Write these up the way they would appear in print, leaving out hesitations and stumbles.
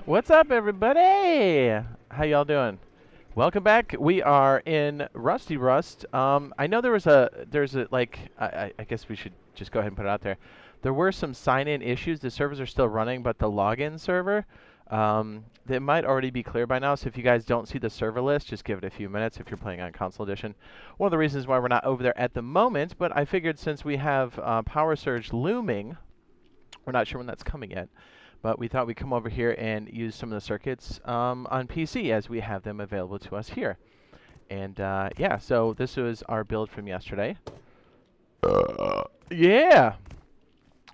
What's up, everybody? How y'all doing? Welcome back. We are in Rusty Rust. I know there's a like I guess we should just go ahead and put it out there. There were some sign-in issues. The servers are still running, but the login server, they might already be clear by now. So if you guys don't see the server list, just give it a few minutes if you're playing on console edition. One of the reasons why we're not over there at the moment, but I figured since we have Power Surge looming, we're not sure when that's coming yet. But we thought we'd come over here and use some of the circuits on PC as we have them available to us here. And yeah, so this was our build from yesterday. Yeah!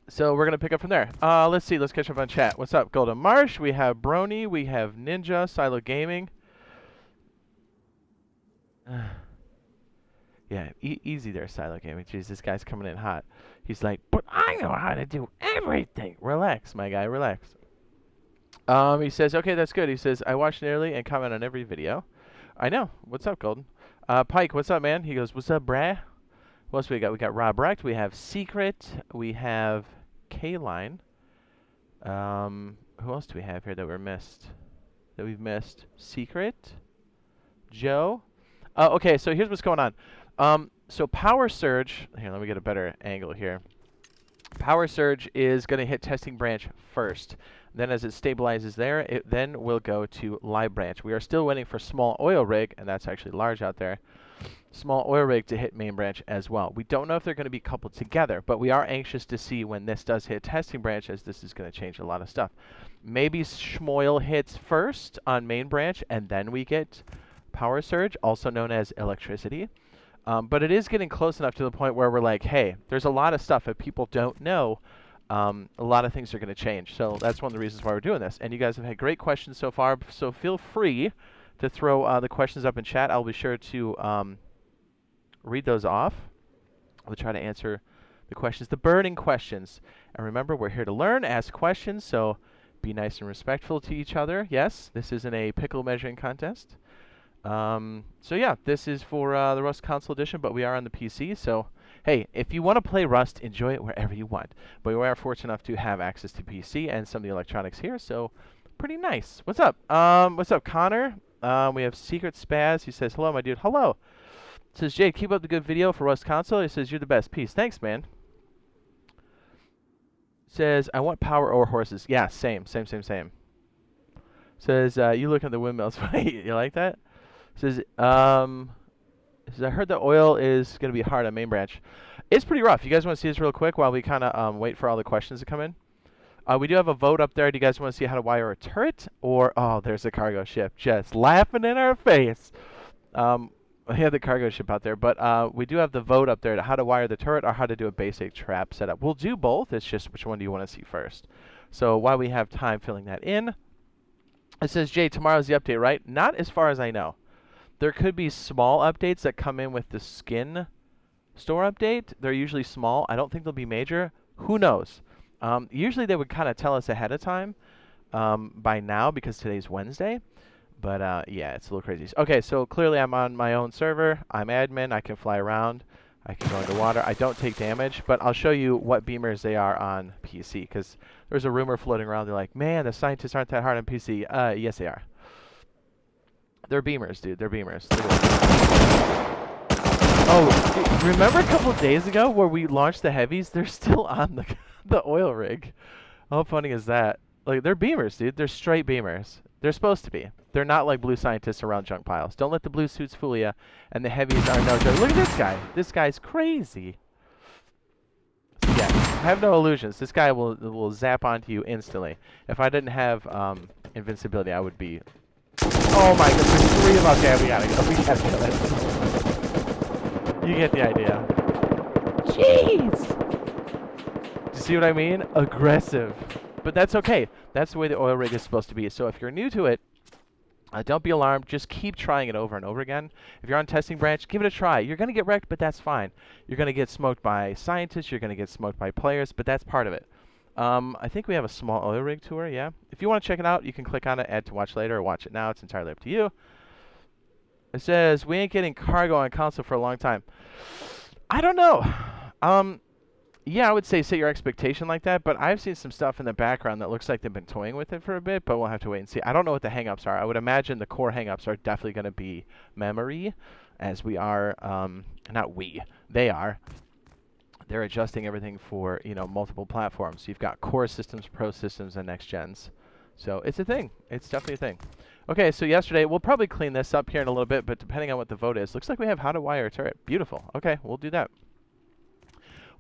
So we're going to pick up from there. Let's see, let's catch up on chat. What's up, Golden Marsh? We have Brony, we have Ninja, Silo Gaming. Yeah, easy there, Silo Gaming. Jeez, this guy's coming in hot. He's like, but I know how to do everything. Relax, my guy, relax. He says, okay, that's good. He says, I watch nearly and comment on every video. I know. What's up, Golden? Pike, what's up, man? He goes, what's up, brah? What else we got? We got Rob Recht. We have Secret. We have K-Line. Who else do we have here that we've missed? Secret. Joe. Okay, so here's what's going on. So Power Surge, here, let me get a better angle here. Power Surge is going to hit testing branch first. Then as it stabilizes there, it then will go to live branch. We are still waiting for small oil rig, and that's actually large out there. Small oil rig to hit main branch as well. We don't know if they're going to be coupled together, but we are anxious to see when this does hit testing branch, as this is going to change a lot of stuff. Maybe Schmoil hits first on main branch, and then we get Power Surge, also known as electricity. But it is getting close enough to the point where we're like, hey, there's a lot of stuff that people don't know. A lot of things are going to change. So that's one of the reasons why we're doing this. And you guys have had great questions so far, so feel free to throw the questions up in chat. I'll be sure to read those off. I'll try to answer the questions, the burning questions. And remember, we're here to learn, ask questions, so be nice and respectful to each other. Yes, this isn't a pickle measuring contest. So yeah, this is for the Rust console edition, but we are on the PC, so hey, if you want to play Rust, enjoy it wherever you want. But we are fortunate enough to have access to PC and some of the electronics here, so pretty nice. What's up? What's up, Connor? We have Secret Spaz. He says, hello, my dude. Hello. Says, Jade, keep up the good video for Rust console. He says, you're the best. Peace. Thanks, man. Says, I want power or horses. Yeah, same. Says, you look at the windmills. You like that? Says, I heard the oil is going to be hard on main branch. It's pretty rough. You guys want to see this real quick while we kind of wait for all the questions to come in? We do have a vote up there. Do you guys want to see how to wire a turret? Or, oh, there's a cargo ship just laughing in our face. We have the cargo ship out there. But we do have the vote up there to how to wire the turret or how to do a basic trap setup. We'll do both. It's just which one do you want to see first. So while we have time filling that in, it says, Jay, tomorrow's the update, right? Not as far as I know. There could be small updates that come in with the skin store update. They're usually small. I don't think they'll be major. Who knows? Usually they would kind of tell us ahead of time by now because today's Wednesday. But yeah, it's a little crazy. Okay, so clearly I'm on my own server. I'm admin. I can fly around. I can go underwater. I don't take damage, but I'll show you what beamers they are on PC because there's a rumor floating around. They're like, man, the scientists aren't that hard on PC. Yes, they are. They're beamers, dude. They're beamers. Oh, remember a couple of days ago where we launched the heavies? They're still on the oil rig. How funny is that? Like, they're beamers, dude. They're straight beamers. They're supposed to be. They're not like blue scientists around junk piles. Don't let the blue suits fool you. And the heavies are no joke. Look at this guy. This guy's crazy. So yeah, have no illusions. This guy will zap onto you instantly. If I didn't have invincibility, I would be... Oh my god, there's three of us. Okay, we gotta go. We gotta kill it. You get the idea. Jeez! Do you see what I mean? Aggressive. But that's okay. That's the way the oil rig is supposed to be. So if you're new to it, don't be alarmed. Just keep trying it over and over again. If you're on testing branch, give it a try. You're going to get wrecked, but that's fine. You're going to get smoked by scientists. You're going to get smoked by players, but that's part of it. I think we have a small oil rig tour, yeah. If you want to check it out, you can click on it, add to watch later, or watch it now. It's entirely up to you. It says, we ain't getting cargo on console for a long time. I don't know. Yeah, I would say set your expectation like that, but I've seen some stuff in the background that looks like they've been toying with it for a bit, but we'll have to wait and see. I don't know what the hang-ups are. I would imagine the core hang-ups are definitely going to be memory, as we are, not we, they are. They're adjusting everything for, you know, multiple platforms. You've got core systems, pro systems, and next gens. So it's a thing. It's definitely a thing. Okay, so yesterday, we'll probably clean this up here in a little bit, but depending on what the vote is, looks like we have how to wire a turret. Beautiful. Okay, we'll do that.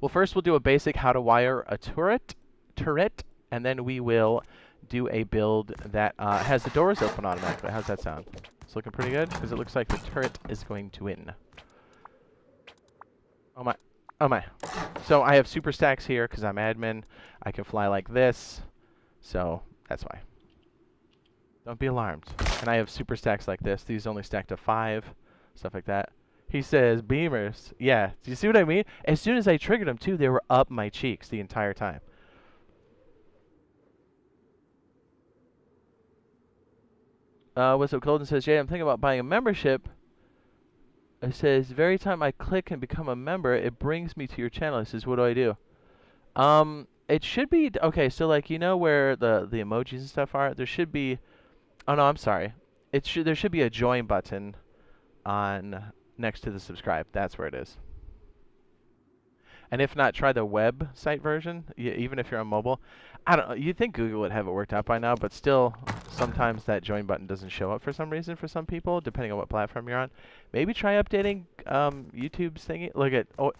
Well, first we'll do a basic how to wire a turret, and then we will do a build that has the doors open automatically. How's that sound? It's looking pretty good, because it looks like the turret is going to win. Oh my. Oh my. So I have super stacks here, because I'm admin. I can fly like this, so that's why. Don't be alarmed. And I have super stacks like this. These only stack to 5, stuff like that. He says, beamers. Yeah, do you see what I mean? As soon as I triggered them, too, they were up my cheeks the entire time. What's up, Golden says, Jade, I'm thinking about buying a membership. It says, very time I click and become a member, it brings me to your channel. It says, what do I do? It should be, okay, so like, you know where the emojis and stuff are? There should be, oh no, I'm sorry. There should be a join button on next to the subscribe. That's where it is. And if not, try the website version, even if you're on mobile. I don't know. You'd think Google would have it worked out by now, but still, sometimes that join button doesn't show up for some reason for some people, depending on what platform you're on. Maybe try updating YouTube's thingy. Look at, oh,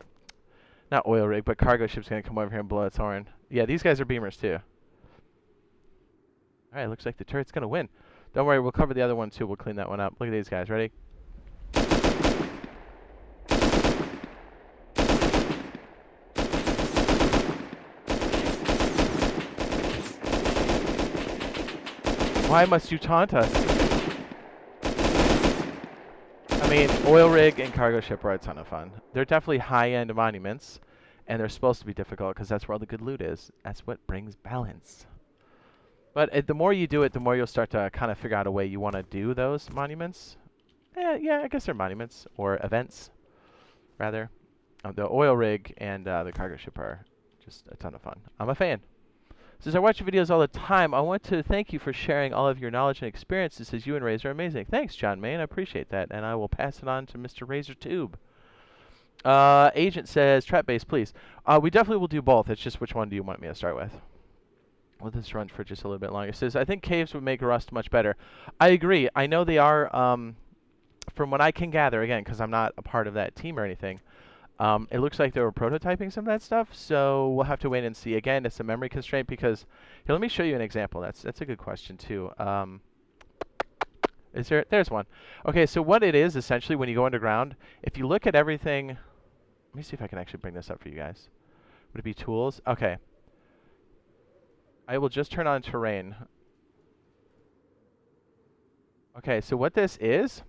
not oil rig, but cargo ship's going to come over here and blow its horn. Yeah, these guys are beamers too. All right, looks like the turret's going to win. Don't worry, we'll cover the other one too. We'll clean that one up. Look at these guys. Ready? Why must you taunt us? I mean, oil rig and cargo ship are a ton of fun. They're definitely high-end monuments, and they're supposed to be difficult because that's where all the good loot is. That's what brings balance. But the more you do it, the more you'll start to kind of figure out a way you want to do those monuments. Yeah, I guess they're monuments, or events, rather. The oil rig and the cargo ship are just a ton of fun. I'm a fan. Says, I watch your videos all the time. I want to thank you for sharing all of your knowledge and experiences. Says, you and Razor are amazing. Thanks, John Main. I appreciate that. And I will pass it on to Mr. Razor Tube. Agent says, trap base, please. We definitely will do both. It's just which one do you want me to start with? Well, this runs for just a little bit longer. It says, I think caves would make Rust much better. I agree. I know they are, from what I can gather, again, because I'm not a part of that team or anything, it looks like they were prototyping some of that stuff, so we'll have to wait and see. Again, it's a memory constraint because, here, let me show you an example. That's a good question, too. There's one. Okay, so what it is, essentially, when you go underground, if you look at everything, let me see if I can actually bring this up for you guys. Would it be tools? Okay. I will just turn on terrain. Okay, so what this is,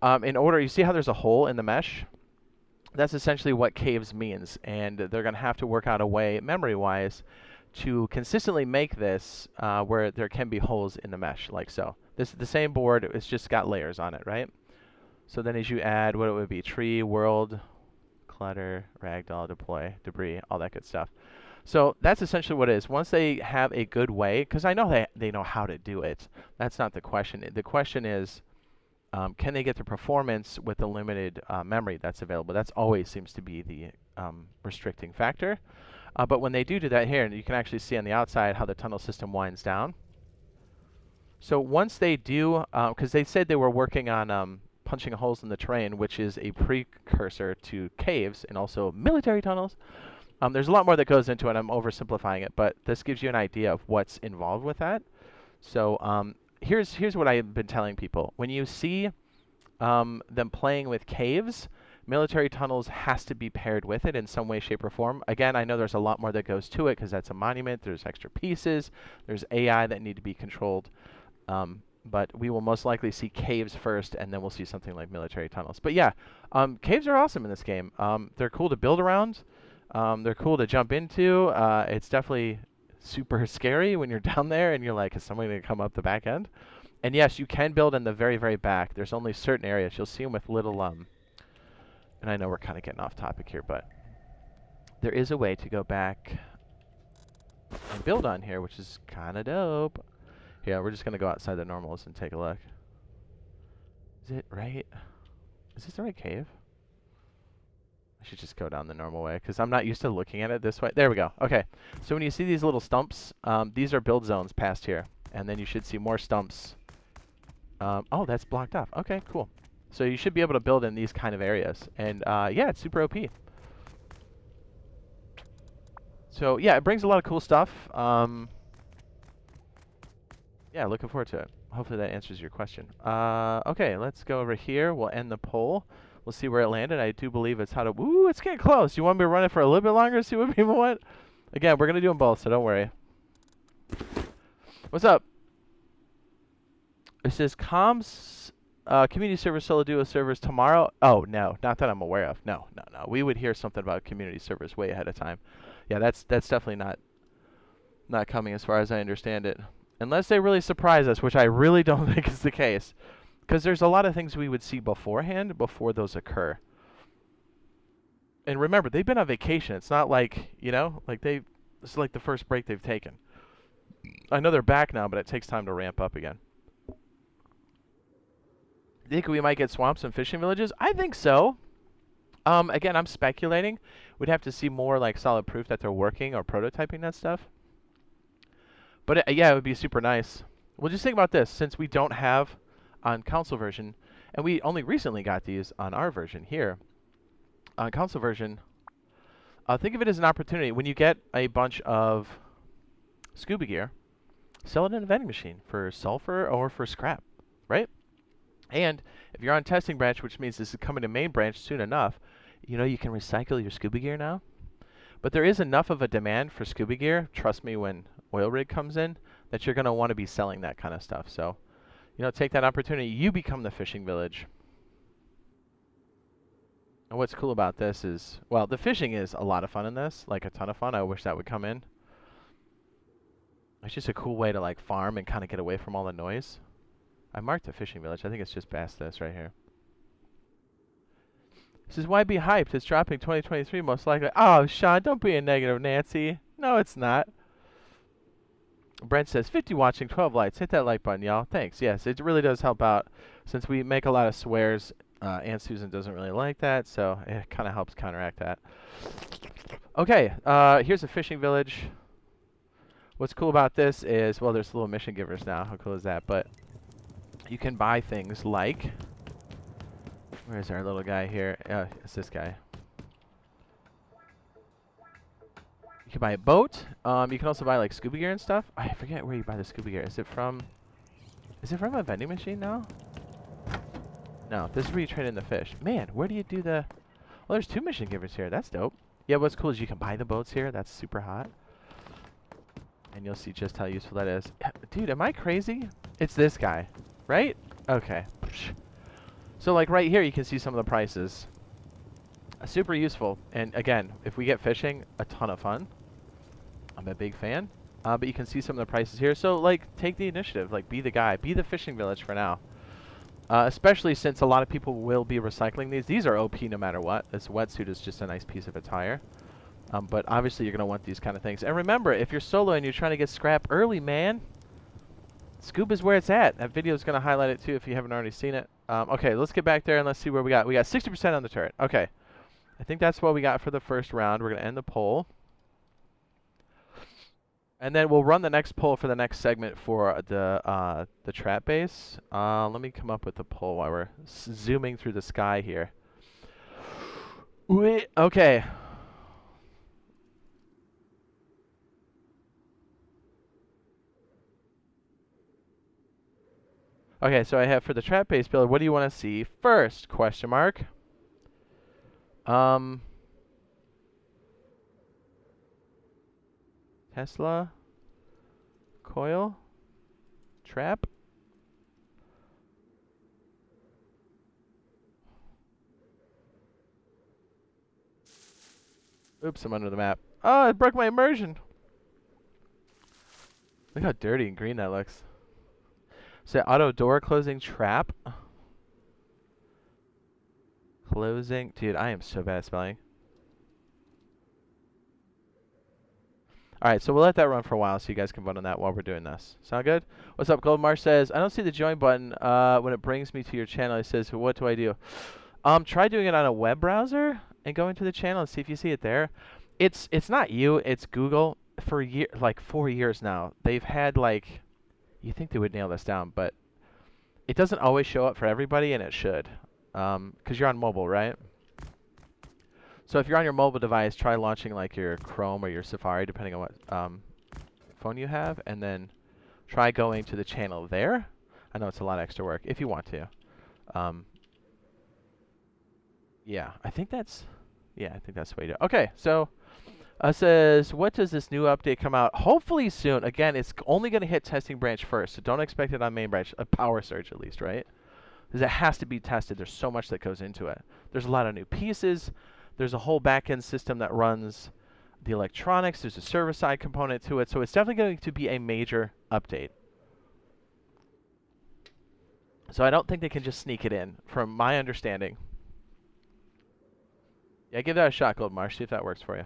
in order, you see how there's a hole in the mesh? That's essentially what caves means, and they're going to have to work out a way, memory-wise, to consistently make this where there can be holes in the mesh, like so. This is the same board, it's just got layers on it, right? So then as you add, what it would be, tree, world, clutter, ragdoll, deploy, debris, all that good stuff. So that's essentially what it is. Once they have a good way, because I know they know how to do it, that's not the question. The question is, can they get the performance with the limited memory that's available? That's always seems to be the restricting factor. But when they do that here, and you can actually see on the outside how the tunnel system winds down. So once they do, because they said they were working on punching holes in the terrain, which is a precursor to caves and also military tunnels. There's a lot more that goes into it. I'm oversimplifying it, but this gives you an idea of what's involved with that. So here's what I've been telling people. When you see them playing with caves, military tunnels has to be paired with it in some way, shape, or form. Again, I know there's a lot more that goes to it because that's a monument. There's extra pieces. There's AI that need to be controlled. But we will most likely see caves first, and then we'll see something like military tunnels. But yeah, caves are awesome in this game. They're cool to build around. They're cool to jump into. It's definitely super scary when you're down there and you're like, is someone going to come up the back end? And yes, you can build in the very, very back. There's only certain areas. You'll see them with little, and I know we're kind of getting off topic here, but there is a way to go back and build on here, which is kind of dope. Yeah, we're just going to go outside the normals and take a look. Is it right? Is this the right cave? I should just go down the normal way because I'm not used to looking at it this way. There we go. Okay. So when you see these little stumps, these are build zones past here. And then you should see more stumps. Oh, that's blocked off. Okay, cool. So you should be able to build in these kind of areas. And yeah, it's super OP. So yeah, it brings a lot of cool stuff. Yeah, looking forward to it. Hopefully that answers your question. Okay, let's go over here. We'll end the poll. We'll see where it landed. I do believe it's how to... Ooh, it's getting close. You want me to run it for a little bit longer to see what people want? Again, we're going to do them both, so don't worry. What's up? It says comms, community server solo duo servers tomorrow. Oh, no, not that I'm aware of. No. We would hear something about community servers way ahead of time. Yeah, that's definitely not coming as far as I understand it. Unless they really surprise us, which I really don't think is the case. Because there's a lot of things we would see beforehand before those occur. And remember, they've been on vacation. It's not like, you know, like this is like the first break they've taken. I know they're back now, but it takes time to ramp up again. Think we might get swamps and fishing villages? I think so. Again, I'm speculating. We'd have to see more like solid proof that they're working or prototyping that stuff. But yeah, it would be super nice. Well, just think about this. Since we don't have on console version, and we only recently got these on our version here, on console version, think of it as an opportunity. When you get a bunch of scuba gear, sell it in a vending machine for sulfur or for scrap, right? And if you're on testing branch, which means this is coming to main branch soon enough, you know you can recycle your scuba gear now. But there is enough of a demand for scuba gear, trust me, when oil rig comes in, that you're going to want to be selling that kind of stuff. So, you know, take that opportunity. You become the fishing village. And what's cool about this is, well, the fishing is a lot of fun in this, like a ton of fun. I wish that would come in. It's just a cool way to like farm and kind of get away from all the noise. I marked the fishing village. I think it's just past this right here. This is why be hyped. It's dropping 2023 most likely. Oh, Sean, don't be a negative Nancy. No, it's not. Brent says, 50 watching, 12 likes. Hit that like button, y'all. Thanks. Yes, it really does help out. Since we make a lot of swears, Aunt Susan doesn't really like that, so it kind of helps counteract that. Okay, here's a fishing village. What's cool about this is, well, there's little mission givers now. How cool is that? But you can buy things like... Where's our little guy here? It's this guy. You can buy a boat. You can also buy like scuba gear and stuff. I forget where you buy the scuba gear. Is it from a vending machine now? No, this is where you trade in the fish. Man, where do you do the... Well, there's 2 mission givers here. That's dope. Yeah, what's cool is you can buy the boats here. That's super hot. And you'll see just how useful that is. Dude, am I crazy? It's this guy, right? Okay. So like right here, you can see some of the prices. Super useful. And again, if we get fishing, a ton of fun. I'm a big fan. But you can see some of the prices here. So like, take the initiative. Like, be the guy. Be the fishing village for now. Especially since a lot of people will be recycling these. These are OP no matter what. This wetsuit is just a nice piece of attire. But obviously, you're going to want these kind of things. And remember, if you're solo and you're trying to get scrap early, man, scuba's where it's at. That video is going to highlight it too if you haven't already seen it. Okay, let's get back there and let's see where we got. We got 60% on the turret. Okay. I think that's what we got for the first round. We're going to end the poll. And then we'll run the next poll for the next segment for the trap base. Let me come up with the poll while we're zooming through the sky here. Okay. Okay, so I have for the trap base build, what do you want to see first? Question mark. Tesla, coil, trap. Oops, I'm under the map. Oh, it broke my immersion. Look how dirty and green that looks. So auto door closing trap. Closing. Dude, I am so bad at spelling. All right, so we'll let that run for a while so you guys can vote on that while we're doing this. Sound good? What's up, Goldmarsh says, I don't see the join button when it brings me to your channel. It says, what do I do? Try doing it on a web browser and going to the channel and see if you see it there. It's not you, it's Google. For like 4 years now, they've had like, you think they would nail this down, but it doesn't always show up for everybody, and it should, because you're on mobile, right? So if you're on your mobile device, try launching like your Chrome or your Safari, depending on what phone you have, and then try going to the channel there. I know it's a lot of extra work if you want to. Yeah, I think that's the way to do it. Okay, so says, what does this new update come out? Hopefully soon. Again, it's only going to hit testing branch first, so don't expect it on main branch. A power surge at least, right? Because it has to be tested. There's so much that goes into it. There's a lot of new pieces. There's a whole back-end system that runs the electronics. There's a server-side component to it. So it's definitely going to be a major update. So I don't think they can just sneak it in, from my understanding. Yeah, give that a shot, Goldmarsh. See if that works for you.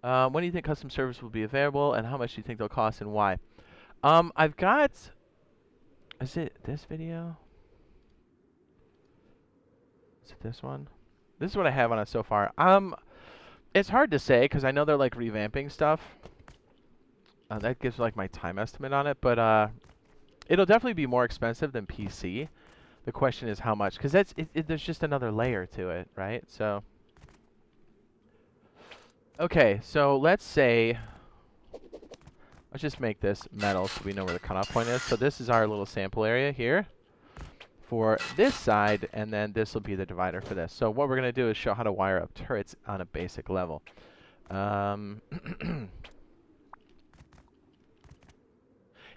When do you think custom service will be available, and how much do you think they'll cost, and why? I've got... Is it this video? Is it this one? This is what I have on it so far. It's hard to say, because I know they're, like, revamping stuff. That gives, like, my time estimate on it, but it'll definitely be more expensive than PC. The question is how much, because there's just another layer to it, right? So... Okay, so let's say, let's just make this metal so we know where the cutoff point is. So this is our little sample area here for this side, and then this will be the divider for this. So what we're going to do is show how to wire up turrets on a basic level. Yeah,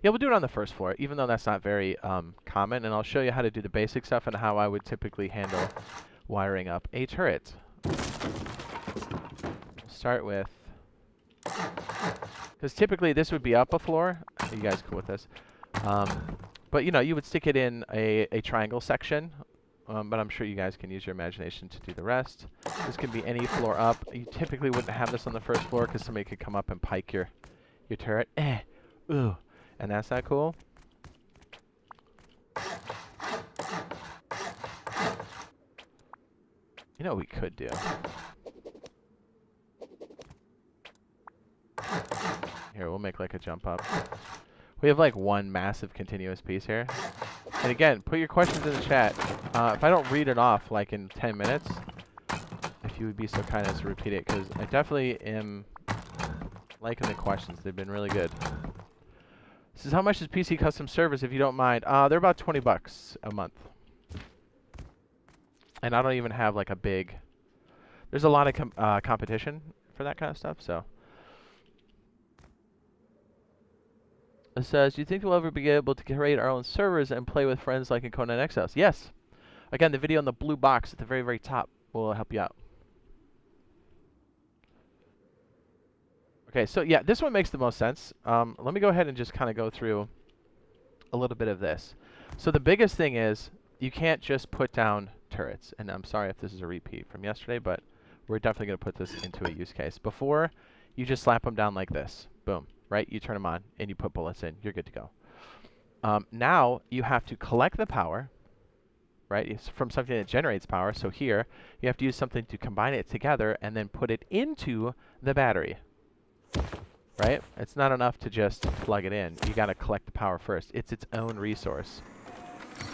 we'll do it on the first floor, even though that's not very common, and I'll show you how to do the basic stuff and how I would typically handle wiring up a turret. Start with, because typically this would be up a floor. You guys cool with this? But you know, you would stick it in a triangle section, but I'm sure you guys can use your imagination to do the rest. This can be any floor up. You typically wouldn't have this on the first floor because somebody could come up and pike your turret. Ooh, and that's not cool. You know what we could do? Here, we'll make like a jump up. We have like one massive continuous piece here. And again, put your questions in the chat. If I don't read it off like in 10 minutes, if you would be so kind as to repeat it, because I definitely am liking the questions. They've been really good. This is how much is PC custom service, if you don't mind. They're about 20 bucks a month. And I don't even have like a big... There's a lot of competition for that kind of stuff, so... It says, do you think we'll ever be able to create our own servers and play with friends like in Conan Exiles? Yes. Again, the video in the blue box at the very, very top will help you out. Okay, so yeah, this one makes the most sense. Let me go ahead and just kind of go through a little bit of this. So the biggest thing is you can't just put down turrets. And I'm sorry if this is a repeat from yesterday, but we're definitely going to put this into a use case. Before, you just slap them down like this. Boom. Right? You turn them on, and you put bullets in. You're good to go. Now, you have to collect the power, right? It's from something that generates power. So here, you have to use something to combine it together and then put it into the battery, right? It's not enough to just plug it in. You got to collect the power first. It's its own resource.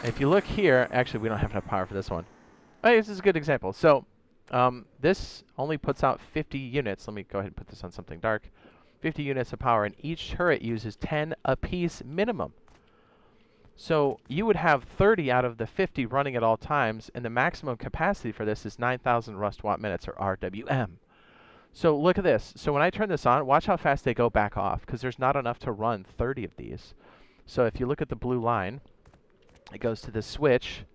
If you look here, actually, we don't have enough power for this one. Oh, this is a good example. So, this only puts out 50 units. Let me go ahead and put this on something dark. 50 units of power, and each turret uses 10 apiece minimum. So you would have 30 out of the 50 running at all times, and the maximum capacity for this is 9,000 rust watt minutes, or RWM. So look at this. So when I turn this on, watch how fast they go back off, because there's not enough to run 30 of these. So if you look at the blue line, it goes to the switch,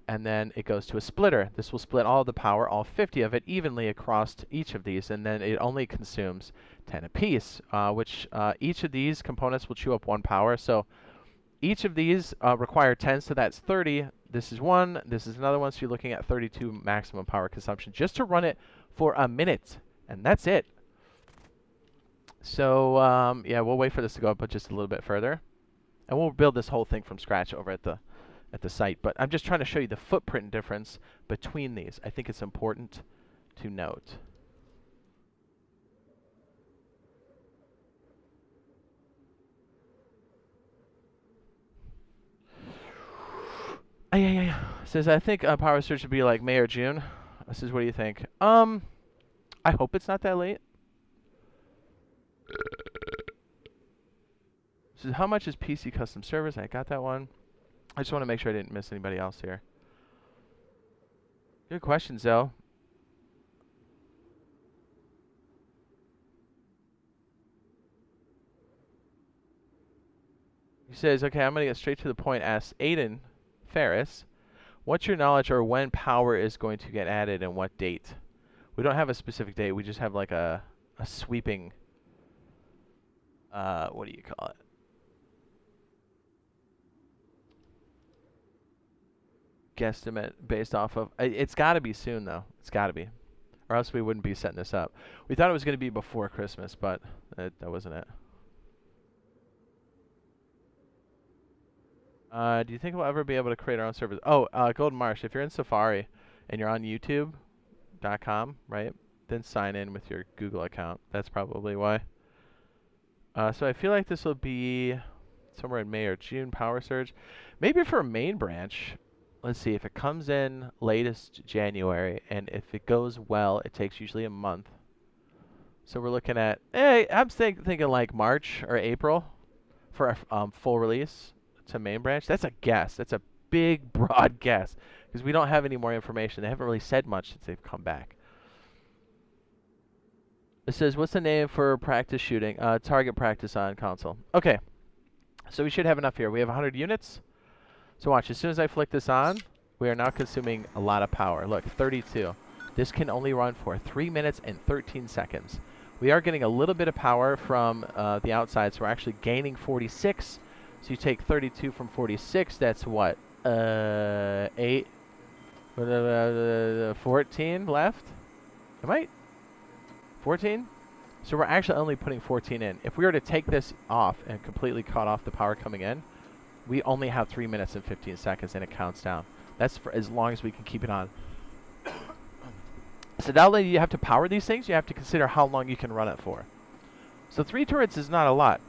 and then it goes to a splitter. This will split all the power, all 50 of it, evenly across each of these, and then it only consumes 10 apiece, which each of these components will chew up 1 power. So each of these require 10, so that's 30. This is 1, this is another one, so you're looking at 32 maximum power consumption just to run it for a minute. And that's it. So, yeah, we'll wait for this to go up just a little bit further. And we'll build this whole thing from scratch over at the site. But I'm just trying to show you the footprint difference between these. I think it's important to note. Says, I think Power Surge should be like May or June. Says, what do you think? I hope it's not that late. Says, how much is PC custom servers? I got that one. I just want to make sure I didn't miss anybody else here. Good questions, though. He says, okay, I'm going to get straight to the point. Asks Aiden Ferris, what's your knowledge or when power is going to get added and what date? We don't have a specific date. We just have like a sweeping, what do you call it? Guesstimate based off of, it's got to be soon though. It's got to be, or else we wouldn't be setting this up. We thought it was going to be before Christmas, but that wasn't it. Do you think we'll ever be able to create our own servers? Oh, Golden Marsh, if you're in Safari and you're on YouTube.com, right, then sign in with your Google account. That's probably why. So I feel like this will be somewhere in May or June, Power Surge. Maybe for a main branch, let's see, if it comes in latest January, and if it goes well, it takes usually a month. So we're looking at, I'm thinking like March or April for a full release to main branch. That's a guess. That's a big, broad guess because we don't have any more information. They haven't really said much since they've come back. It says, what's the name for practice shooting? Target practice on console. Okay, so we should have enough here. We have 100 units. So watch, as soon as I flick this on, we are now consuming a lot of power. Look, 32. This can only run for 3 minutes and 13 seconds. We are getting a little bit of power from the outside, so we're actually gaining 46. So you take 32 from 46, that's what? 8? 14 left? Am I? 14? So we're actually only putting 14 in. If we were to take this off and completely cut off the power coming in, we only have 3 minutes and 15 seconds and it counts down. That's for as long as we can keep it on. So not only do you have to power these things, you have to consider how long you can run it for. So 3 turrets is not a lot.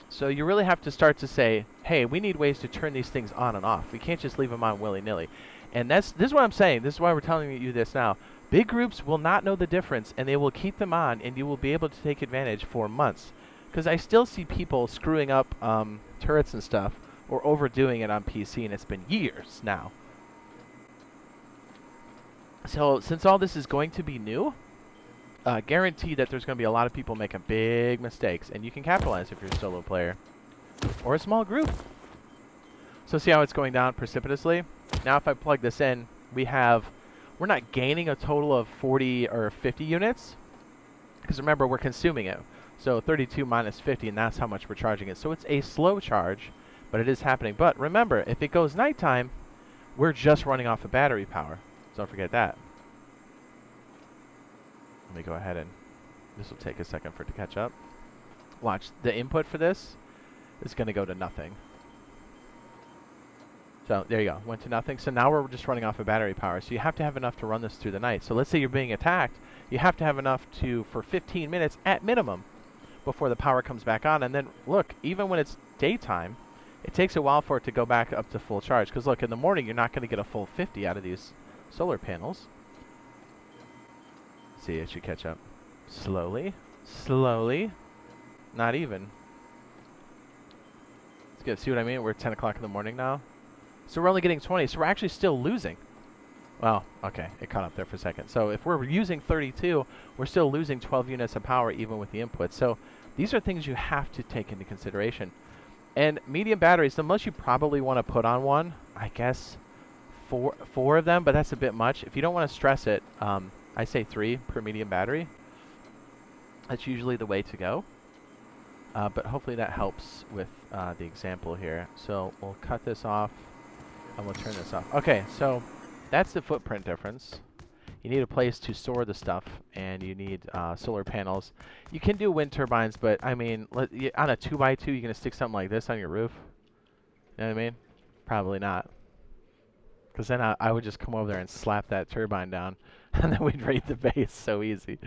So you really have to start to say, hey, we need ways to turn these things on and off. We can't just leave them on willy-nilly. And this is what I'm saying. This is why we're telling you this now. Big groups will not know the difference, and they will keep them on, and you will be able to take advantage for months. Because I still see people screwing up turrets and stuff, or overdoing it on PC, and it's been years now. So since all this is going to be new, guarantee that there's going to be a lot of people making big mistakes, and you can capitalize if you're a solo player or a small group. So see how it's going down precipitously? Now if I plug this in, we're not gaining a total of 40 or 50 units, because remember, we're consuming it. So 32 minus 50, and that's how much we're charging it. So it's a slow charge, but it is happening. But remember, if it goes nighttime, we're just running off of battery power. So don't forget that. Let me go ahead and this will take a second for it to catch up. Watch, the input for this is going to go to nothing. So there you go, went to nothing. So now we're just running off of battery power. So you have to have enough to run this through the night. So let's say you're being attacked, you have to have enough for 15 minutes at minimum before the power comes back on. And then look, even when it's daytime, it takes a while for it to go back up to full charge. Because look, in the morning, you're not going to get a full 50 out of these solar panels. See, it should catch up. Slowly. Slowly. Not even. It's good. See what I mean? We're at 10 o'clock in the morning now. So we're only getting 20. So we're actually still losing. Well, okay. It caught up there for a second. So if we're using 32, we're still losing 12 units of power even with the input. So these are things you have to take into consideration. And medium batteries, the most you probably want to put on one, I guess, four of them, but that's a bit much. If you don't want to stress it, I say 3 per medium battery. That's usually the way to go. But hopefully that helps with the example here. So we'll cut this off and we'll turn this off. Okay, so that's the footprint difference. you need a place to store the stuff, and you need solar panels. You can do wind turbines, but I mean, on a 2x2, you're gonna stick something like this on your roof. You know what I mean? Probably not. Because then I would just come over there and slap that turbine down, and then we'd raid the base so easy.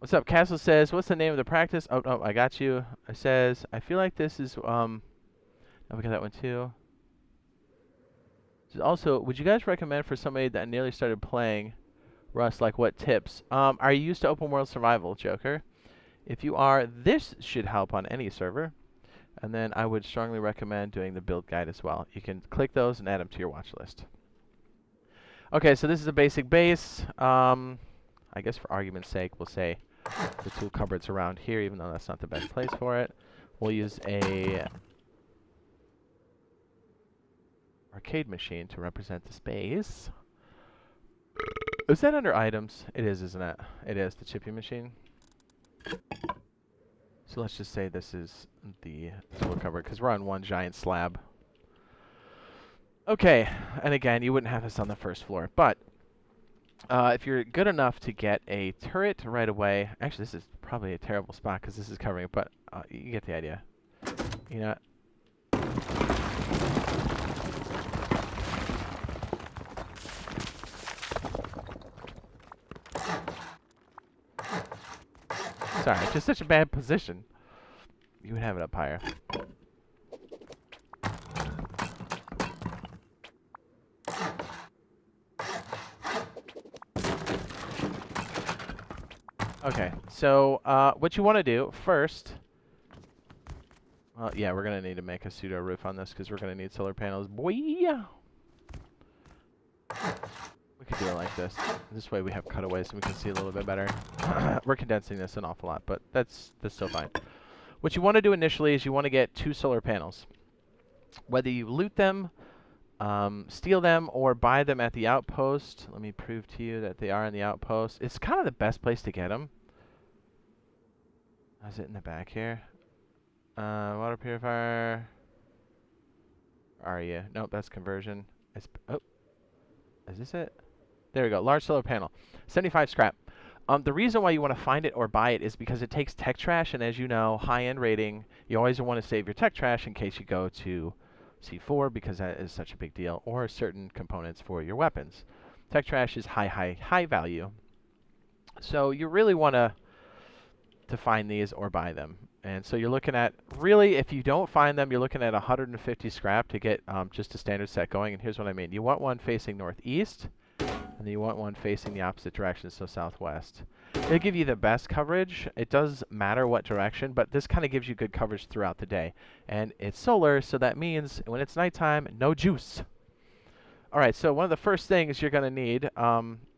What's up? Castle says, what's the name of the practice? Oh, no, I got you. It says, I feel like this is, oh, we got that one too. Also, would you guys recommend for somebody that nearly started playing Rust, like what tips? Are you used to open world survival, Joker? If you are, this should help on any server. And then I would strongly recommend doing the build guide as well. You can click those and add them to your watch list. Okay, so this is a basic base. I guess for argument's sake, we'll say the tool cupboard's around here, even though that's not the best place for it. We'll use a arcade machine to represent the space. Is that under items? It is, isn't it? It is, the chipping machine. So let's just say this is the tool cupboard, because we're on one giant slab. Okay, and again, you wouldn't have this on the first floor, but if you're good enough to get a turret right away, actually this is probably a terrible spot because this is covering it, but you get the idea. You know. Sorry, it's just such a bad position. You would have it up higher. Okay, so what you want to do first, well, yeah, we're going to need to make a pseudo roof on this because we're going to need solar panels. Boy! We could do it like this. This way we have cutaways and we can see a little bit better. We're condensing this an awful lot, but that's still fine. What you want to do initially is you want to get 2 solar panels. Whether you loot them, steal them, or buy them at the outpost. Let me prove to you that they are in the outpost. It's kind of the best place to get them. Is it in the back here? Water purifier. Where are you? Nope, that's conversion. Oh, is this it? There we go. Large solar panel. 75 scrap. The reason why you want to find it or buy it is because it takes tech trash, and as you know, high-end rating, you always want to save your tech trash in case you go to C4 because that is such a big deal, or certain components for your weapons. Tech trash is high value. So you really want to find these or buy them. And so you're looking at, really, if you don't find them, you're looking at 150 scrap to get just a standard set going. And here's what I mean. You want one facing northeast, and then you want one facing the opposite direction, so southwest. It'll give you the best coverage. It does matter what direction, but this kind of gives you good coverage throughout the day. And it's solar, so that means when it's nighttime, no juice. All right, so one of the first things you're going to need,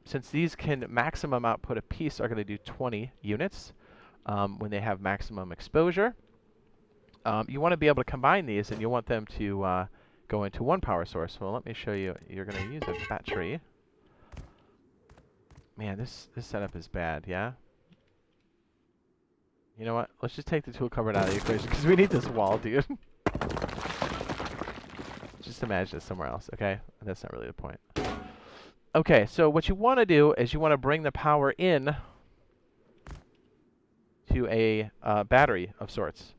since these can maximum output a piece are going to do 20 units when they have maximum exposure. You want to be able to combine these, and you want them to go into one power source. Well, let me show you. You're going to use a battery. Man, this setup is bad, yeah? You know what? Let's just take the tool cupboard out of the equation, because we need this wall, dude. Just imagine it somewhere else, okay? That's not really the point. Okay, so what you want to do is you want to bring the power in to a battery of sorts.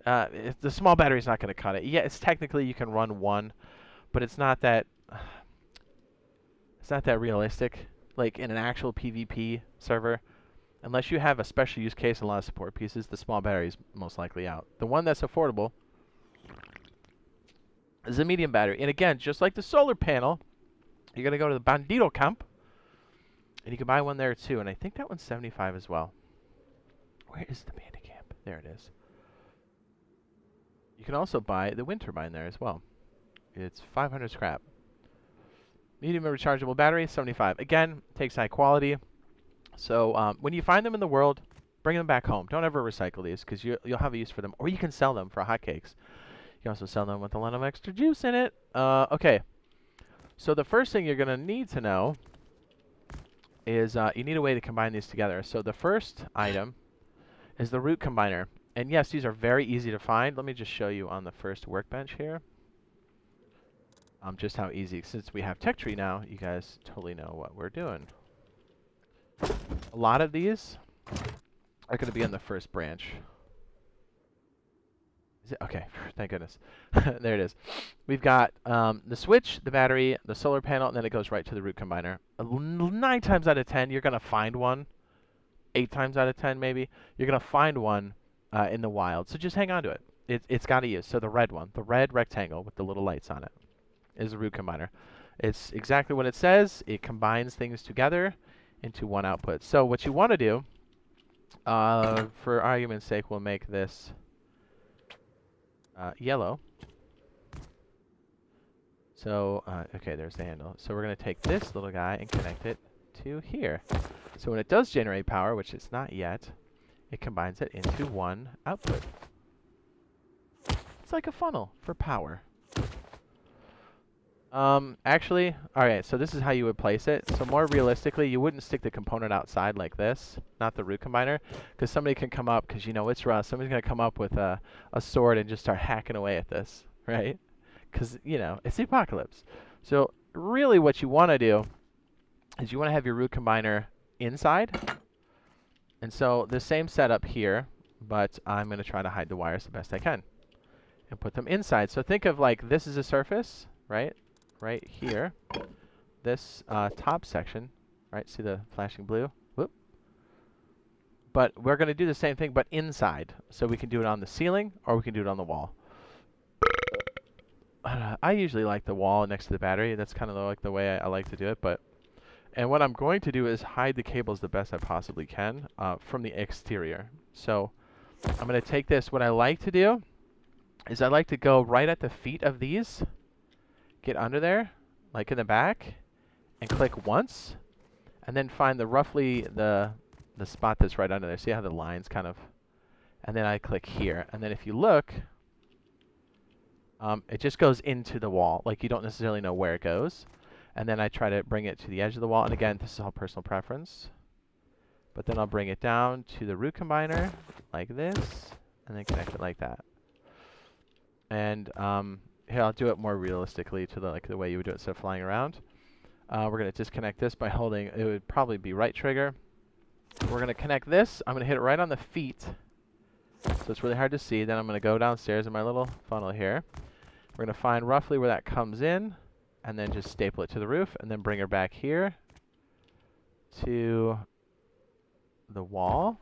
The small battery is not going to cut it. Yeah, it's technically you can run one, but it's not that realistic. Like in an actual PvP server, unless you have a special use case and a lot of support pieces, the small battery is most likely out. The one that's affordable is a medium battery. And again, just like the solar panel, you're going to go to the Bandito camp, and you can buy one there too. And I think that one's 75 as well. Where is the Bandit camp? There it is. You can also buy the wind turbine there as well. It's 500 scrap. Medium rechargeable battery, 75. Again, takes high quality. So when you find them in the world, bring them back home. Don't ever recycle these because you'll have a use for them. Or you can sell them for hotcakes. You can also sell them with a lot of extra juice in it. Okay. So the first thing you're going to need to know is you need a way to combine these together. So the first item is the root combiner. And yes, these are very easy to find. Let me just show you on the first workbench here. just how easy. Since we have tech tree now, you guys totally know what we're doing. A lot of these are going to be on the first branch. Is it? Okay, thank goodness. There it is. We've got the switch, the battery, the solar panel, and then it goes right to the root combiner. 9 times out of 10, you're going to find one. 8 times out of 10, maybe, you're going to find one in the wild. So just hang on to it. It's got to use. So the red one, the red rectangle with the little lights on it, is the root combiner. It's exactly what it says. It combines things together into one output. So what you want to do, for argument's sake, we'll make this yellow. So, okay, there's the handle. So we're going to take this little guy and connect it to here. So when it does generate power, which it's not yet, it combines it into one output. It's like a funnel for power. Actually, alright, so this is how you would place it. So more realistically, you wouldn't stick the component outside like this, not the root combiner, because somebody can come up, because you know it's Rust, somebody's going to come up with a sword and just start hacking away at this, right? Because, you know, it's the apocalypse. So really what you want to do is you want to have your root combiner inside. And so the same setup here, but I'm going to try to hide the wires the best I can and put them inside. So think of like this is a surface, right? Right here. This top section, right? See the flashing blue? Whoop. But we're going to do the same thing, but inside. So we can do it on the ceiling or we can do it on the wall. I usually like the wall next to the battery. That's kind of like the way I like to do it. And what I'm going to do is hide the cables the best I possibly can from the exterior. So I'm going to take this. What I like to do is I like to go right at the feet of these, get under there, like in the back, and click once, and then find roughly the spot that's right under there. See how the lines kind of, and then I click here. And then if you look, it just goes into the wall. Like you don't necessarily know where it goes. And then I try to bring it to the edge of the wall. And again, this is all personal preference. But then I'll bring it down to the root combiner like this, and then connect it like that. And here, I'll do it more realistically to the way you would do it instead of flying around. We're going to disconnect this by holding, it would probably be right trigger. We're going to connect this. I'm going to hit it right on the feet. So it's really hard to see. Then I'm going to go downstairs in my little funnel here. We're going to find roughly where that comes in, and then just staple it to the roof, and then bring her back here to the wall.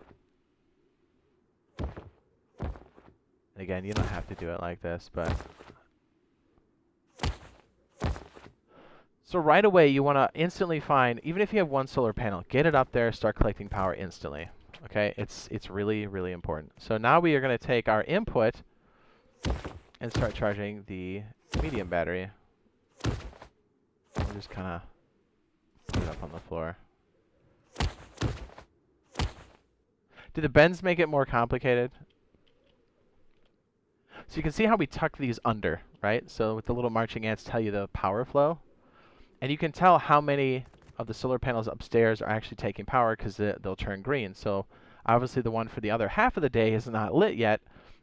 And again, you don't have to do it like this, but... So right away, you want to instantly find, even if you have one solar panel, get it up there, start collecting power instantly. Okay, it's really, really important. So now we are going to take our input and start charging the medium battery. I'll just kind of put it up on the floor. Do the bends make it more complicated? So you can see how we tuck these under, right? So with the little marching ants tell you the power flow. And you can tell how many of the solar panels upstairs are actually taking power because they'll turn green. So obviously the one for the other half of the day is not lit yet.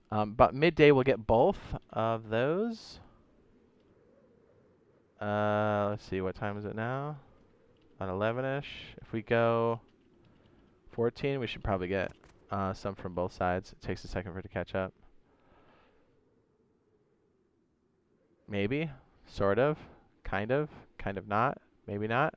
But midday we'll get both of those. Let's see, what time is it now? About 11-ish. If we go 14, we should probably get some from both sides. It takes a second for it to catch up. Maybe, sort of, kind of not, maybe not.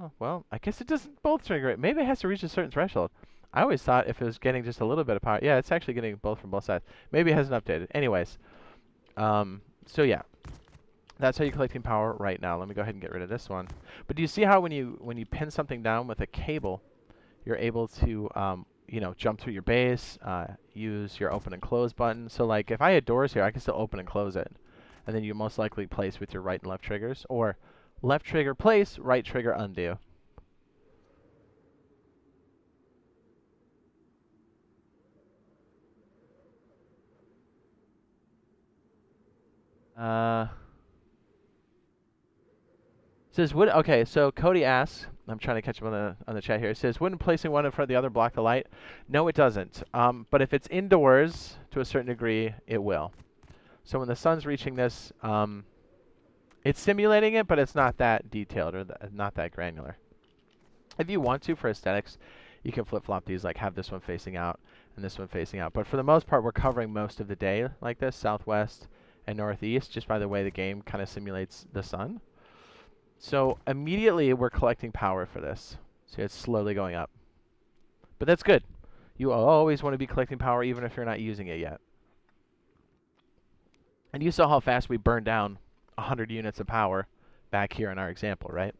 Oh, well, I guess it doesn't both trigger it. Maybe it has to reach a certain threshold. I always thought if it was getting just a little bit of power. Yeah, it's actually getting both from both sides. Maybe it hasn't updated. Anyways, so yeah, that's how you're collecting power right now. Let me go ahead and get rid of this one. But do you see how when you pin something down with a cable, you're able to you know, jump through your base, use your open and close button. So like if I had doors here, I can still open and close it. And then you most likely place with your right and left triggers, or left trigger place, right trigger undo. Says would okay, so Cody asks, I'm trying to catch him on the chat here. It says, wouldn't placing one in front of the other block the light? No, it doesn't. But if it's indoors to a certain degree, it will. So when the sun's reaching this, it's simulating it, but it's not that detailed or not that granular. If you want to, for aesthetics, you can flip-flop these, like have this one facing out and this one facing out. But for the most part, we're covering most of the day like this, southwest and northeast, just by the way the game kind of simulates the sun. So immediately we're collecting power for this. So it's slowly going up. But that's good. You always want to be collecting power even if you're not using it yet. And you saw how fast we burned down 100 units of power back here in our example, right?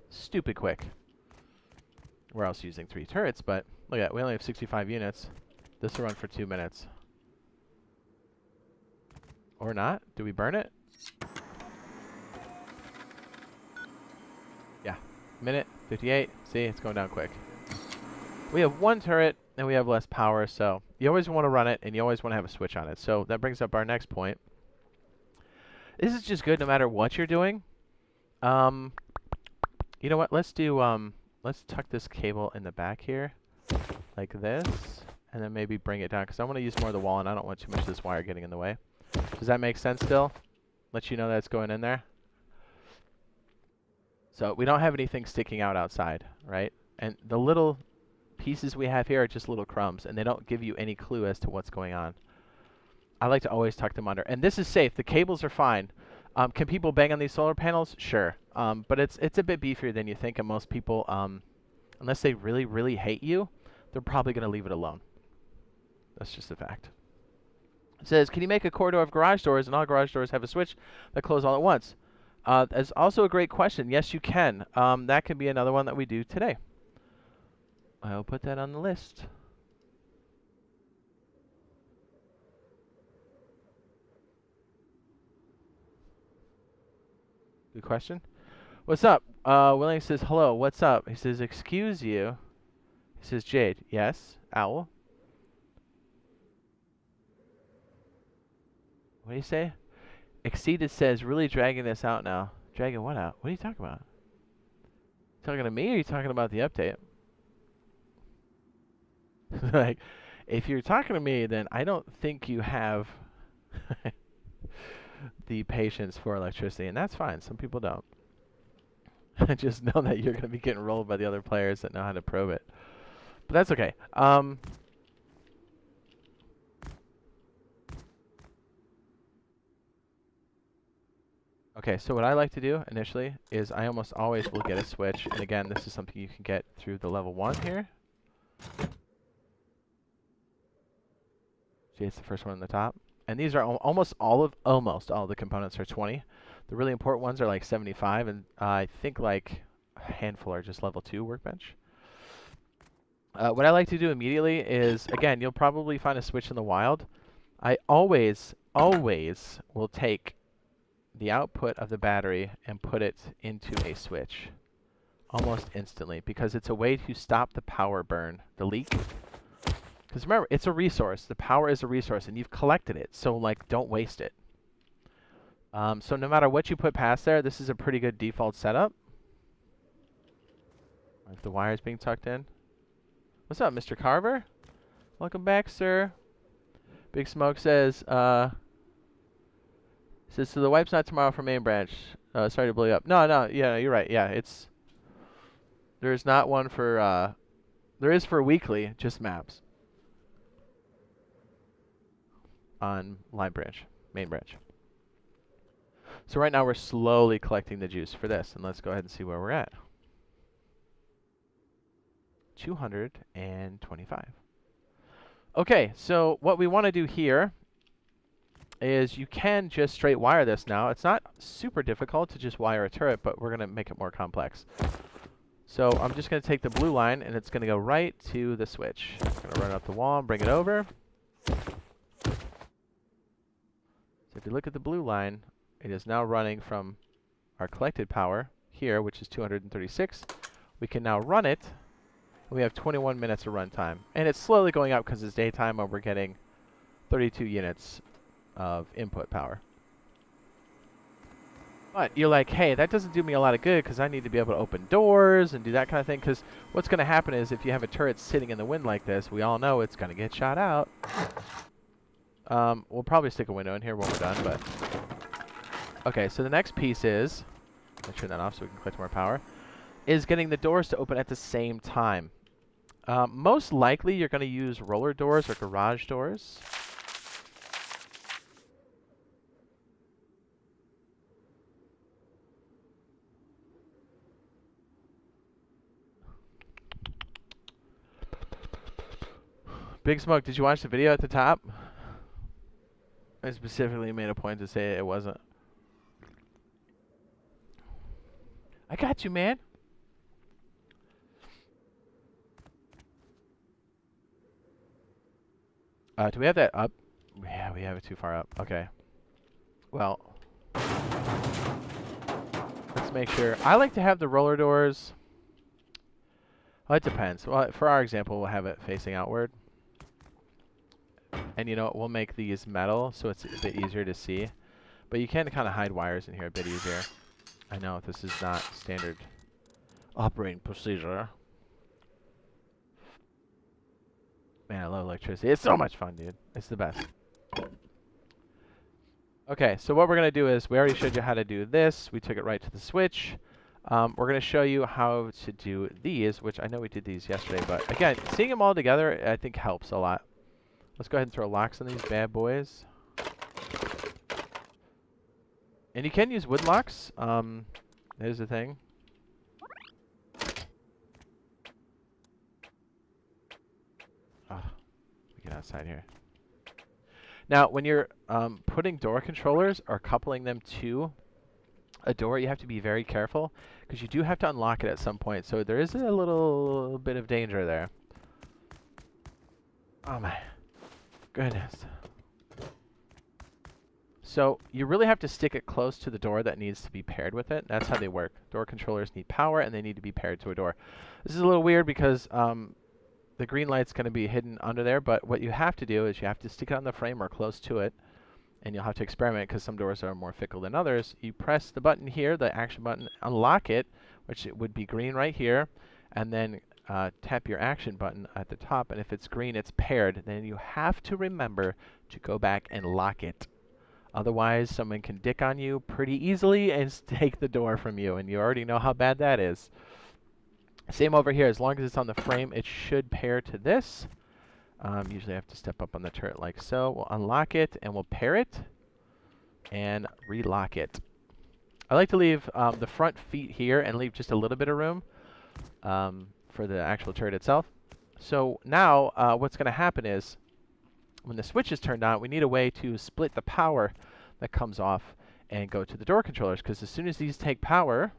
Stupid quick. We're also using 3 turrets, but look at that. We only have 65 units. This will run for 2 minutes. Or not. Do we burn it? Yeah. Minute 58. See, it's going down quick. We have 1 turret, and we have less power, so you always want to run it, and you always want to have a switch on it. So that brings up our next point. This is just good no matter what you're doing. You know what? Let's do, let's tuck this cable in the back here, like this, and then maybe bring it down, because I want to use more of the wall, and I don't want too much of this wire getting in the way. Does that make sense still? Let you know that's going in there. So we don't have anything sticking out outside, right? And the little pieces we have here are just little crumbs, and they don't give you any clue as to what's going on. I like to always tuck them under. And this is safe. The cables are fine. Can people bang on these solar panels? Sure. But it's a bit beefier than you think, and most people, unless they really, really hate you, they're probably going to leave it alone. That's just a fact. It says, can you make a corridor of garage doors, and all garage doors have a switch that close all at once? That's also a great question. Yes, you can. That can be another one that we do today. I'll put that on the list. Good question. What's up? Willing says, hello, what's up? He says, excuse you. He says, Jade. Yes. Owl. What do you say? Exceeded says, really dragging this out now. Dragging what out? What are you talking about? Talking to me, or are you talking about the update? Like, if you're talking to me, then I don't think you have the patience for electricity, and that's fine. Some people don't. Just know that you're going to be getting rolled by the other players that know how to probe it. But that's okay. Okay, so what I like to do initially is I almost always will get a switch. And again, this is something you can get through the level 1 here. See, it's the first one on the top. And these are almost all of the components are 20. The really important ones are like 75, and I think like a handful are just level 2 workbench. What I like to do immediately is, again, you'll probably find a switch in the wild. I always will take the output of the battery and put it into a switch almost instantly, because it's a way to stop the power burn, the leak. Because remember, it's a resource. The power is a resource, and you've collected it. So, like, don't waste it. So no matter what you put past there, this is a pretty good default setup. If the wire is being tucked in. What's up, Mr. Carver? Welcome back, sir. Big Smoke says, so the wipe's not tomorrow for main branch. Sorry to blow you up. No, yeah, you're right. Yeah, there's not one for, there is for weekly, just maps. On line branch, main branch. So right now we're slowly collecting the juice for this, and let's go ahead and see where we're at. 225. Okay, so what we want to do here is you can just straight wire this now. It's not super difficult to just wire a turret, but we're going to make it more complex. So I'm just going to take the blue line, and it's going to go right to the switch. I'm going to run up the wall and bring it over. So if you look at the blue line, it is now running from our collected power here, which is 236. We can now run it, and we have 21 minutes of runtime. And it's slowly going up because it's daytime, and we're getting 32 units of input power. But you're like, hey, that doesn't do me a lot of good because I need to be able to open doors and do that kind of thing. Because what's going to happen is if you have a turret sitting in the wind like this, we all know it's going to get shot out. We'll probably stick a window in here when we're done, but... Okay, so the next piece is... Let's turn that off so we can collect more power. Is getting the doors to open at the same time. Most likely, you're going to use roller doors or garage doors. Big Smoke, did you watch the video at the top? I specifically made a point to say it wasn't. I got you, man. Do we have that up? Yeah, we have it too far up. Okay. Well, let's make sure. I like to have the roller doors. Well, it depends. Well, for our example, we'll have it facing outward. And you know what? We'll make these metal so it's a bit easier to see. But you can kind of hide wires in here a bit easier. I know this is not standard operating procedure. Man, I love electricity. It's so much fun, dude. It's the best. Okay, so what we're going to do is, we already showed you how to do this. We took it right to the switch. We're going to show you how to do these, which I know we did these yesterday. But again, seeing them all together, I think helps a lot. Let's go ahead and throw locks on these bad boys. And you can use wood locks. There's the thing. Oh, get outside here. Now, when you're putting door controllers or coupling them to a door, you have to be very careful because you do have to unlock it at some point. So there is a little bit of danger there. Oh my goodness. So you really have to stick it close to the door that needs to be paired with it. That's how they work. Door controllers need power and they need to be paired to a door. This is a little weird because the green light's going to be hidden under there, but what you have to do is you have to stick it on the frame or close to it, and you'll have to experiment because some doors are more fickle than others. You press the button here, the action button, unlock it, which it would be green right here, and then tap your action button at the top, and if it's green, it's paired. Then you have to remember to go back and lock it. Otherwise, someone can dick on you pretty easily and take the door from you, and you already know how bad that is. Same over here. As long as it's on the frame, it should pair to this. Usually I have to step up on the turret like so. We'll unlock it, and we'll pair it, and relock it. I like to leave the front feet here and leave just a little bit of room for the actual turret itself. So now what's going to happen is, when the switch is turned on, we need a way to split the power that comes off and go to the door controllers, because as soon as these take power,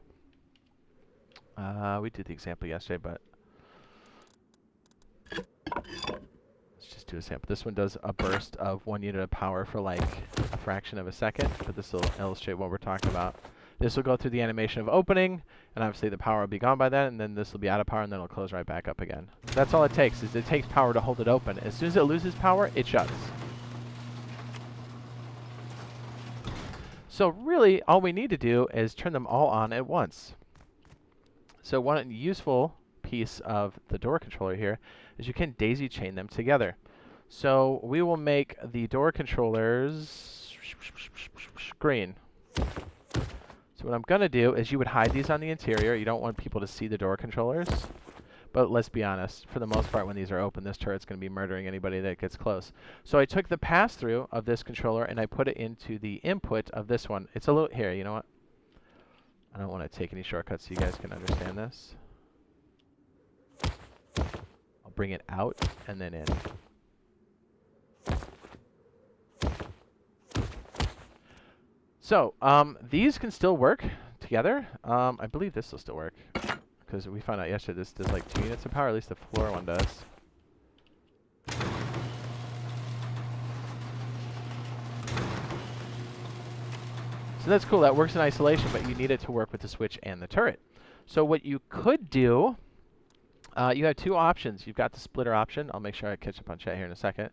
we did the example yesterday, but let's just do a sample. This one does a burst of 1 unit of power for like a fraction of a second, but this will illustrate what we're talking about. This will go through the animation of opening, and obviously the power will be gone by then, and then this will be out of power, and then it'll close right back up again. That's all it takes, is it takes power to hold it open. As soon as it loses power, it shuts. So really, all we need to do is turn them all on at once. So one useful piece of the door controller here is you can daisy chain them together. So we will make the door controllers green. So what I'm going to do is you would hide these on the interior. You don't want people to see the door controllers. But let's be honest, for the most part when these are open, this turret's going to be murdering anybody that gets close. So I took the pass-through of this controller and I put it into the input of this one. It's a little... Here, you know what? I don't want to take any shortcuts so you guys can understand this. I'll bring it out and then in. So, these can still work together. I believe this will still work, because we found out yesterday this does like 2 units of power, at least the floor one does. So that's cool, that works in isolation, but you need it to work with the switch and the turret. So what you could do, you have 2 options. You've got the splitter option. I'll make sure I catch up on chat here in a second.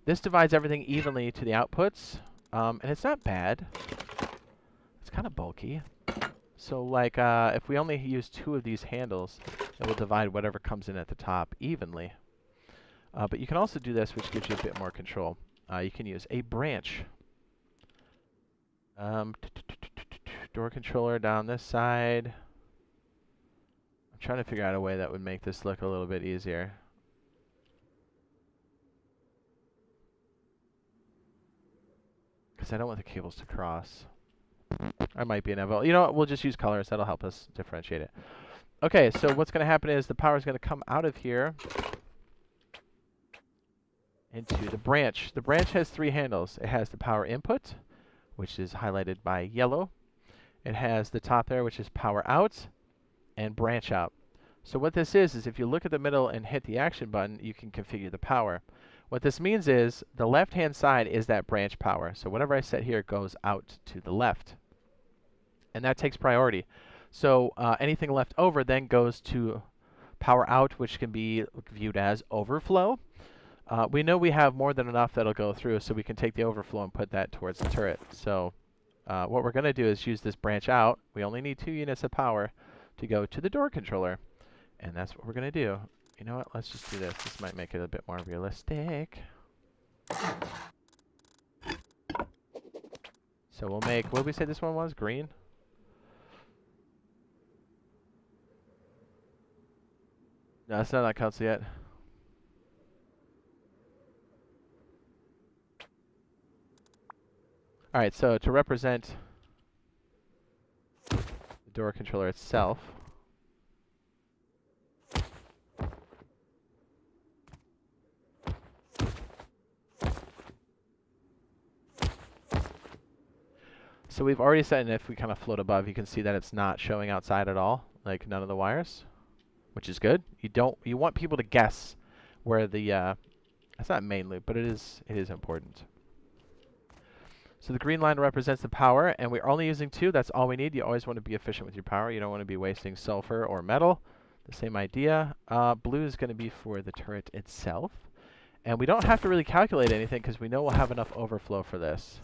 This divides everything evenly to the outputs, and it's not bad. It's kind of bulky. So like, if we only use 2 of these handles, it will divide whatever comes in at the top evenly. But you can also do this, which gives you a bit more control. you can use a branch. Door controller down this side. I'm trying to figure out a way that would make this look a little bit easier. Because I don't want the cables to cross. I might be inevitable. You know what? We'll just use colors. That'll help us differentiate it. Okay, so what's going to happen is the power is going to come out of here into the branch. The branch has 3 handles. It has the power input, which is highlighted by yellow. It has the top there, which is power out and branch out. So what this is if you look at the middle and hit the action button, you can configure the power. What this means is the left-hand side is that branch power. So whatever I set here goes out to the left. And that takes priority. So anything left over then goes to power out, which can be viewed as overflow. We know we have more than enough that'll go through, so we can take the overflow and put that towards the turret. So what we're going to do is use this branch out. We only need 2 units of power to go to the door controller. And that's what we're going to do. You know what? Let's just do this. This might make it a bit more realistic. So we'll make, what did we say this one was? Green? No, it's not on console yet. Alright, so to represent the door controller itself, so we've already set, and if we kind of float above, you can see that it's not showing outside at all, like none of the wires, which is good. You want people to guess where the it's not main loop, but it is important. So the green line represents the power, and we're only using 2. That's all we need. You always want to be efficient with your power. You don't want to be wasting sulfur or metal. The same idea. Blue is going to be for the turret itself, and we don't have to really calculate anything because we know we'll have enough overflow for this.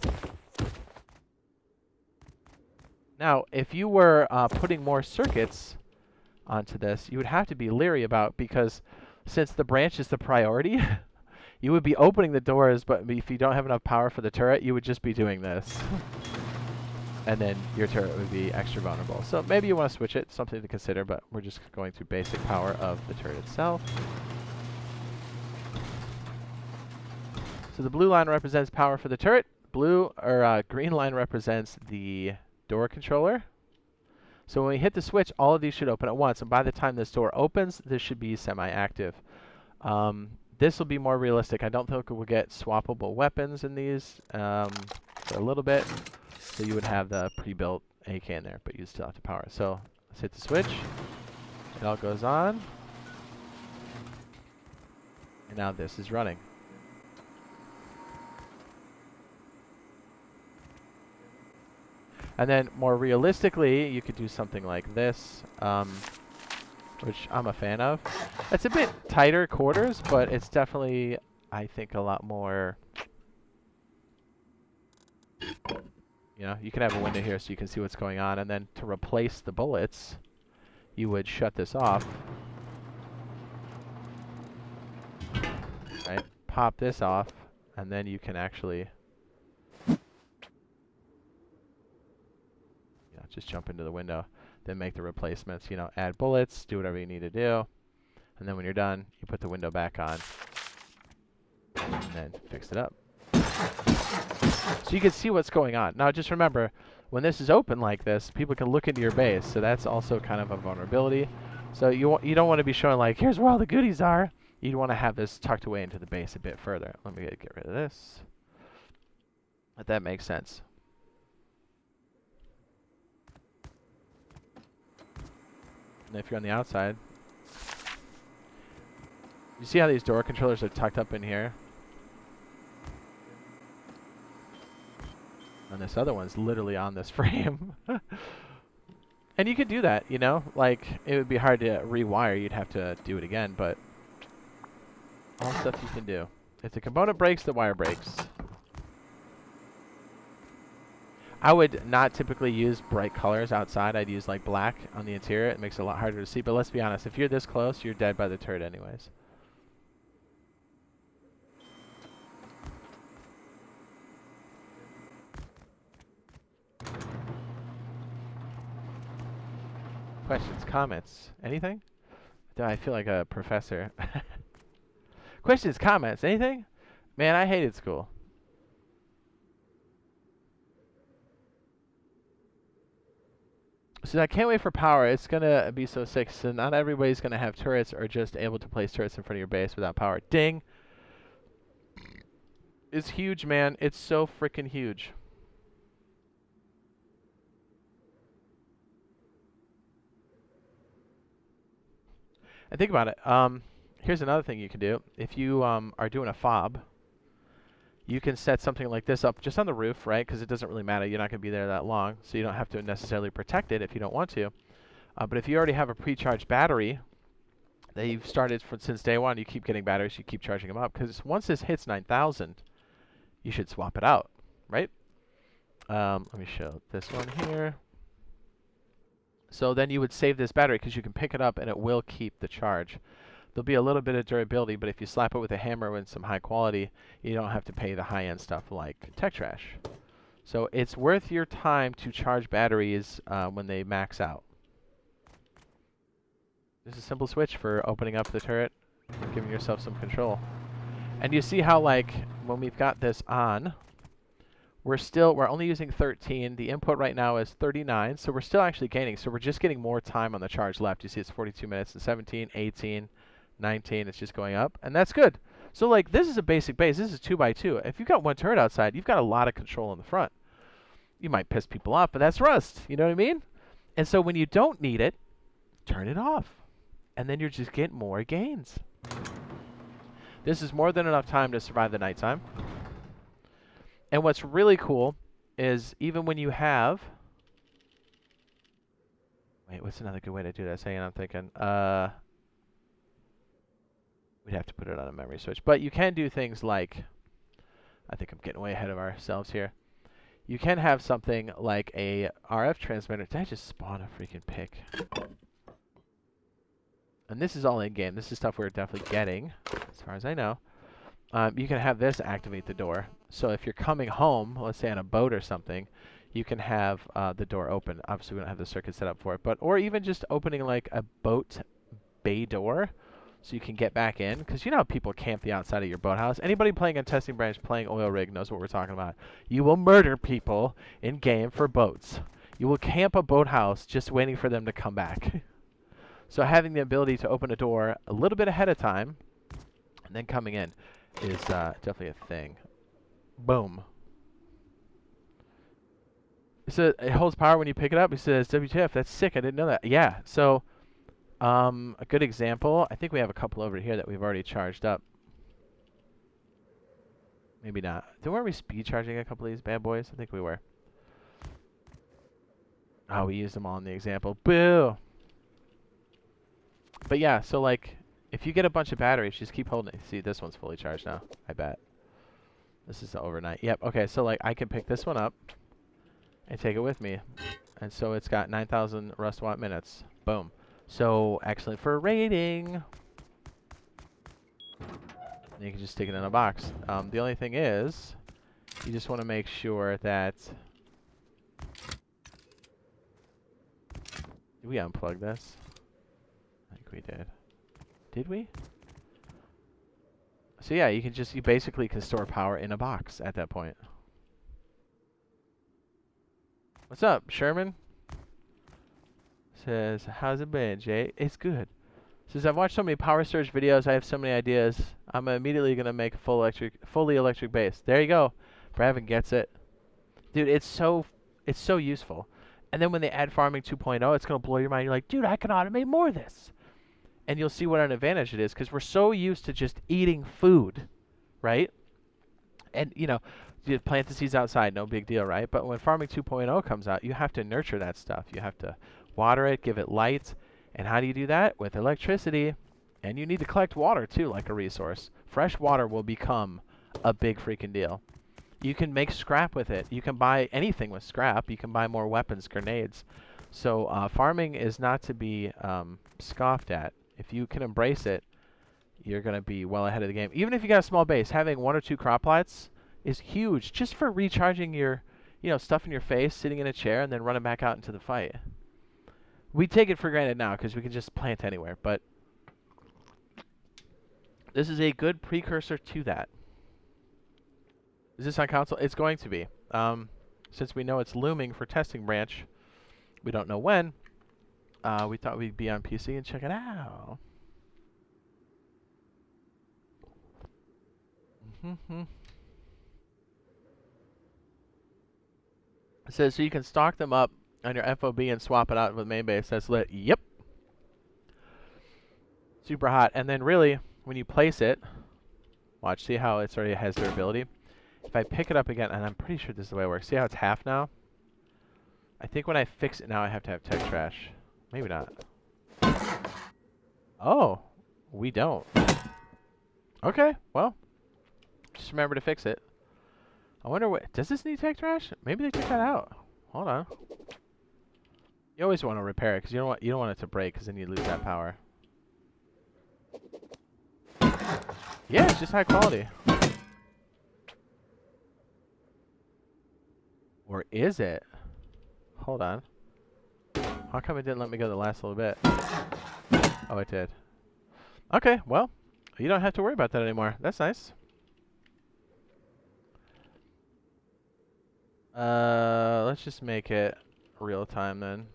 Now, if you were putting more circuits onto this, you would have to be leery about, because since the branch is the priority, you would be opening the doors, but if you don't have enough power for the turret, you would just be doing this. And then your turret would be extra vulnerable. So maybe you want to switch it, something to consider, but we're just going through basic power of the turret itself. So the blue line represents power for the turret. Green line represents the door controller. So when we hit the switch, all of these should open at once, and by the time this door opens, this should be semi-active. This will be more realistic. I don't think we'll get swappable weapons in these for a little bit, so you would have the pre-built AK in there, but you still have to power it. So let's hit the switch. It all goes on, and now this is running. And then more realistically, you could do something like this, which I'm a fan of. It's a bit tighter quarters, but it's definitely, I think, a lot more, you know, you can have a window here so you can see what's going on. And then to replace the bullets, you would shut this off. Right? Pop this off, and then you can actually just jump into the window, then make the replacements, you know, add bullets, do whatever you need to do. And then when you're done, you put the window back on and then fix it up. So you can see what's going on. Now just remember, when this is open like this, people can look into your base. So that's also kind of a vulnerability. So you don't want to be showing like, here's where all the goodies are. You want to have this tucked away into the base a bit further. Let me get rid of this. If that makes sense. And if you're on the outside, you see how these door controllers are tucked up in here? And this other one's literally on this frame. And you could do that, you know? Like, it would be hard to rewire. You'd have to do it again, but all stuff you can do. If the component breaks, the wire breaks. I would not typically use bright colors outside. I'd use like black on the interior. It makes it a lot harder to see. But let's be honest, if you're this close, you're dead by the turret anyways. Questions, comments, anything? I feel like a professor. Questions, comments, anything? Man, I hated school. So I can't wait for power. It's gonna be so sick. So not everybody's gonna have turrets or just able to place turrets in front of your base without power. Ding! It's huge, man. It's so freaking huge. And think about it. Here's another thing you can do. If you are doing a fob, you can set something like this up just on the roof, right? Because it doesn't really matter. You're not going to be there that long, so you don't have to necessarily protect it if you don't want to. But if you already have a pre-charged battery that you've started since day one, you keep getting batteries, you keep charging them up. Because once this hits 9,000, you should swap it out, right? Let me show this one here. So then you would save this battery because you can pick it up and it will keep the charge. There'll be a little bit of durability, but if you slap it with a hammer with some high quality, you don't have to pay the high-end stuff like Tech Trash. So it's worth your time to charge batteries when they max out. There's a simple switch for opening up the turret and giving yourself some control. And you see how, like, when we've got this on, we're only using 13. The input right now is 39, so we're still actually gaining. So we're just getting more time on the charge left. You see it's 42 minutes and 17, 18, 19. It's just going up, and that's good. So, like, this is a basic base. This is 2x2. If you've got one turret outside, you've got a lot of control in the front. You might piss people off, but that's Rust. You know what I mean? And so when you don't need it, turn it off. And then you're just getting more gains. This is more than enough time to survive the nighttime. And what's really cool is even when you have... Wait, what's another good way to do this? Hang on, I'm thinking. We'd have to put it on a memory switch. But you can do things like... I think I'm getting way ahead of ourselves here. You can have something like a RF transmitter. Did I just spawn a freaking pick? And this is all in-game. This is stuff we're definitely getting, as far as I know. You can have this activate the door. So if you're coming home, let's say on a boat or something, you can have the door open. Obviously, we don't have the circuit set up for it, or even just opening like a boat bay door, so you can get back in. Because you know how people camp the outside of your boathouse. Anybody playing on Testing Branch, playing Oil Rig, knows what we're talking about. You will murder people in game for boats. You will camp a boathouse just waiting for them to come back. So having the ability to open a door a little bit ahead of time, and then coming in, is definitely a thing. Boom. So it holds power when you pick it up. He says, WTF, that's sick. I didn't know that. Yeah, so a good example, I think we have a couple over here that we've already charged up. Maybe not. Weren't we speed charging a couple of these bad boys? I think we were. Oh, we used them all in the example. Boo! But yeah, so like, if you get a bunch of batteries, just keep holding it. See, this one's fully charged now, I bet. This is the overnight. Yep, okay, so like, I can pick this one up and take it with me. And so it's got 9,000 Rust Watt minutes. Boom. So, excellent for raiding. And you can just stick it in a box. The only thing is, you just want to make sure that... Did we unplug this? I think we did. Did we? So yeah, you basically can store power in a box at that point. What's up, Sherman? Says, how's it been, Jay? It's good. Says, I've watched so many power surge videos, I have so many ideas. I'm immediately gonna make a fully electric base. There you go. Bravin gets it. Dude, it's so useful. And then when they add farming 2.0, it's gonna blow your mind. You're like, dude, I can automate more of this. And you'll see what an advantage it is, because we're so used to just eating food, right? And, you know, you plant the seeds outside, no big deal, right? But when Farming 2.0 comes out, you have to nurture that stuff. You have to water it, give it light. And how do you do that? With electricity. And you need to collect water, too, like a resource. Fresh water will become a big freaking deal. You can make scrap with it. You can buy anything with scrap. You can buy more weapons, grenades. So farming is not to be scoffed at. If you can embrace it, you're going to be well ahead of the game. Even if you got a small base, having 1 or 2 crop lights is huge, just for recharging your, stuff in your face, sitting in a chair, and then running back out into the fight. We take it for granted now because we can just plant anywhere, but this is a good precursor to that. Is this on console? It's going to be. Since we know it's looming for testing branch, we don't know when. We thought we'd be on PC and check it out. It says so you can stock them up on your FOB and swap it out with main base. That's lit. Yep. Super hot. And then really, when you place it, watch, see how it already has durability? If I pick it up again, and I'm pretty sure this is the way it works. See how it's half now? I think when I fix it now, I have to have tech trash. Maybe not. Oh, we don't. Okay, well, just remember to fix it. I wonder what, does this need tech trash? Maybe they took that out. Hold on. You always want to repair it because you don't want it to break because then you lose that power. Yeah, it's just high quality. Or is it? Hold on. How come it didn't let me go the last little bit? Oh, it did. Okay, well, you don't have to worry about that anymore. That's nice. Let's just make it real time then.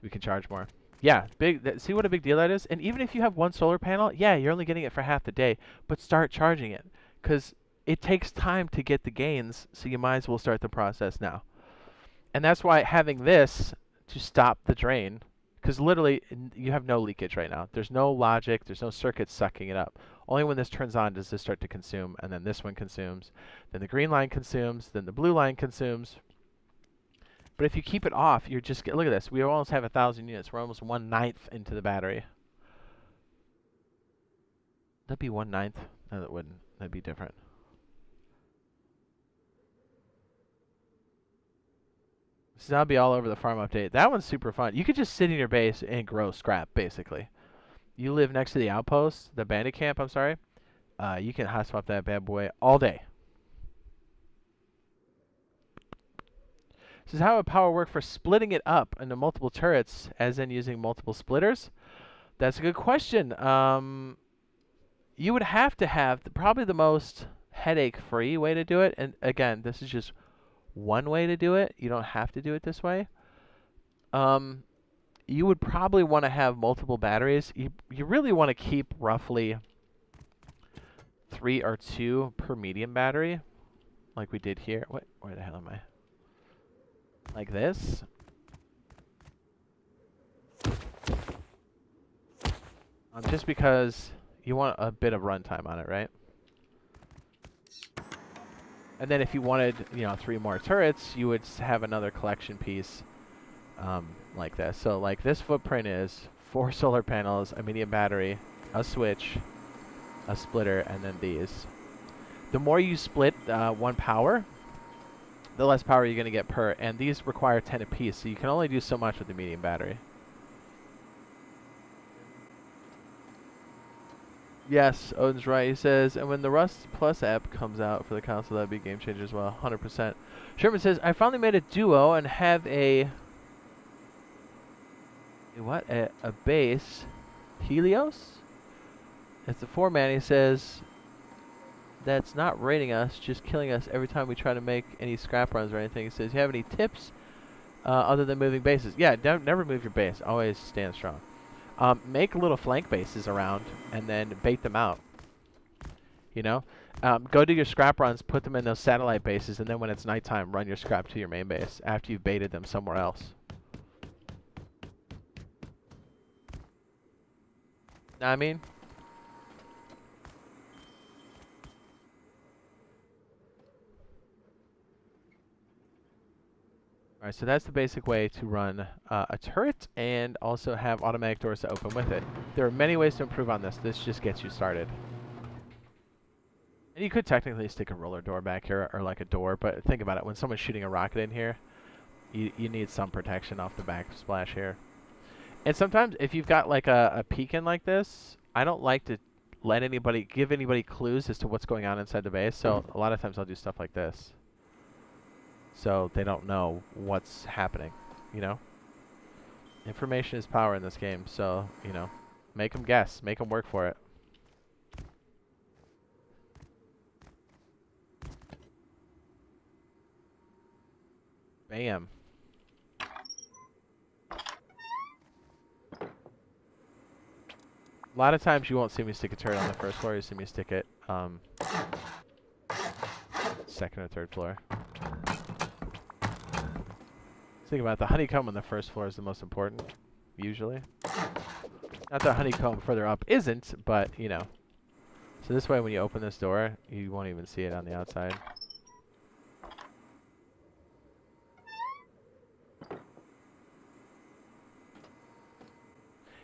We can charge more. Yeah, see what a big deal that is? And even if you have one solar panel, yeah, you're only getting it for half the day, but start charging it. Because it takes time to get the gains, so you might as well start the process now. And that's why having this to stop the drain, because literally you have no leakage right now. There's no logic, there's no circuits sucking it up. Only when this turns on does this start to consume, and then this one consumes, then the green line consumes, then the blue line consumes. But if you keep it off, you're just, look at this, we almost have 1,000 units. We're almost 1/9 into the battery. That'd be 1/9? No, that wouldn't. That'd be different. So that'll be all over the farm update. That one's super fun. You could just sit in your base and grow scrap, basically. You live next to the outpost, the bandit camp, I'm sorry. You can hot swap that bad boy all day. This is how would power work for splitting it up into multiple turrets, as in using multiple splitters? That's a good question. You would have to have probably the most headache-free way to do it. And again, this is just one way to do it. You don't have to do it this way. You would probably want to have multiple batteries. You really want to keep roughly 3 or 2 per medium battery, like we did here. Where the hell am I? Like this. Just because you want a bit of runtime on it, right? And then if you wanted, 3 more turrets, you would have another collection piece like this. So like this footprint is 4 solar panels, a medium battery, a switch, a splitter, and then these. The more you split one power, the less power you're going to get per. And these require 10 apiece, so you can only do so much with the medium battery. Yes, Odin's right. He says, and when the Rust Plus app comes out for the console, that'd be a game changer as well. 100%. Sherman says, I finally made a duo and have a base. Helios? It's a 4-man. He says, that's not raiding us, just killing us every time we try to make any scrap runs or anything. He says, you have any tips other than moving bases? Yeah, never move your base. Always stand strong. Make little flank bases around and then bait them out. Go do your scrap runs, put them in those satellite bases, and then when it's nighttime, run your scrap to your main base after you've baited them somewhere else. Know what I mean? Alright, so that's the basic way to run a turret and also have automatic doors to open with it. There are many ways to improve on this. This just gets you started. And you could technically stick a roller door back here or like a door, but think about it. When someone's shooting a rocket in here, you need some protection off the backsplash here. And sometimes if you've got like a beacon like this, I don't like to give anybody clues as to what's going on inside the base. So a lot of times I'll do stuff like this, so they don't know what's happening, Information is power in this game, so, you know, make them guess. Make them work for it. Bam. A lot of times you won't see me stick a turret on the first floor. You see me stick it second or third floor. Think about it, the honeycomb on the first floor is the most important, usually. Not that honeycomb further up isn't, but, you know. So this way when you open this door, you won't even see it on the outside.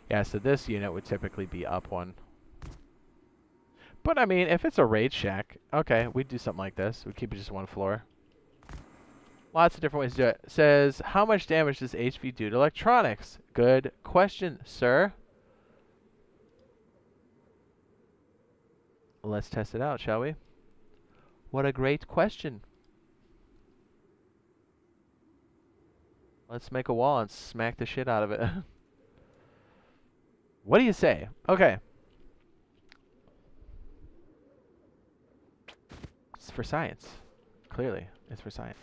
Yeah, so this unit would typically be up one. But, I mean, if it's a raid shack, okay, we'd do something like this. We'd keep it just one floor. Lots of different ways to do it. Says, how much damage does HV do to electronics? Good question, sir. Let's test it out, shall we? What a great question. Let's make a wall and smack the shit out of it. What do you say? Okay. It's for science. Clearly, it's for science.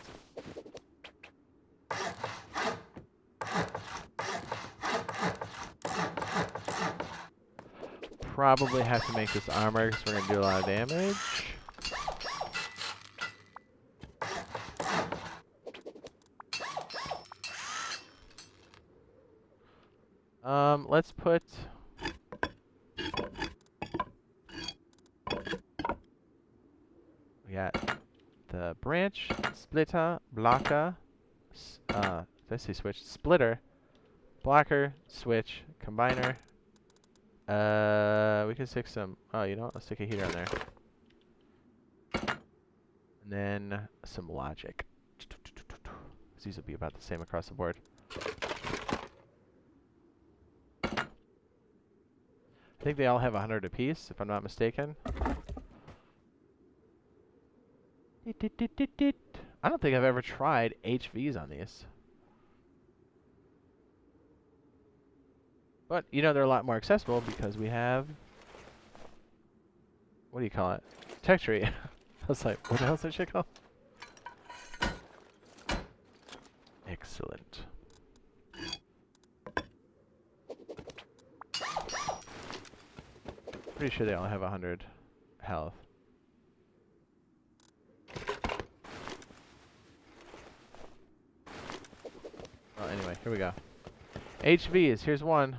Probably have to make this armor because we're going to do a lot of damage. Let's put... We got the branch, splitter, blocker, did I say switch? Splitter, blocker, switch, combiner. We can stick some, oh, you know what? Let's stick a heater on there. And then some logic. These will be about the same across the board. I think they all have 100 apiece, if I'm not mistaken. I don't think I've ever tried HVs on these. But, you know, they're a lot more accessible because we have... What do you call it? Tech tree. I was like, what the hell is that shit called? Excellent. Pretty sure they all have 100 health. Well, anyway, here we go. HVs, here's one.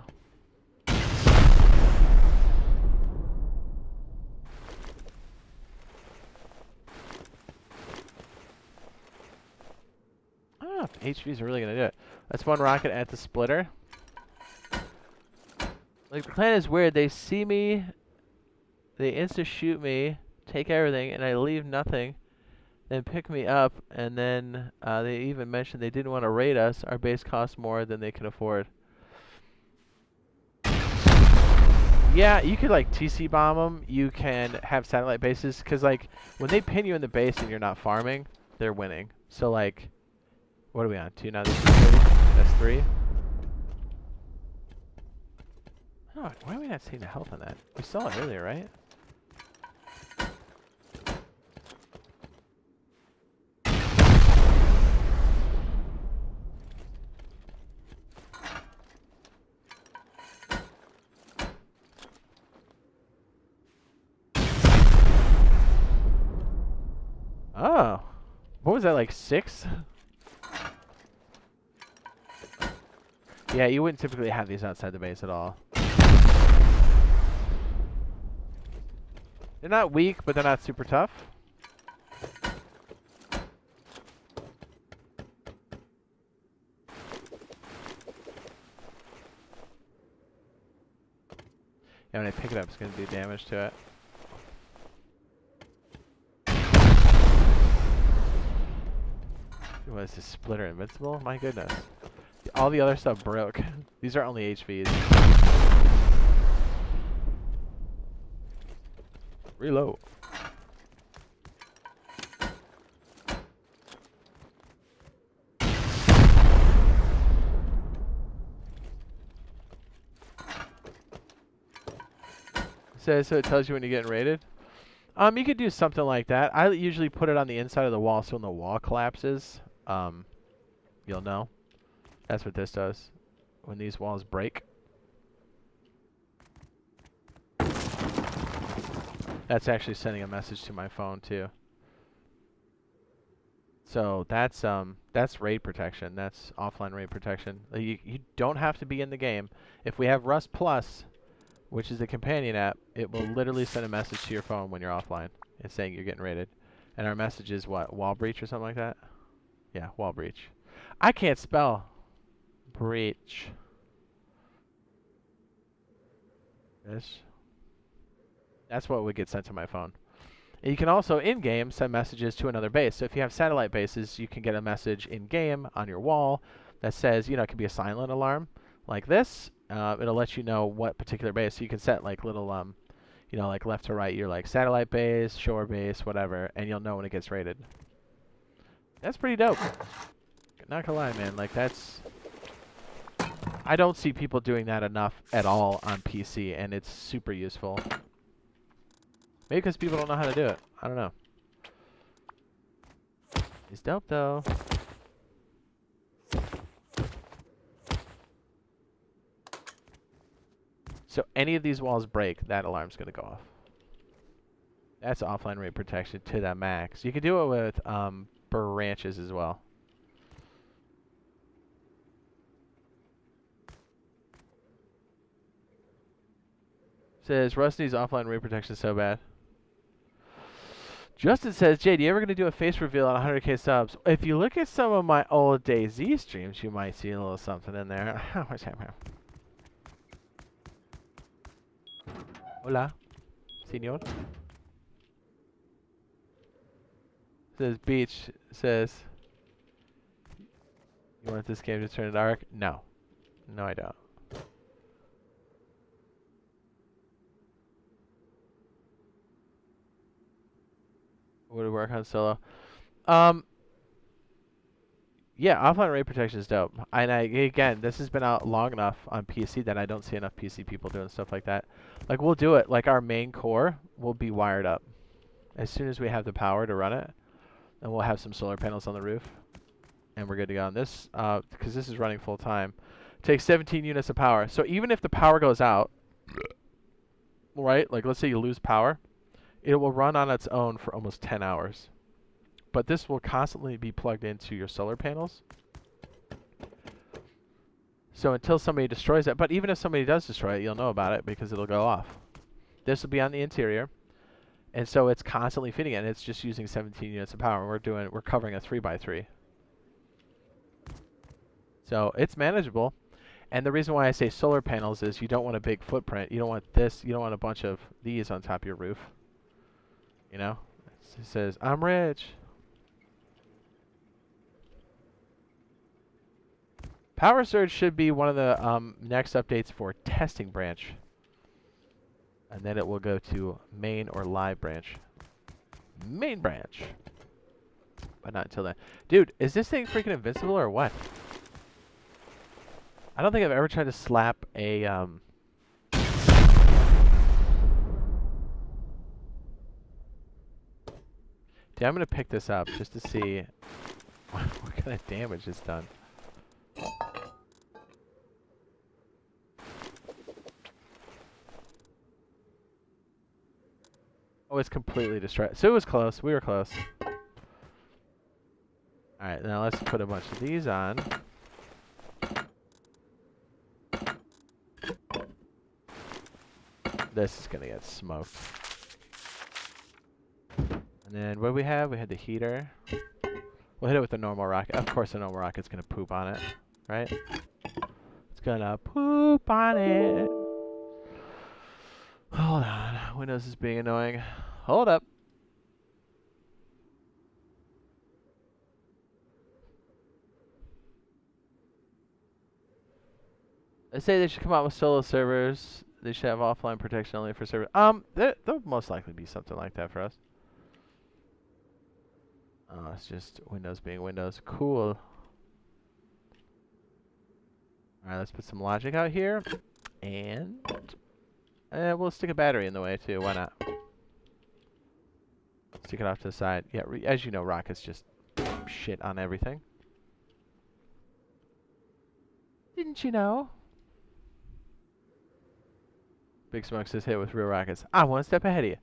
I don't know if HVs are really going to do it. That's one rocket at the splitter. Like, the plan is weird. They see me, they insta-shoot me, take everything, and I leave nothing. Then pick me up, and then they even mentioned they didn't want to raid us. Our base costs more than they can afford. Yeah, you could, like, TC bomb them. You can have satellite bases, because, like, when they pin you in the base and you're not farming, they're winning. So, like, what are we on? 2 now? This is 3? That's 3. Oh, why are we not seeing the health on that? We saw it earlier, right? Oh. What was that, like 6? Yeah, you wouldn't typically have these outside the base at all. They're not weak, but they're not super tough. Yeah, when I pick it up, it's going to do damage to it. What is this splitter invincible? My goodness. All the other stuff broke. These are only HVs. Reload. says so it tells you when you're getting raided. You could do something like that. I usually put it on the inside of the wall, so when the wall collapses, you'll know. That's what this does. When these walls break. That's actually sending a message to my phone too. So that's raid protection. That's offline raid protection. You don't have to be in the game. If we have Rust Plus, which is the companion app, it will literally send a message to your phone when you're offline. It's saying you're getting raided. And our message is what? Wall breach or something like that? Yeah, wall breach. I can't spell breach. That's what would get sent to my phone. And you can also, in-game, send messages to another base. So if you have satellite bases, you can get a message in-game on your wall that says, it can be a silent alarm like this. It'll let you know what particular base. So you can set like little, like left to right, you're like satellite base, shore base, whatever, and you'll know when it gets raided. That's pretty dope. Not gonna lie, man. Like that's... I don't see people doing that enough at all on PC, and it's super useful. Maybe because people don't know how to do it. I don't know. It's dope, though. So any of these walls break, that alarm's going to go off. That's offline raid protection to the max. You can do it with branches as well. Says, Rusty's offline raid protection is so bad. Justin says, Jade, you ever going to do a face reveal on 100k subs? If you look at some of my old DayZ streams, you might see a little something in there. What's happening? Hola, senor. Says, Beach says, you want this game to turn into Ark? No. No, I don't. Would it work on solo? Yeah, offline raid protection is dope. And again, this has been out long enough on PC that I don't see enough PC people doing stuff like that. Like, we'll do it. Like, our main core will be wired up as soon as we have the power to run it. And we'll have some solar panels on the roof. And we're good to go on this, because this is running full time. It takes 17 units of power. So even if the power goes out, right? Like, let's say you lose power, it will run on its own for almost 10 hours. But this will constantly be plugged into your solar panels. So until somebody destroys it, but even if somebody does destroy it, you'll know about it because it'll go off. This will be on the interior. And so it's constantly feeding it, and it's just using 17 units of power. We're covering a 3x3. So it's manageable. And the reason why I say solar panels is you don't want a big footprint. You don't want this. You don't want a bunch of these on top of your roof. You know? It says, I'm rich. Power Surge should be one of the next updates for testing branch. And then it will go to main or live branch. Main branch. But not until then. Dude, is this thing freaking invincible or what? I don't think I've ever tried to slap a... Dude, I'm going to pick this up just to see what kind of damage it's done. Oh, it's completely destroyed. So it was close. We were close. Alright, now let's put a bunch of these on. This is going to get smoked. And then what do we have? We had the heater. We'll hit it with the normal rocket. Of course the normal rocket's going to poop on it. Right? It's going to poop on it. Hold on. Windows is being annoying. Hold up. They say they should come out with solo servers. They should have offline protection only for servers. There'll most likely be something like that for us. Oh, it's just Windows being Windows. Cool. Alright, let's put some logic out here. And We'll stick a battery in the way too. Why not? Stick it off to the side. Yeah, as you know, rockets just shit on everything. Didn't you know? Big Smoke says hit with real rockets. I'm one step ahead of you.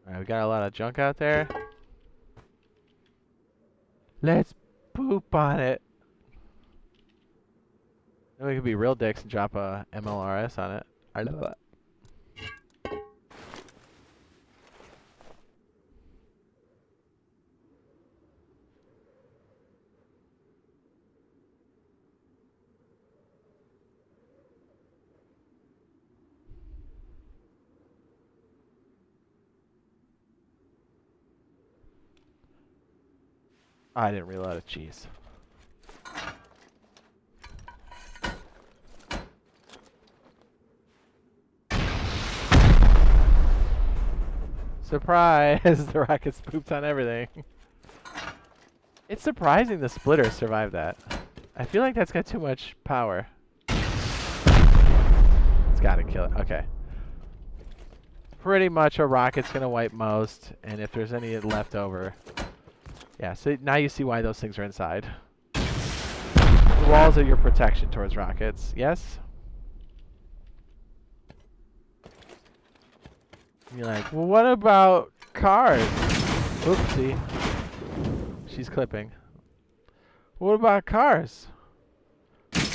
Alright, we got a lot of junk out there. Let's poop on it. Then we could be real dicks and drop a MLRS on it. I know that. I didn't reload it. Jeez. Surprise! The rockets pooped on everything. It's surprising the splitter survived that. I feel like that's got too much power. It's gotta kill it. Okay. Pretty much a rocket's gonna wipe most, and if there's any left over... Yeah, so now you see why those things are inside. The walls are your protection towards rockets. Yes? You're like, well, what about cars? Oopsie. She's clipping. What about cars?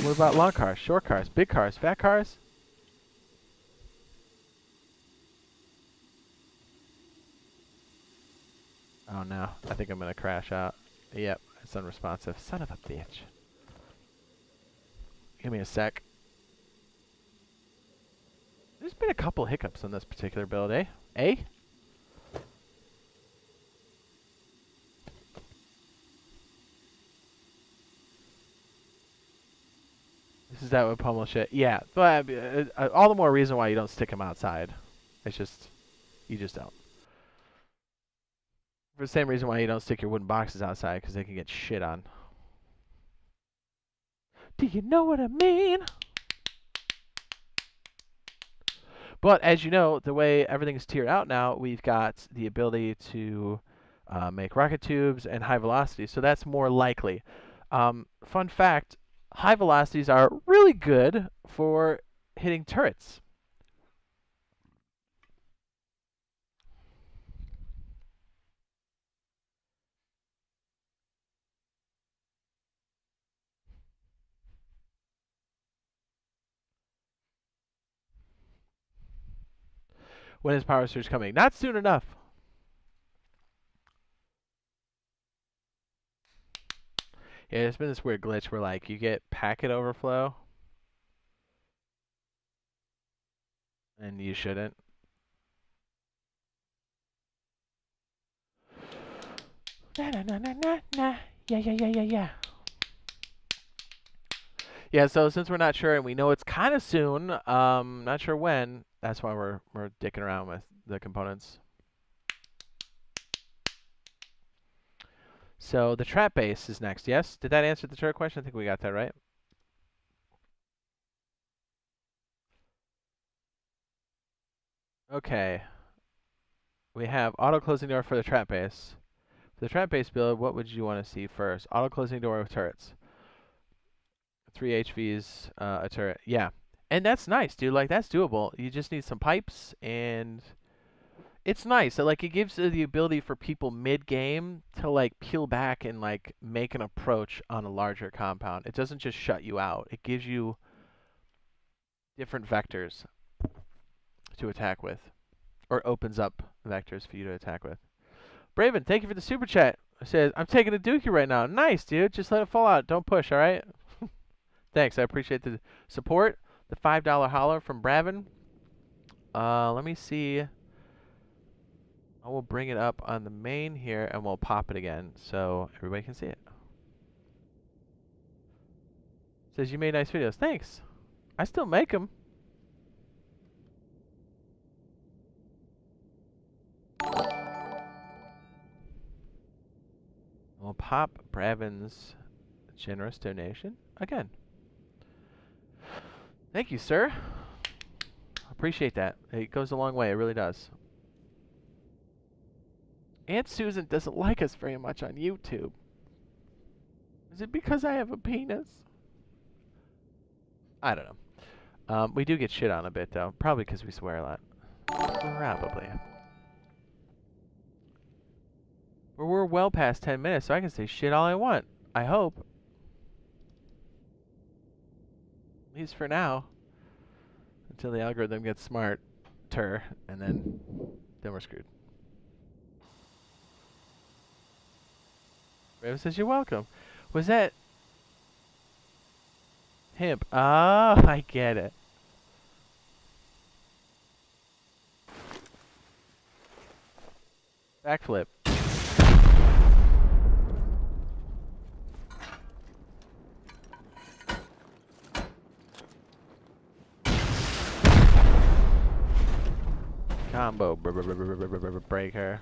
What about long cars, short cars, big cars, fat cars? Oh no, I think I'm gonna crash out. Yep, it's unresponsive. Son of a bitch. Give me a sec. There's been a couple hiccups on this particular build, eh? Eh? This is that with pummel shit. Yeah, but all the more reason why you don't stick them outside. It's just, you just don't. For the same reason why you don't stick your wooden boxes outside, because they can get shit on. Do you know what I mean? But as you know, the way everything's tiered out now, we've got the ability to make rocket tubes and high velocities, so that's more likely. Fun fact, high velocities are really good for hitting turrets. When is Power Surge coming? Not soon enough. Yeah, there's been this weird glitch where like you get packet overflow and you shouldn't. Na na na na na na. Yeah. Yeah, so since we're not sure and we know it's kind of soon, not sure when, that's why we're dicking around with the components. So the trap base is next, yes? Did that answer the turret question? I think we got that right. Okay. We have auto closing door for the trap base. For the trap base build, what would you want to see first? Auto closing door with turrets. 3 HVs, a turret. Yeah. And that's nice, dude. Like, that's doable. You just need some pipes, and it's nice. Like, it gives the ability for people mid-game to, like, peel back and, like, make an approach on a larger compound. It doesn't just shut you out. It gives you different vectors to attack with, or opens up vectors for you to attack with. Braven, thank you for the super chat. It says, I'm taking a dookie right now. Nice, dude. Just let it fall out. Don't push, all right? Thanks. I appreciate the support. The $5 holler from Bravin. Let me see. I will bring it up on the main here, and we'll pop it again so everybody can see it. Says, you made nice videos. Thanks. I still make them. We'll pop Bravin's generous donation again. Thank you, sir. Appreciate that. It goes a long way. It really does. Aunt Susan doesn't like us very much on YouTube. Is it because I have a penis? I don't know. We do get shit on a bit, though. Probably because we swear a lot. Probably. But we're well past 10 minutes, so I can say shit all I want. I hope. At least for now. Until the algorithm gets smarter, and then we're screwed. Raven says you're welcome. Was that hemp? Oh, I get it. Backflip. Combo breaker.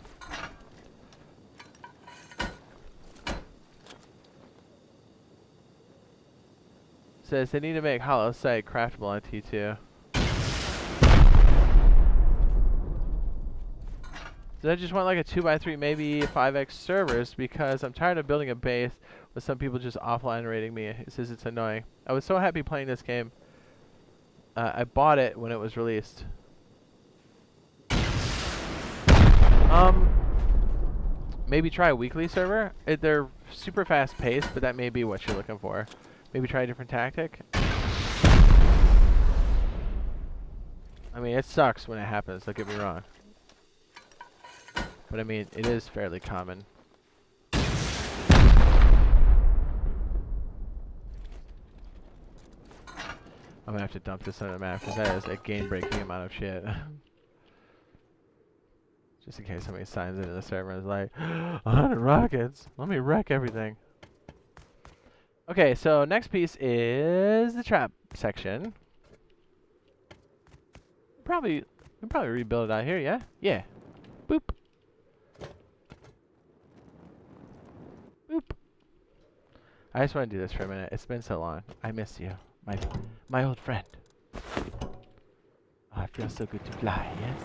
Says they need to make hollow sight craftable on T2. So I just want like a 2x3, maybe 5x servers because I'm tired of building a base with some people just offline rating me. It says it's annoying. I was so happy playing this game. I bought it when it was released. Maybe try a weekly server. They're super fast paced, but that may be what you're looking for. Maybe try a different tactic. I mean, it sucks when it happens, don't get me wrong. But I mean, it is fairly common. I'm gonna have to dump this on the map because that is a game-breaking amount of shit. Just in case somebody signs into the server and is like, 100 rockets, let me wreck everything. Okay, so next piece is the trap section. We can probably rebuild it out here, yeah? Yeah. Boop. Boop. I just want to do this for a minute. It's been so long. I miss you, my old friend. Oh, it feels so good to fly, yes?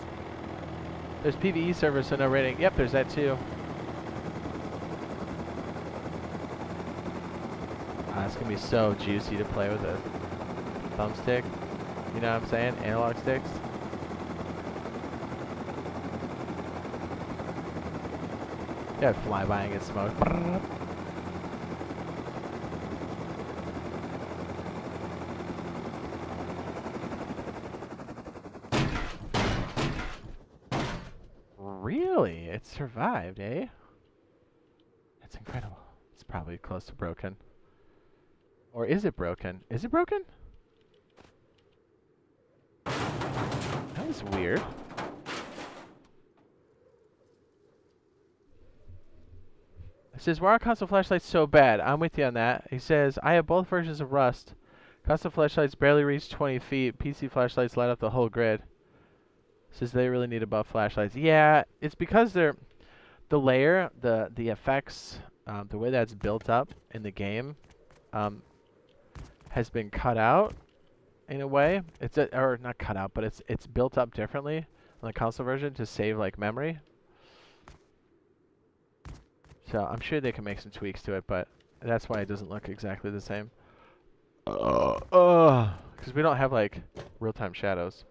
There's PvE servers, so no rating. Yep, there's that too. It's gonna be so juicy to play with a thumbstick. You know what I'm saying? Analog sticks. Yeah, fly by and get smoked. Really? It survived, eh? That's incredible. It's probably close to broken. Or is it broken? Is it broken? That was weird. It says, why are console flashlights so bad? I'm with you on that. He says, I have both versions of Rust. Console flashlights barely reach 20 feet. PC flashlights light up the whole grid. Says they really need above flashlights. Yeah, it's because they're the layer, the effects, the way that's built up in the game, has been cut out in a way. Or not cut out, but it's built up differently on the console version to save like memory. So I'm sure they can make some tweaks to it, but that's why it doesn't look exactly the same. Because we don't have like real-time shadows.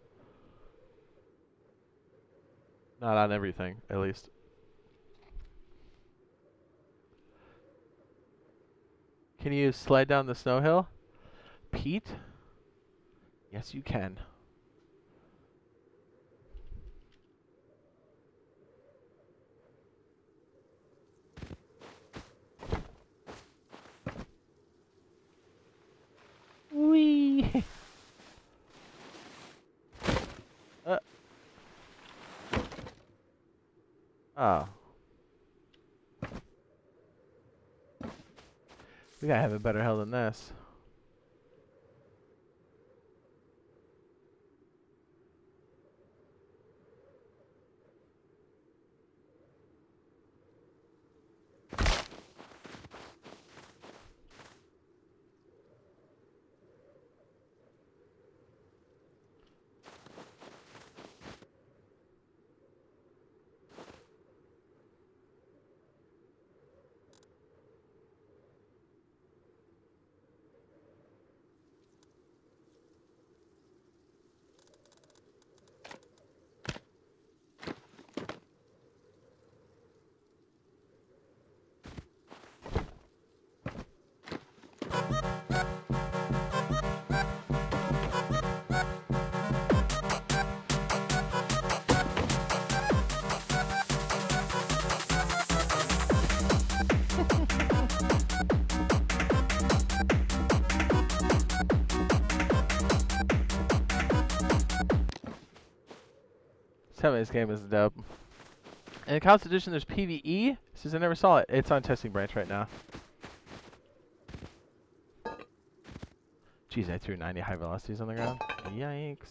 Not on everything, at least. Can you slide down the snow hill? Pete? Yes, you can. Whee! Oh. We gotta have a better hill than this. Some of this game is dope. In the Couch Edition, there's PvE. Says I never saw it. It's on testing branch right now. Jeez, I threw 90 high velocities on the ground. Yikes.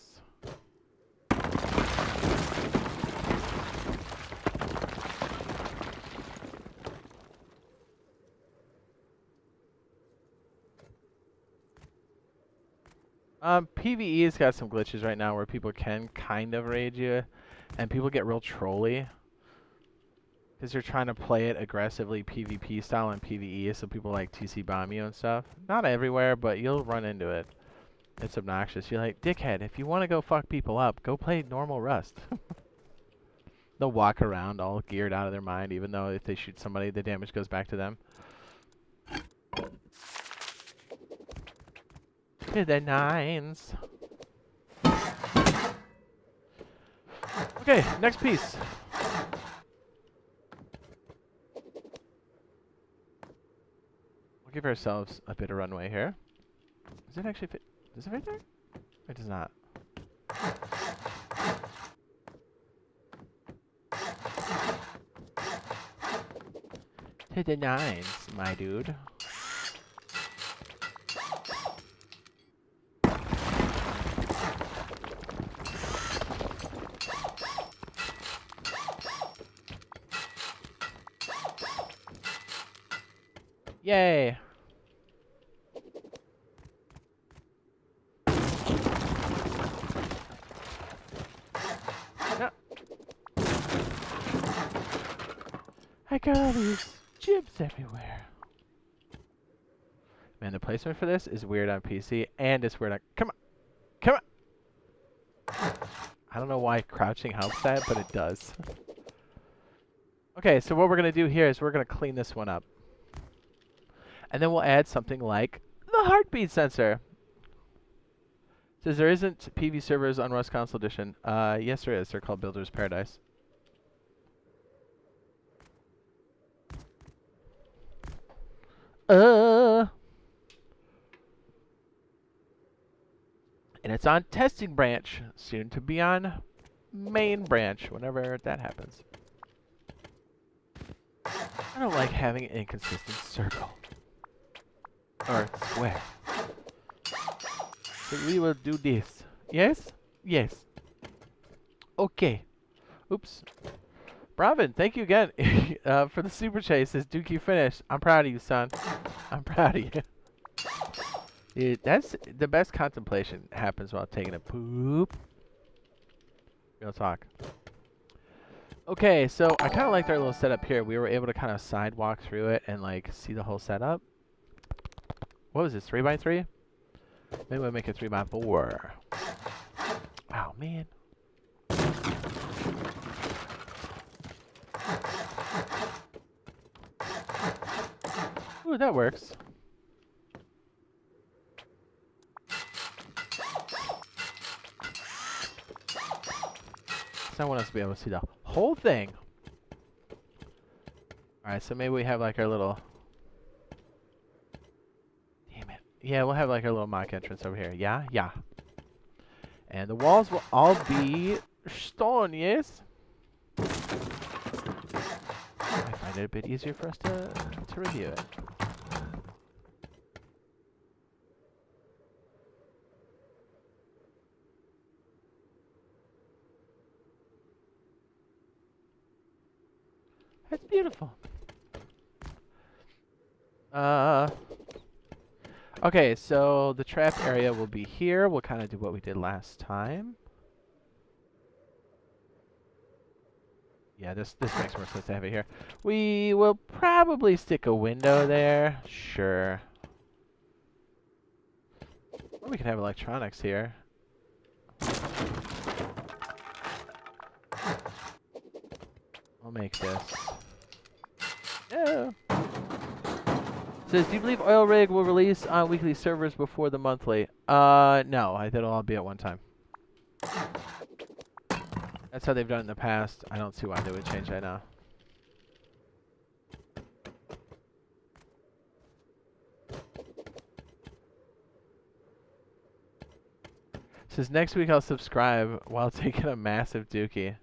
PvE's got some glitches right now where people can kind of raid you, and people get real trolly because you're trying to play it aggressively PvP style and PvE, so people like TC bomb you and stuff. Not everywhere, but you'll run into it. It's obnoxious. You're like, dickhead, if you want to go fuck people up, go play normal Rust. They'll walk around all geared out of their mind, even though if they shoot somebody, the damage goes back to them. To the nines. Okay, next piece. We'll give ourselves a bit of runway here. Does it actually fit? Does it fit there? It does not. To the nines, my dude. Yay! No. I got all these jibs everywhere. Man, the placement for this is weird on PC, and it's weird on... Come on! Come on! I don't know why crouching helps that, but it does. Okay, so what we're going to do here is we're going to clean this one up. And then we'll add something like the heartbeat sensor. It says there isn't PV servers on Rust Console Edition. Yes, there is. They're called Builder's Paradise. And it's on testing branch, soon to be on main branch, whenever that happens. I don't like having an inconsistent circle. Or square. So we will do this. Yes? Yes. Okay. Oops. Bravin, thank you again for the super chase. Says Dookie finished. I'm proud of you, son. I'm proud of you. Dude, that's the best contemplation happens while taking a poop. Real talk. Okay, so I kind of liked our little setup here. We were able to kind of sidewalk through it and like see the whole setup. What was this, 3x3? Maybe we'll make it 3x4. Wow, man. Ooh, that works. So I want us to be able to see the whole thing. Alright, so maybe we have like our little... Damn it. Yeah, we'll have like our little mock entrance over here. Yeah? Yeah. And the walls will all be stone, yes? I find it a bit easier for us to review it. That's beautiful. Okay, so the trap area will be here. We'll kind of do what we did last time. Yeah, this makes more sense to have it here. We will probably stick a window there. Sure. Or we can have electronics here. I'll make this. Yeah. Says, do you believe Oil Rig will release on weekly servers before the monthly? No, I think it'll all be at one time. That's how they've done it in the past. I don't see why they would change that now. Says, next week I'll subscribe while taking a massive dookie.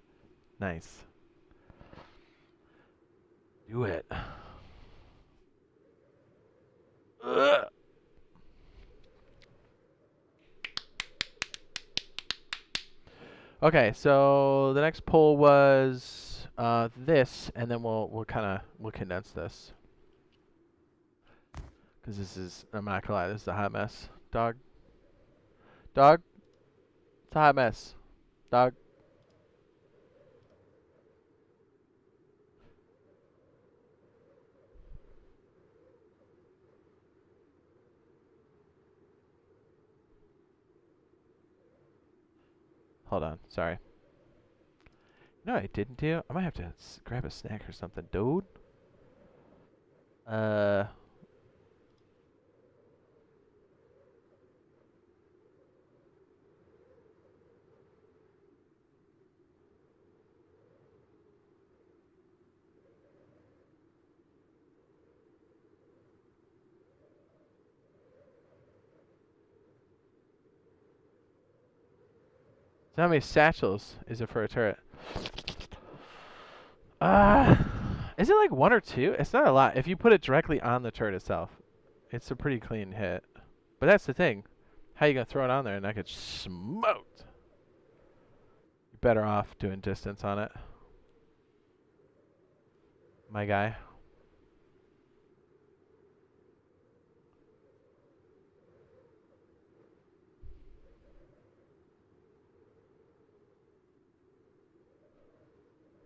Nice. Do it. Ugh. Okay, so the next poll was this, and then we'll condense this, because this is, I'm not gonna lie, this is a hot mess. Dog, it's a hot mess. Dog. Hold on, sorry. No, I didn't do. I might have to grab a snack or something, dude. So how many satchels is it for a turret? Is it like 1 or 2? It's not a lot. If you put it directly on the turret itself, it's a pretty clean hit. But that's the thing. How you gonna throw it on there and not get smoked? You're better off doing distance on it. My guy.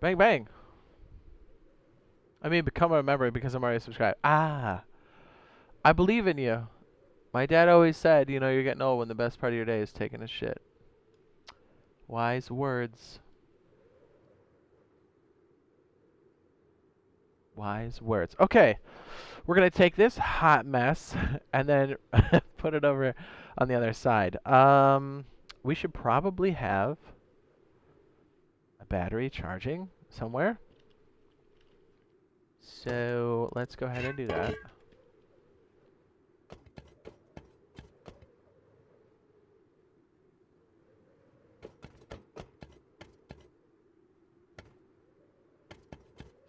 Bang, bang. I mean, become a member because I'm already subscribed. Ah, I believe in you. My dad always said, you know, you're getting old when the best part of your day is taking a shit. Wise words. Wise words. Okay, we're going to take this hot mess and then put it over on the other side. We should probably have a battery charging somewhere. So let's go ahead and do that.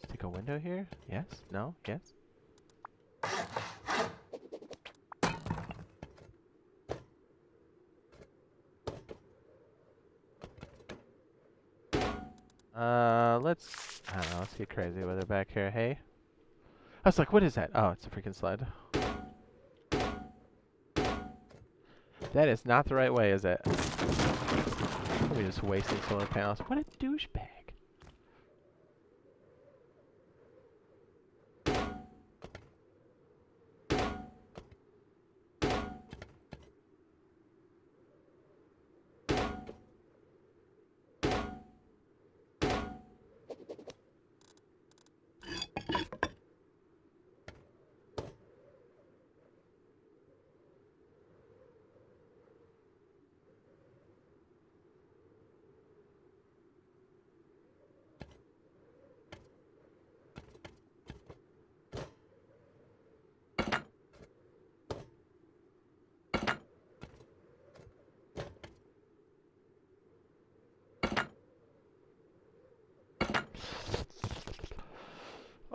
Stick a window here? Yes? No? Yes? I don't know, let's get crazy with it back here. Hey? I was like, what is that? Oh, it's a freaking sled. That is not the right way, is it? We're just wasting solar panels. What a douchebag.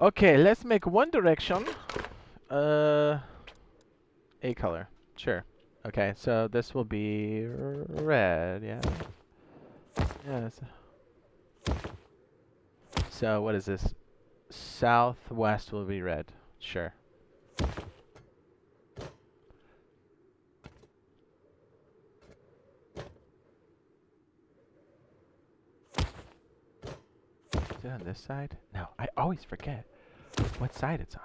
Okay, let's make one direction. A color. Sure. Okay, so this will be red, yeah. Yes. So what is this? Southwest will be red. Sure. Is it on this side? No, I always forget what side it's on.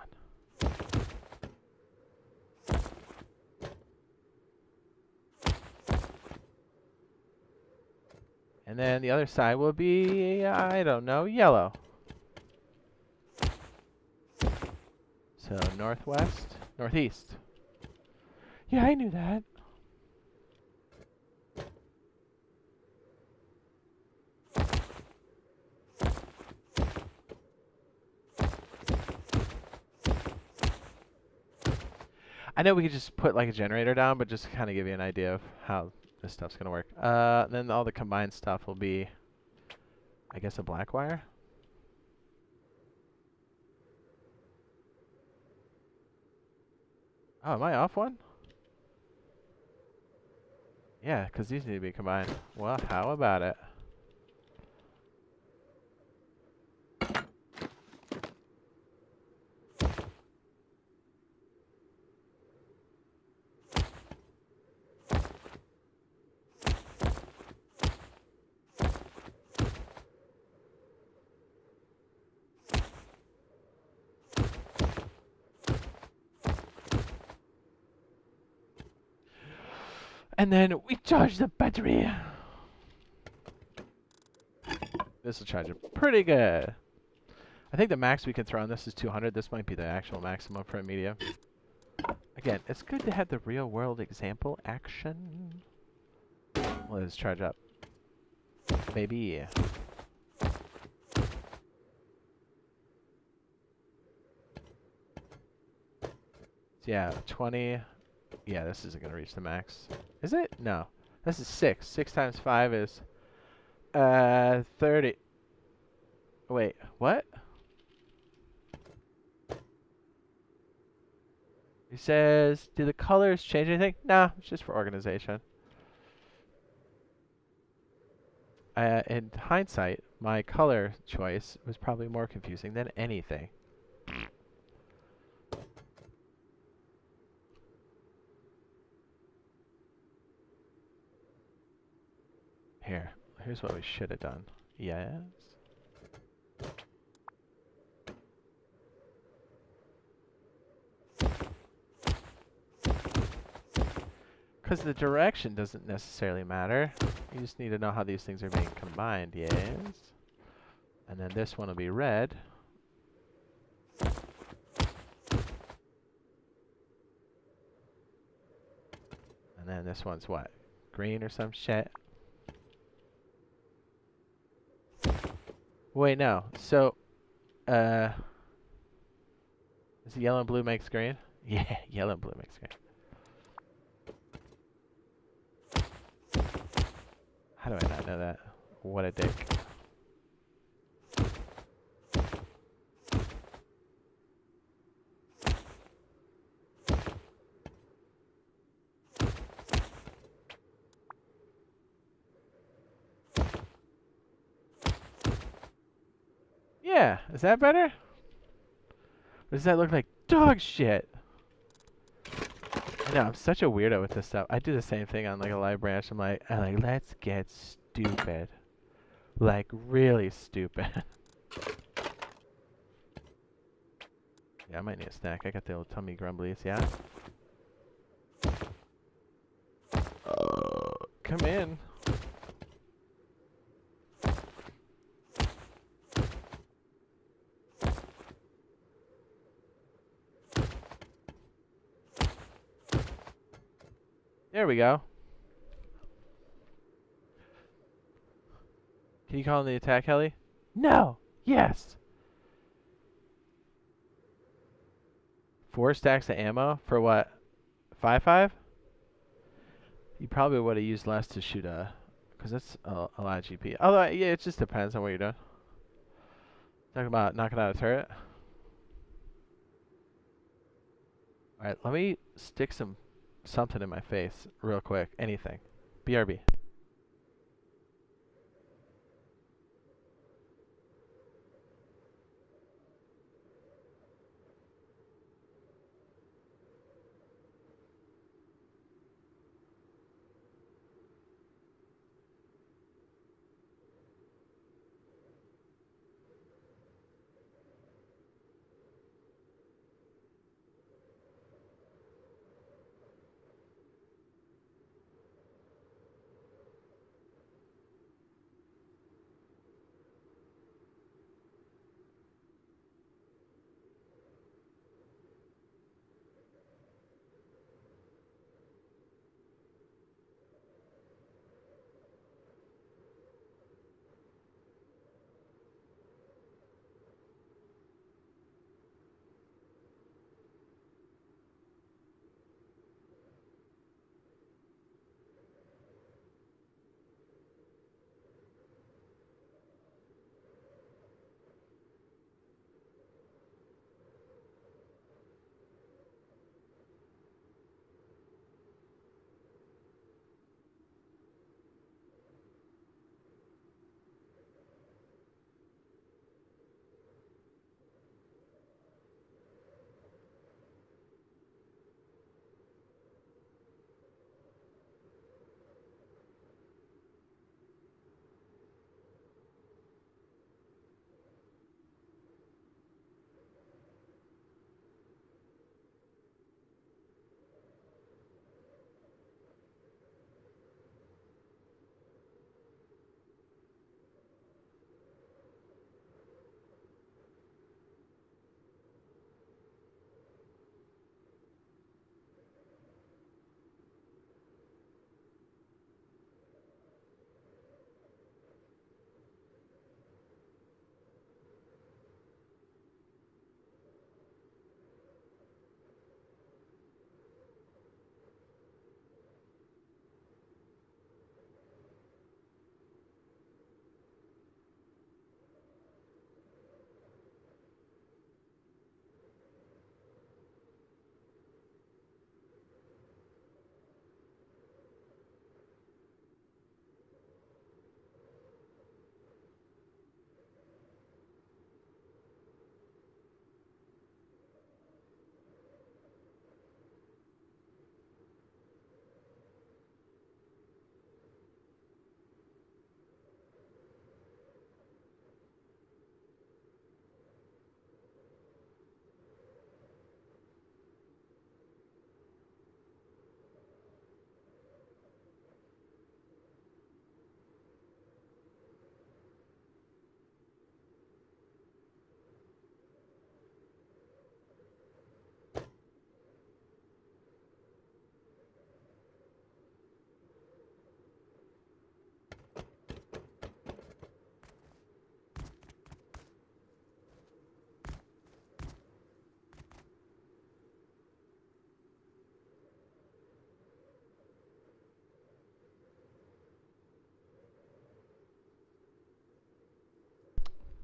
And then the other side will be, I don't know, yellow. So northwest, northeast. Yeah, I knew that. I know we could just put like a generator down, but just to kind of give you an idea of how this stuff's gonna work. Then all the combined stuff will be I guess a black wire? Oh, am I off one? Yeah, because these need to be combined. Well, how about it? And then we charge the battery. This will charge it pretty good. I think the max we can throw on this is 200. This might be the actual maximum for a medium. Again, it's good to have the real world example action. Let's charge up. Maybe. Yeah, 20. Yeah, this isn't going to reach the max. Is it? No. This is 6. 6 times 5 is 30. Wait, what? He says, do the colors change anything? Nah, it's just for organization. In hindsight, my color choice was probably more confusing than anything. Here's what we should have done. Yes. Because the direction doesn't necessarily matter. You just need to know how these things are being combined. Yes. And then this one will be red. And then this one's what? Green or some shit? Wait, no. So, is it yellow and blue makes green? Yeah, yellow and blue makes green. How do I not know that? What a dick. Yeah, is that better? Or does that look like dog shit? I know, I'm such a weirdo with this stuff. I do the same thing on like a live branch. I'm like, let's get stupid. Like, really stupid. Yeah, I might need a snack. I got the old tummy grumblies, yeah? Come in. There we go. Can you call in the attack heli? No! Yes! 4 stacks of ammo for what? 5.5? You probably would have used less to shoot a... Because that's a lot of GP. Although, yeah, it just depends on what you're doing. Talking about knocking out a turret. Alright, let me stick something in my face real quick. Anything. BRB.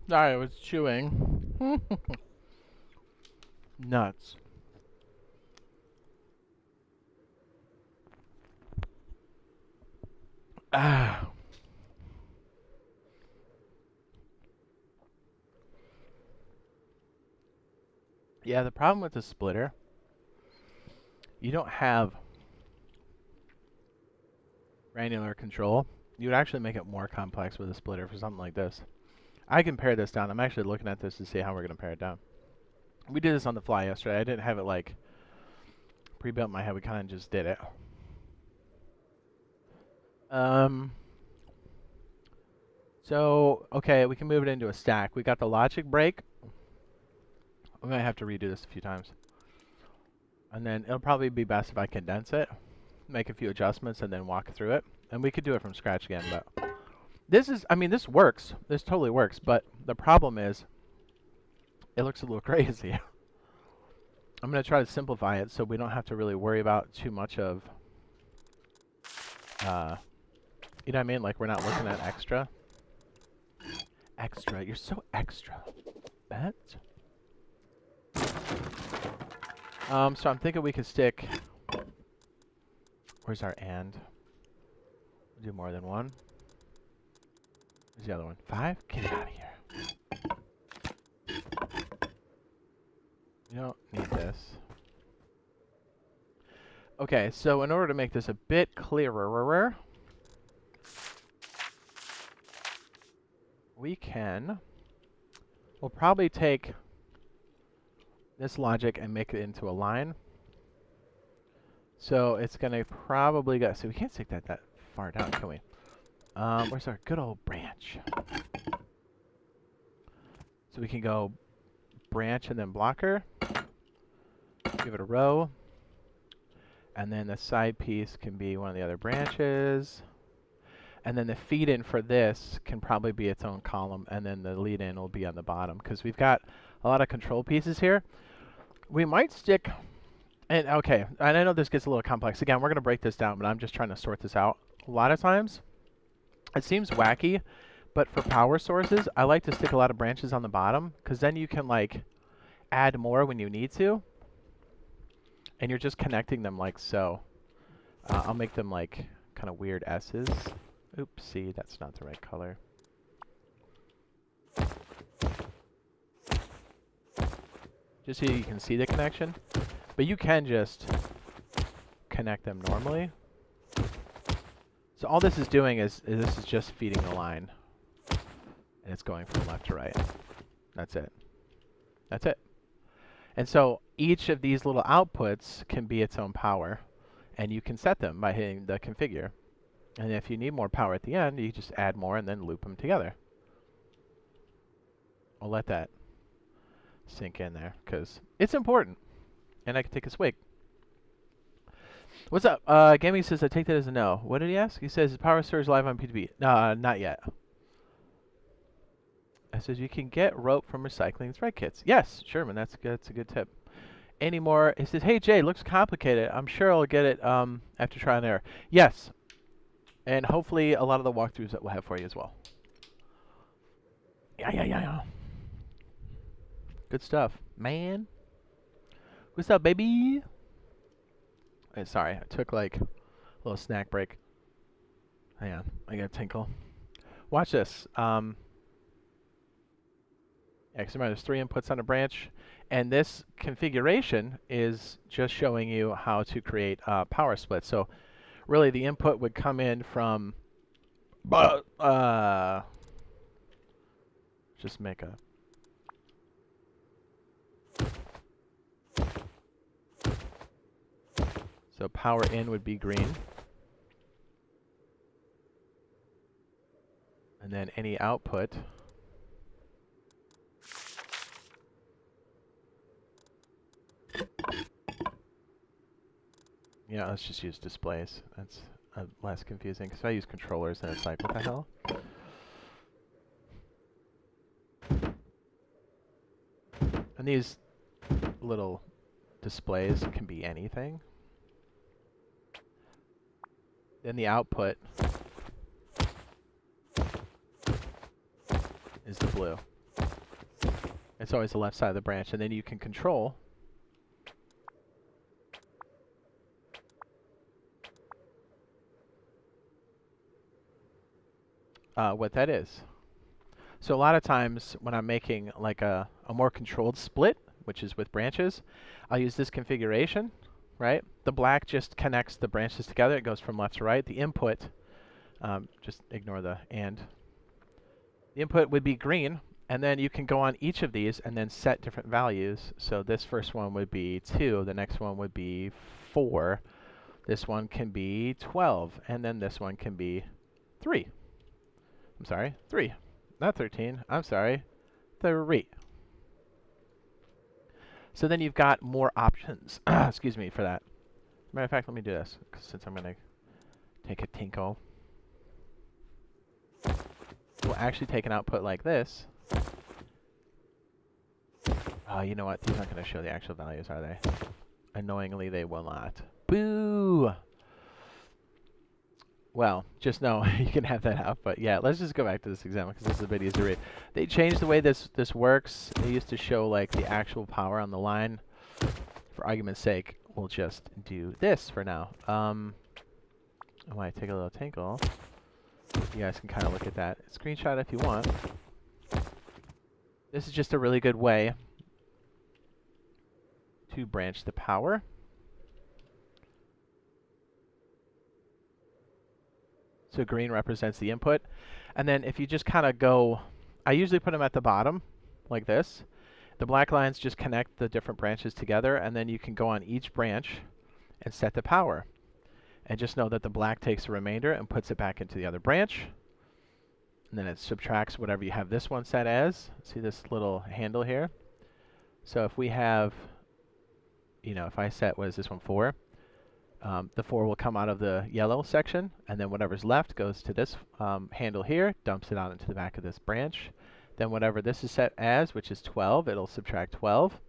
Sorry, I was chewing. Nuts. Ah. Yeah, the problem with the splitter, you don't have granular control. You would actually make it more complex with a splitter for something like this. I can pare this down. I'm actually looking at this to see how we're going to pare it down. We did this on the fly yesterday. I didn't have it like pre-built in my head. We kind of just did it. So, okay, we can move it into a stack. We got the logic break. I'm going to have to redo this a few times. And then it'll probably be best if I condense it, make a few adjustments, and then walk through it. And we could do it from scratch again, but this is, I mean, this works. This totally works, but the problem is it looks a little crazy. I'm going to try to simplify it so we don't have to really worry about too much of, you know what I mean? Like, we're not looking at extra. Extra. You're so extra. Bet. So I'm thinking we could stick... Where's our and? We'll do more than one. Where's the other one? 5? Get it out of here. You don't need this. Okay, so in order to make this a bit clearer, we'll probably take this logic and make it into a line. So it's going to probably go, so we can't stick that far down, can we? Where's our good old branch? So we can go branch and then blocker. Give it a row. And then the side piece can be one of the other branches. And then the feed in for this can probably be its own column, and then the lead in will be on the bottom, because we've got a lot of control pieces here. We might stick, and okay, and I know this gets a little complex. Again, we're going to break this down, but I'm just trying to sort this out. A lot of times, it seems wacky, but for power sources, I like to stick a lot of branches on the bottom, because then you can like add more when you need to, and you're just connecting them like so. I'll make them like kind of weird S's. Oopsie, that's not the right color. Just so you can see the connection. But you can just connect them normally. So all this is doing is this is just feeding the line. And it's going from left to right. That's it. That's it. And so each of these little outputs can be its own power. And you can set them by hitting the configure. And if you need more power at the end, you just add more and then loop them together. I'll let that sink in there, because it's important. And I can take a swig. What's up? Gaming says, I take that as a no. What did he ask? He says, is Power Surge live on P2P? Not yet. I says, you can get rope from recycling thread kits. Yes, Sherman, that's a good tip. Any more? He says, hey, Jade, looks complicated. I'm sure I'll get it after trial and error. Yes. And hopefully a lot of the walkthroughs that we'll have for you as well. Yeah. Good stuff, man. What's up, baby? Hey, sorry, I took like a little snack break. Hang on, I got a tinkle. Watch this. Yeah, because remember, there's 3 inputs on a branch, and this configuration is just showing you how to create a power split. So really, the input would come in from, just make a, so power in would be green. And then any output yeah, let's just use displays. That's less confusing, because if I use controllers, then it's like, what the hell? And these little displays can be anything. Then the output is the blue. It's always the left side of the branch. And then you can control what that is. So a lot of times when I'm making like a more controlled split, which is with branches, I'll use this configuration, right? The black just connects the branches together. It goes from left to right. The input, just ignore the and. The input would be green, and then you can go on each of these and then set different values. So this first one would be 2, the next one would be 4, this one can be 12, and then this one can be 3. I'm sorry, 3. Not 13. I'm sorry, 3. So then you've got more options. Excuse me for that. Matter of fact, let me do this, since I'm going to take a tinkle. We'll actually take an output like this. Oh, you know what? These aren't going to show the actual values, are they? Annoyingly, they will not. Boo! Well, just know you can have that out. But yeah, let's just go back to this example because this is a bit easier to read. They changed the way this works. They used to show like the actual power on the line. For argument's sake, we'll just do this for now. I might take a little tinkle. You guys can kind of look at that. Screenshot if you want. This is just a really good way to branch the power. So green represents the input. And then if you just kind of go, I usually put them at the bottom, like this. The black lines just connect the different branches together, and then you can go on each branch and set the power. And just know that the black takes the remainder and puts it back into the other branch. And then it subtracts whatever you have this one set as. See this little handle here? So if we have, you know, if I set, what is this one, 4? The 4 will come out of the yellow section, and then whatever's left goes to this handle here, dumps it out into the back of this branch. Then whatever this is set as, which is 12, it'll subtract 12,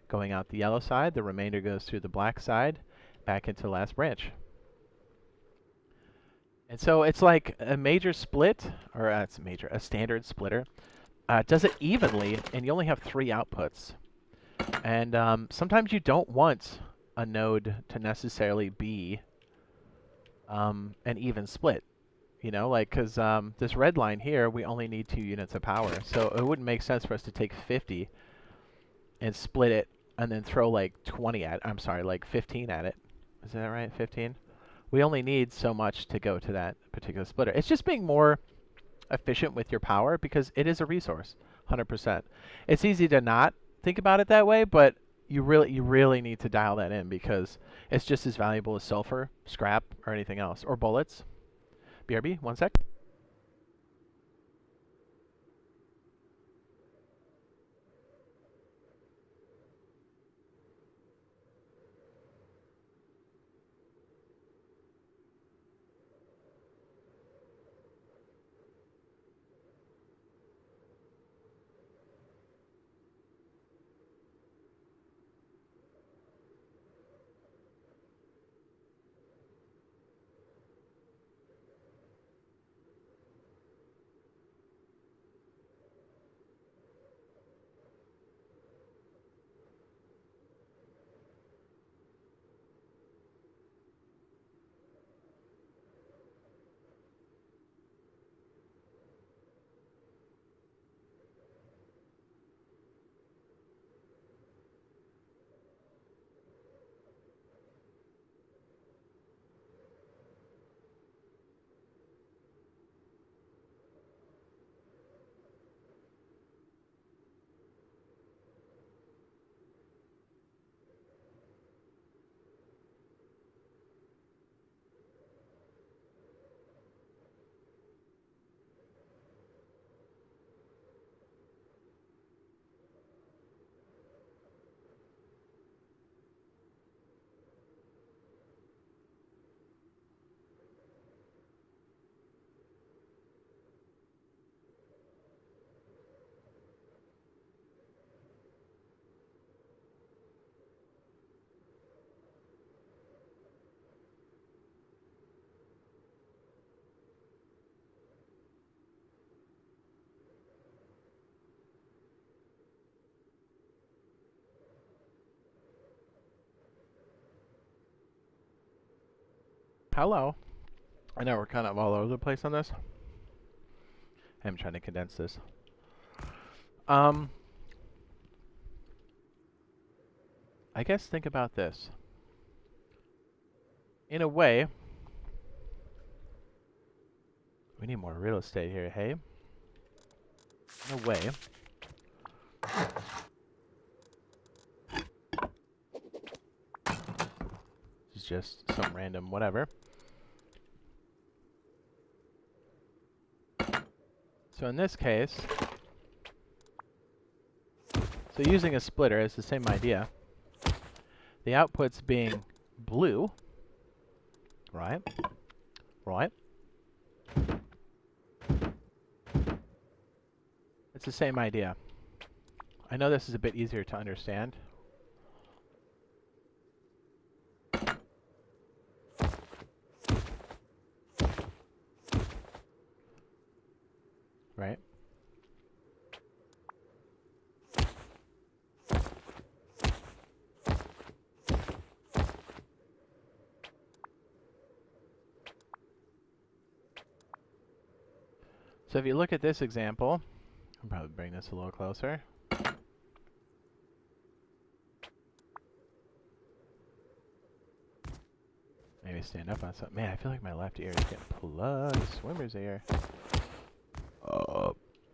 going out the yellow side. The remainder goes through the black side, back into the last branch. And so it's like a major split, or it's a standard splitter. Does it evenly, and you only have 3 outputs. And sometimes you don't want a node to necessarily be an even split. You know, like, because this red line here, we only need 2 units of power. So it wouldn't make sense for us to take 50 and split it and then throw like 20 at, I'm sorry, like 15 at it. Is that right, 15? We only need so much to go to that particular splitter. It's just being more efficient with your power because it is a resource, 100%. It's easy to not think about it that way, but you really need to dial that in because it's just as valuable as sulfur, scrap, or anything else, or bullets. BRB, 1 sec. Hello. I know we're kind of all over the place on this. I'm trying to condense this. I guess think about this. In a way, we need more real estate here, hey? In a way, this is just some random whatever. So in this case, so using a splitter is the same idea. The outputs being blue, right? Right? It's the same idea. I know this is a bit easier to understand. Right? So if you look at this example, I'll probably bring this a little closer. Maybe stand up on something. Man, I feel like my left ear is getting plugged. Swimmer's ear.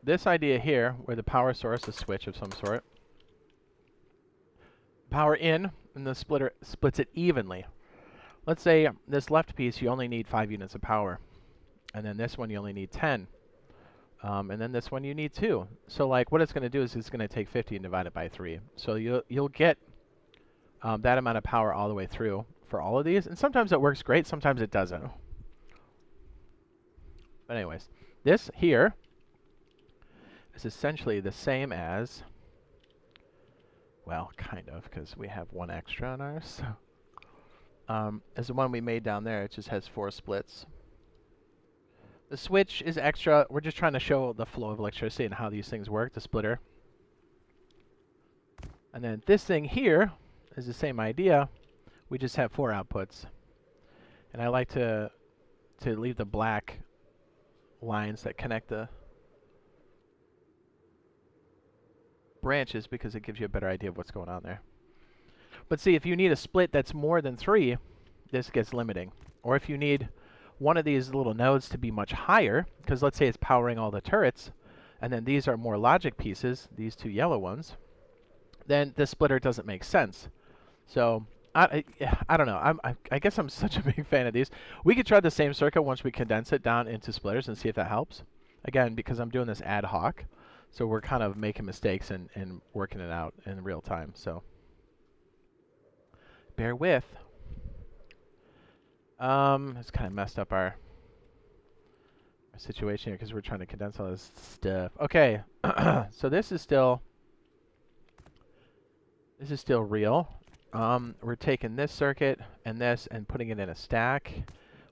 This idea here, where the power source is a switch of some sort. Power in, and the splitter splits it evenly. Let's say this left piece, you only need 5 units of power. And then this one, you only need 10. And then this one, you need 2. So like what it's going to do is it's going to take 50 and divide it by 3. So you'll get that amount of power all the way through for all of these. And sometimes it works great, sometimes it doesn't. But anyways, this here is essentially the same as, well, kind of, because we have one extra on ours. So, as the one we made down there, it just has 4 splits. The switch is extra. We're just trying to show the flow of electricity and how these things work, the splitter. And then this thing here is the same idea. We just have 4 outputs. And I like to leave the black lines that connect the branches because it gives you a better idea of what's going on there. But see, if you need a split that's more than 3, this gets limiting. Or if you need one of these little nodes to be much higher, because let's say it's powering all the turrets, and then these are more logic pieces, these 2 yellow ones, then the splitter doesn't make sense. So I don't know. I guess I'm such a big fan of these. We could try the same circuit once we condense it down into splitters and see if that helps. Again, because I'm doing this ad hoc, so we're kind of making mistakes and working it out in real time. So bear with. It's kind of messed up our situation here because we're trying to condense all this stuff. Okay, so this is still real. We're taking this circuit and this and putting it in a stack,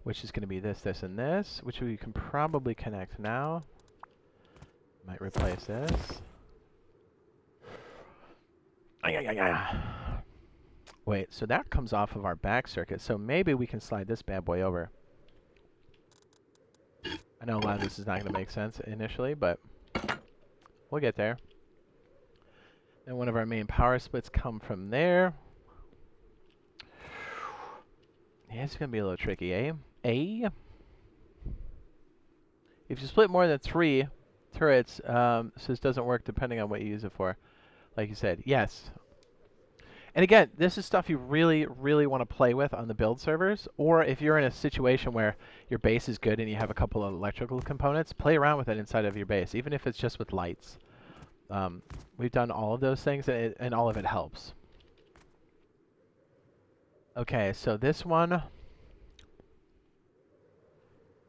which is going to be this, this, and this, which we can probably connect now. Might replace this. Wait, so that comes off of our back circuit, so maybe we can slide this bad boy over. I know a lot of this is not going to make sense initially, but we'll get there. And one of our main power splits come from there. Yeah, it's going to be a little tricky, eh? If you split more than 3 turrets, so this doesn't work depending on what you use it for. Like you said, yes. And again, this is stuff you really, really want to play with on the build servers, or if you're in a situation where your base is good and you have a couple of electrical components, play around with it inside of your base, even if it's just with lights. We've done all of those things, and all of it helps. Okay, so this one,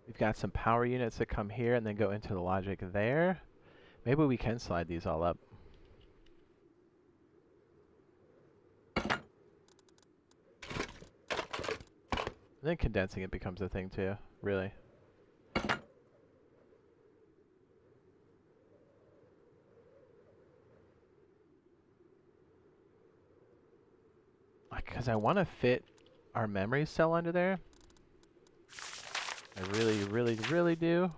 we've got some power units that come here and then go into the logic there. Maybe we can slide these all up. And then condensing it becomes a thing too, really. Because I want to fit our memory cell under there. I really, really, really do.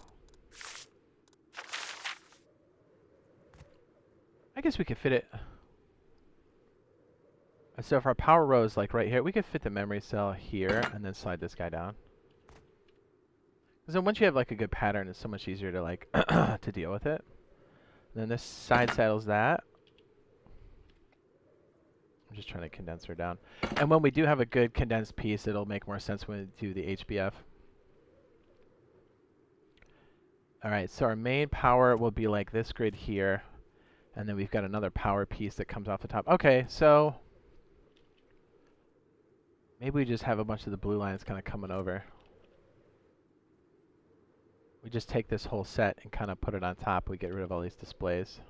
I guess we could fit it. So if our power row is like right here, we could fit the memory cell here and then slide this guy down. Because then once you have like a good pattern, it's so much easier to like to deal with it. And then this side saddles that. I'm just trying to condense her down. And when we do have a good condensed piece, it'll make more sense when we do the HBF. Alright, so our main power will be like this grid here. And then we've got another power piece that comes off the top. Okay, so maybe we just have a bunch of the blue lines kind of coming over. We just take this whole set and kind of put it on top. We get rid of all these displays.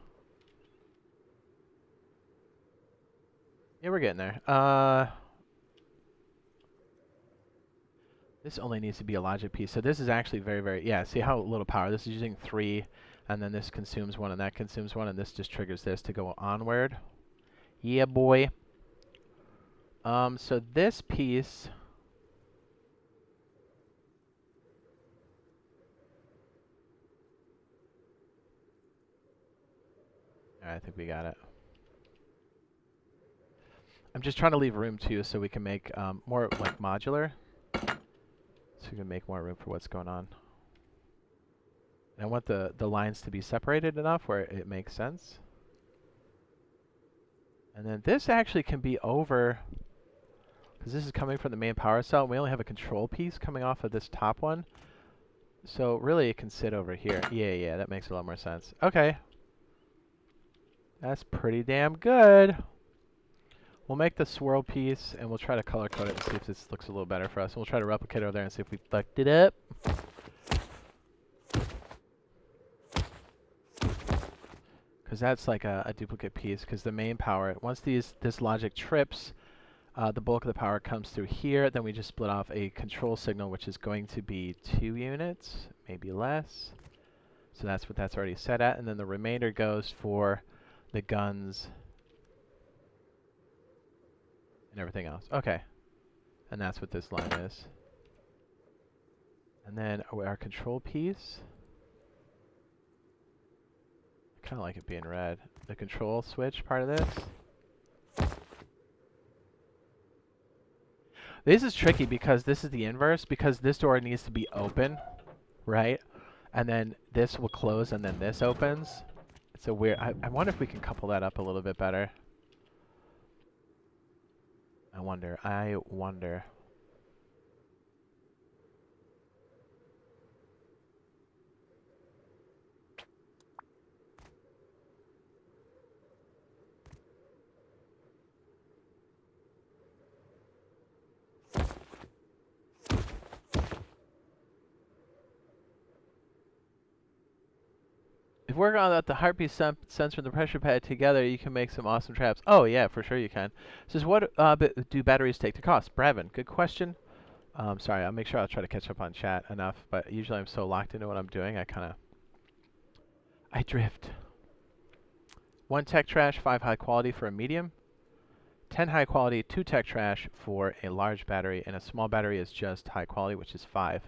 Yeah, we're getting there. This only needs to be a logic piece. So this is actually very, very... Yeah, see how little power? This is using 3, and then this consumes 1, and that consumes 1, and this just triggers this to go onward. Yeah, boy. So this piece... Alright, I think we got it. I'm just trying to leave room, too, so we can make more, like, modular. So we can make more room for what's going on. And I want the lines to be separated enough where it makes sense. And then this actually can be over, because this is coming from the main power cell, and we only have a control piece coming off of this top one. So really it can sit over here. Yeah, that makes a lot more sense. Okay. That's pretty damn good. We'll make the swirl piece, and we'll try to color code it and see if this looks a little better for us. And we'll try to replicate it over there and see if we fucked it up. Because that's like a duplicate piece, because the main power, once this logic trips, the bulk of the power comes through here. Then we just split off a control signal, which is going to be 2 units, maybe less. So that's what that's already set at. And then the remainder goes for the guns and everything else. Okay. And that's what this line is. And then our control piece. I kind of like it being red. The control switch part of this. This is tricky because this is the inverse, because this door needs to be open, right? And then this will close and then this opens. It's a weird... I wonder if we can couple that up a little bit better. I wonder. If we're on the heartbeat sensor and the pressure pad together, you can make some awesome traps. Oh yeah, for sure you can. It says, what do batteries take to cost? Brevin, good question. Sorry, I'll make sure I'll try to catch up on chat enough, but usually I'm so locked into what I'm doing, I drift. 1 tech trash, 5 high quality for a medium. 10 high quality, 2 tech trash for a large battery, and a small battery is just high quality, which is 5.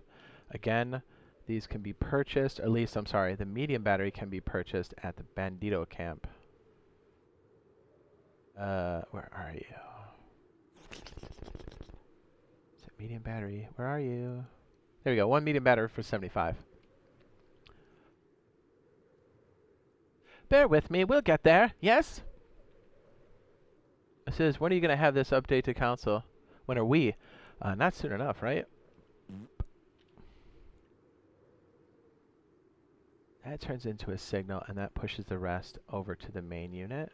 Again, these can be purchased, or at least, I'm sorry, the medium battery can be purchased at the Bandito camp. Where are you? Is it medium battery? Where are you? There we go, 1 medium battery for 75. Bear with me, we'll get there, yes? It says, when are you going to have this update to console? When are we? Not soon enough, right? That turns into a signal, and that pushes the rest over to the main unit.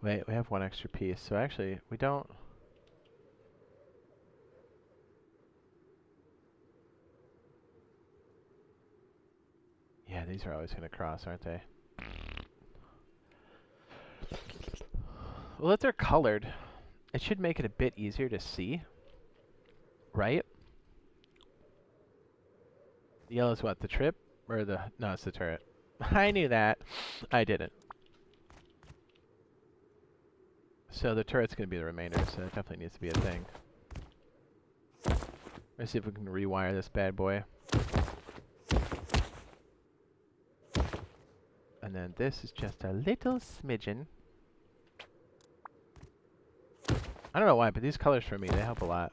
Wait, we have 1 extra piece, so actually, we don't... Yeah, these are always going to cross, aren't they? Well, if they're colored, it should make it a bit easier to see, right? The yellow is what? The trip? Or the... No, it's the turret. I knew that. I didn't. So the turret's going to be the remainder, so that definitely needs to be a thing. Let's see if we can rewire this bad boy. And then this is just a little smidgen. I don't know why, but these colors for me, they help a lot.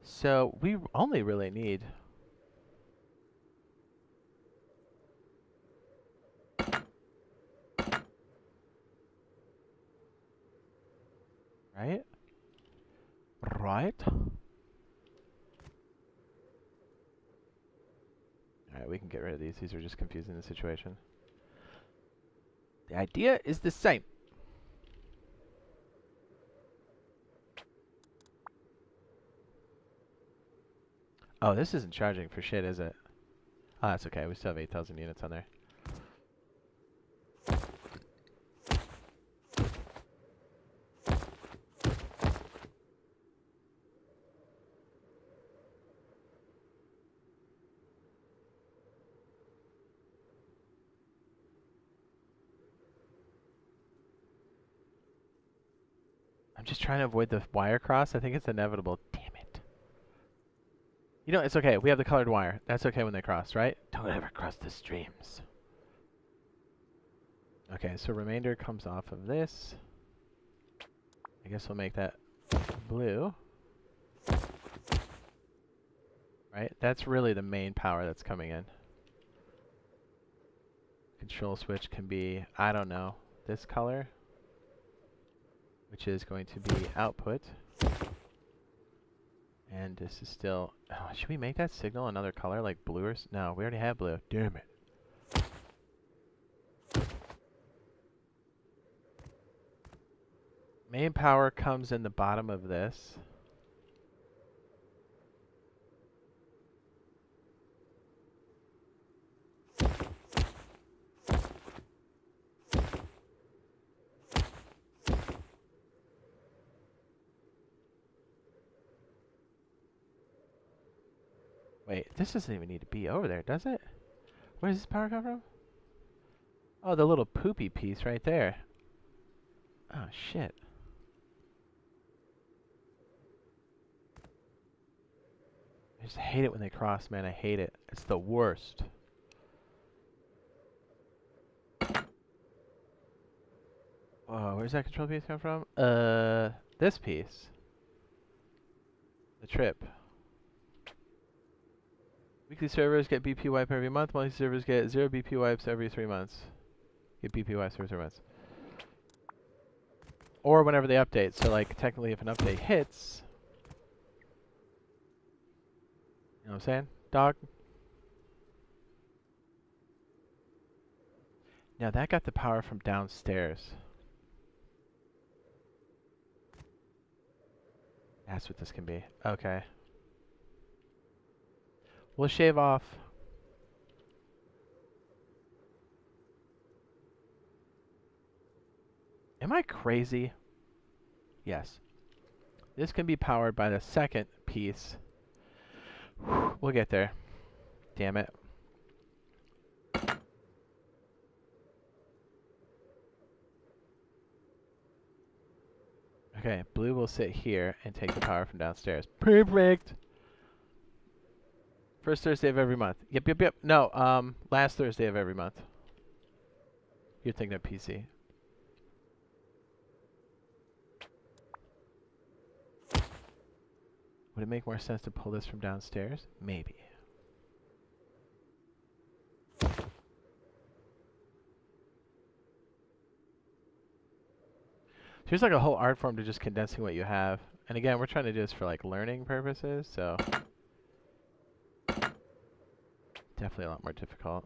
So we only really need... Right? Right? Alright, we can get rid of these. These are just confusing the situation. The idea is the same. Oh, this isn't charging for shit, is it? Oh, that's okay. We still have 8,000 units on there. I'm just trying to avoid the wire cross. I think it's inevitable. Damn it. You know, it's okay. We have the colored wire. That's okay when they cross, right? Don't ever cross the streams. Okay, so remainder comes off of this. I guess we'll make that blue. Right? That's really the main power that's coming in. Control switch can be, I don't know, this color, which is going to be output. And this is still... Oh, should we make that signal another color, like blue or... No, we already have blue. Damn it. Main power comes in the bottom of this. Wait, this doesn't even need to be over there, does it? Where does this power come from? Oh, the little poopy piece right there. Oh, shit. I just hate it when they cross, man. I hate it. It's the worst. Oh, where's that control piece come from? This piece. The trip. Weekly servers get BP wipe every month. Monthly servers get 0 BP wipes every 3 months. Get BP wipes every 3 months. Or whenever they update. So, like, technically if an update hits... You know what I'm saying? Dog? Now that got the power from downstairs. That's what this can be. Okay. We'll shave off. Am I crazy? Yes. This can be powered by the second piece. We'll get there. Damn it. Okay, blue will sit here and take the power from downstairs. Perfect! First Thursday of every month. Yep. No, last Thursday of every month. You're thinking of PC. Would it make more sense to pull this from downstairs? Maybe. Here's like a whole art form to just condensing what you have. And again, we're trying to do this for like learning purposes, so... Definitely a lot more difficult.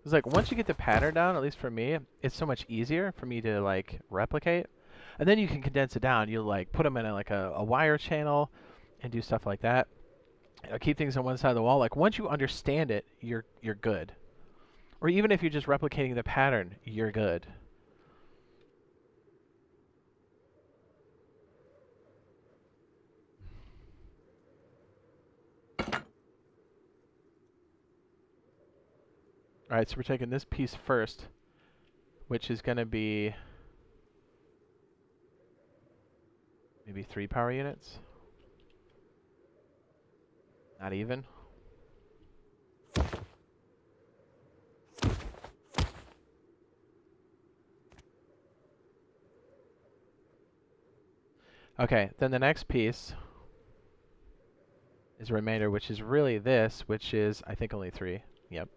It's like once you get the pattern down, at least for me, it's so much easier for me to like replicate. And then you can condense it down. You'll like put them in a wire channel and do stuff like that. Keep things on one side of the wall. Like once you understand it, you're good. Or even if you're just replicating the pattern, you're good. All right, so we're taking this piece first, which is going to be maybe 3 power units. Not even. Okay, then the next piece is a remainder, which is really this, which is, I think, only 3. Yep.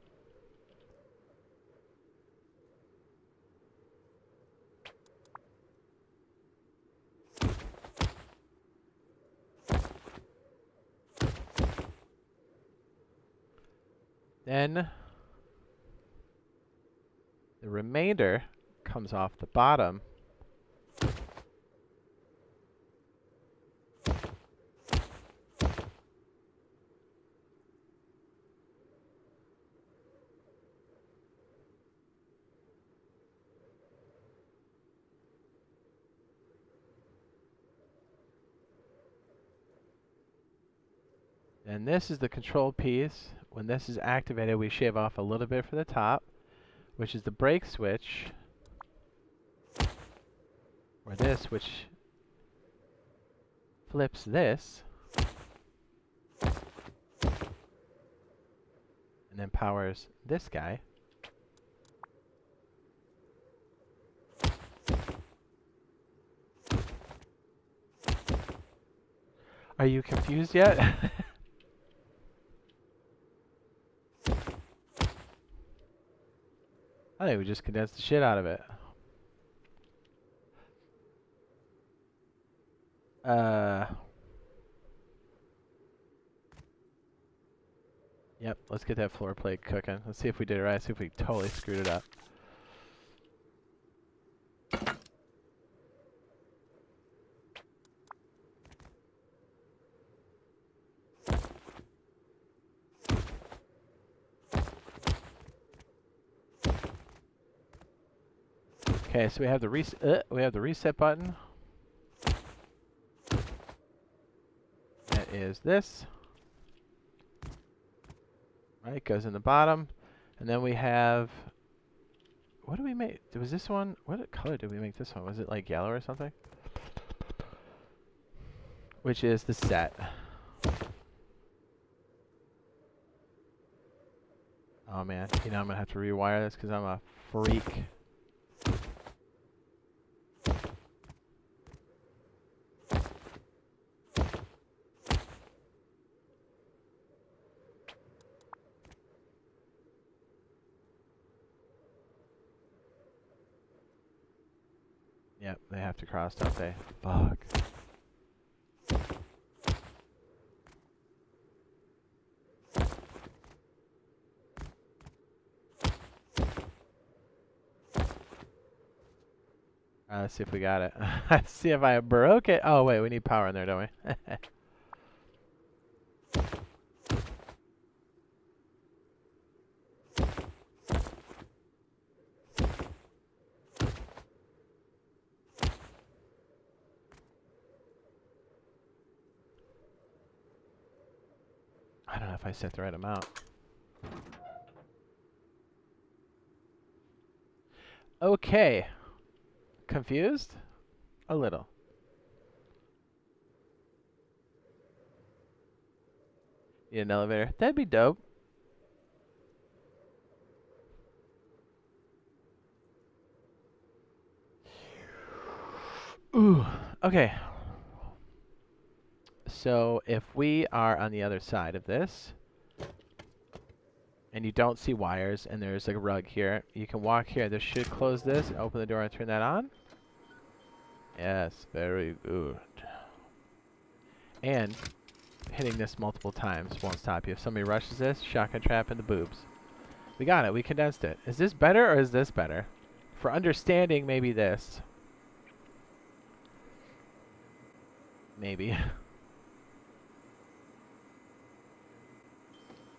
Then the remainder comes off the bottom. And this is the control piece. When this is activated, we shave off a little bit for the top, which is the brake switch. Or this, which flips this. And then powers this guy. Are you confused yet? I think we just condensed the shit out of it. Yep, let's get that floor plate cooking. Let's see if we did it right. See if we totally screwed it up. Okay, so we have the reset button. That is this. Right, goes in the bottom, and then we have. What do we make? Was this one? What color did we make this one? Was it like yellow or something? Which is the set. Oh man, you know I'm gonna have to rewire this because I'm a freak. Yep, they have to cross, don't they? Fuck. Let's see if we got it. Let's see if I broke it. Oh wait, we need power in there, don't we? I don't know if I set the right amount. Okay. Confused? A little. Need an elevator? That'd be dope. Ooh. Okay. So if we are on the other side of this, and you don't see wires, and there's like a rug here, you can walk here. This should close this, and open the door, and turn that on. Yes, very good. And hitting this multiple times won't stop you. If somebody rushes this, shotgun trap in the boobs. We got it. We condensed it. Is this better or is this better? For understanding, maybe this. Maybe.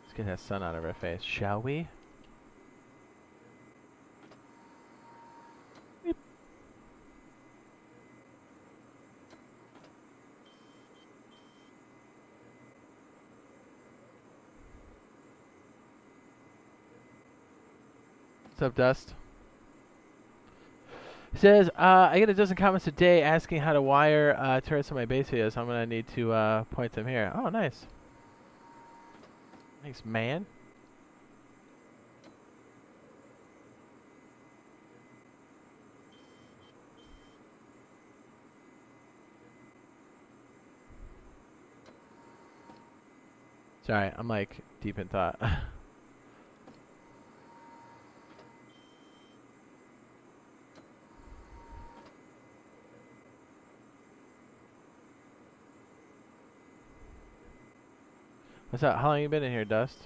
Let's get that sun out of our face, shall we? Beep. What's up, Dust? He says, I get a dozen comments a day asking how to wire turrets on my base videos. I'm going to need to point them here. Oh, nice. Thanks, man. Sorry, I'm like deep in thought. What's up? How long you been in here, Dust?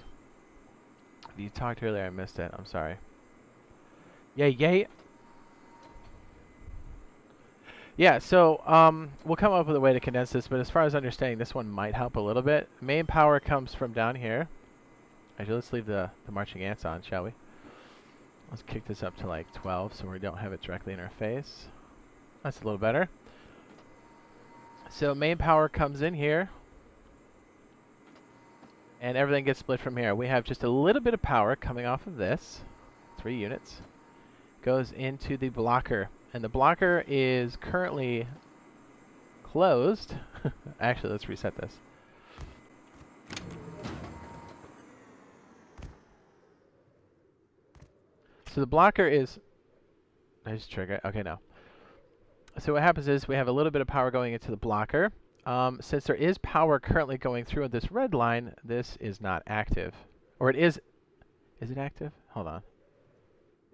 You talked earlier, I missed it. I'm sorry. Yay, yay. Yeah, so we'll come up with a way to condense this, but as far as understanding, this one might help a little bit. Main power comes from down here. Actually, let's leave the marching ants on, shall we? Let's kick this up to like 12 so we don't have it directly in our face. That's a little better. So main power comes in here. And everything gets split from here. We have just a little bit of power coming off of this. 3 units. Goes into the blocker. And the blocker is currently closed. Actually, let's reset this. So the blocker is... I just trigger. Okay, no. So what happens is we have a little bit of power going into the blocker. Since there is power currently going through this red line, this is not active. Or it is... Is it active? Hold on.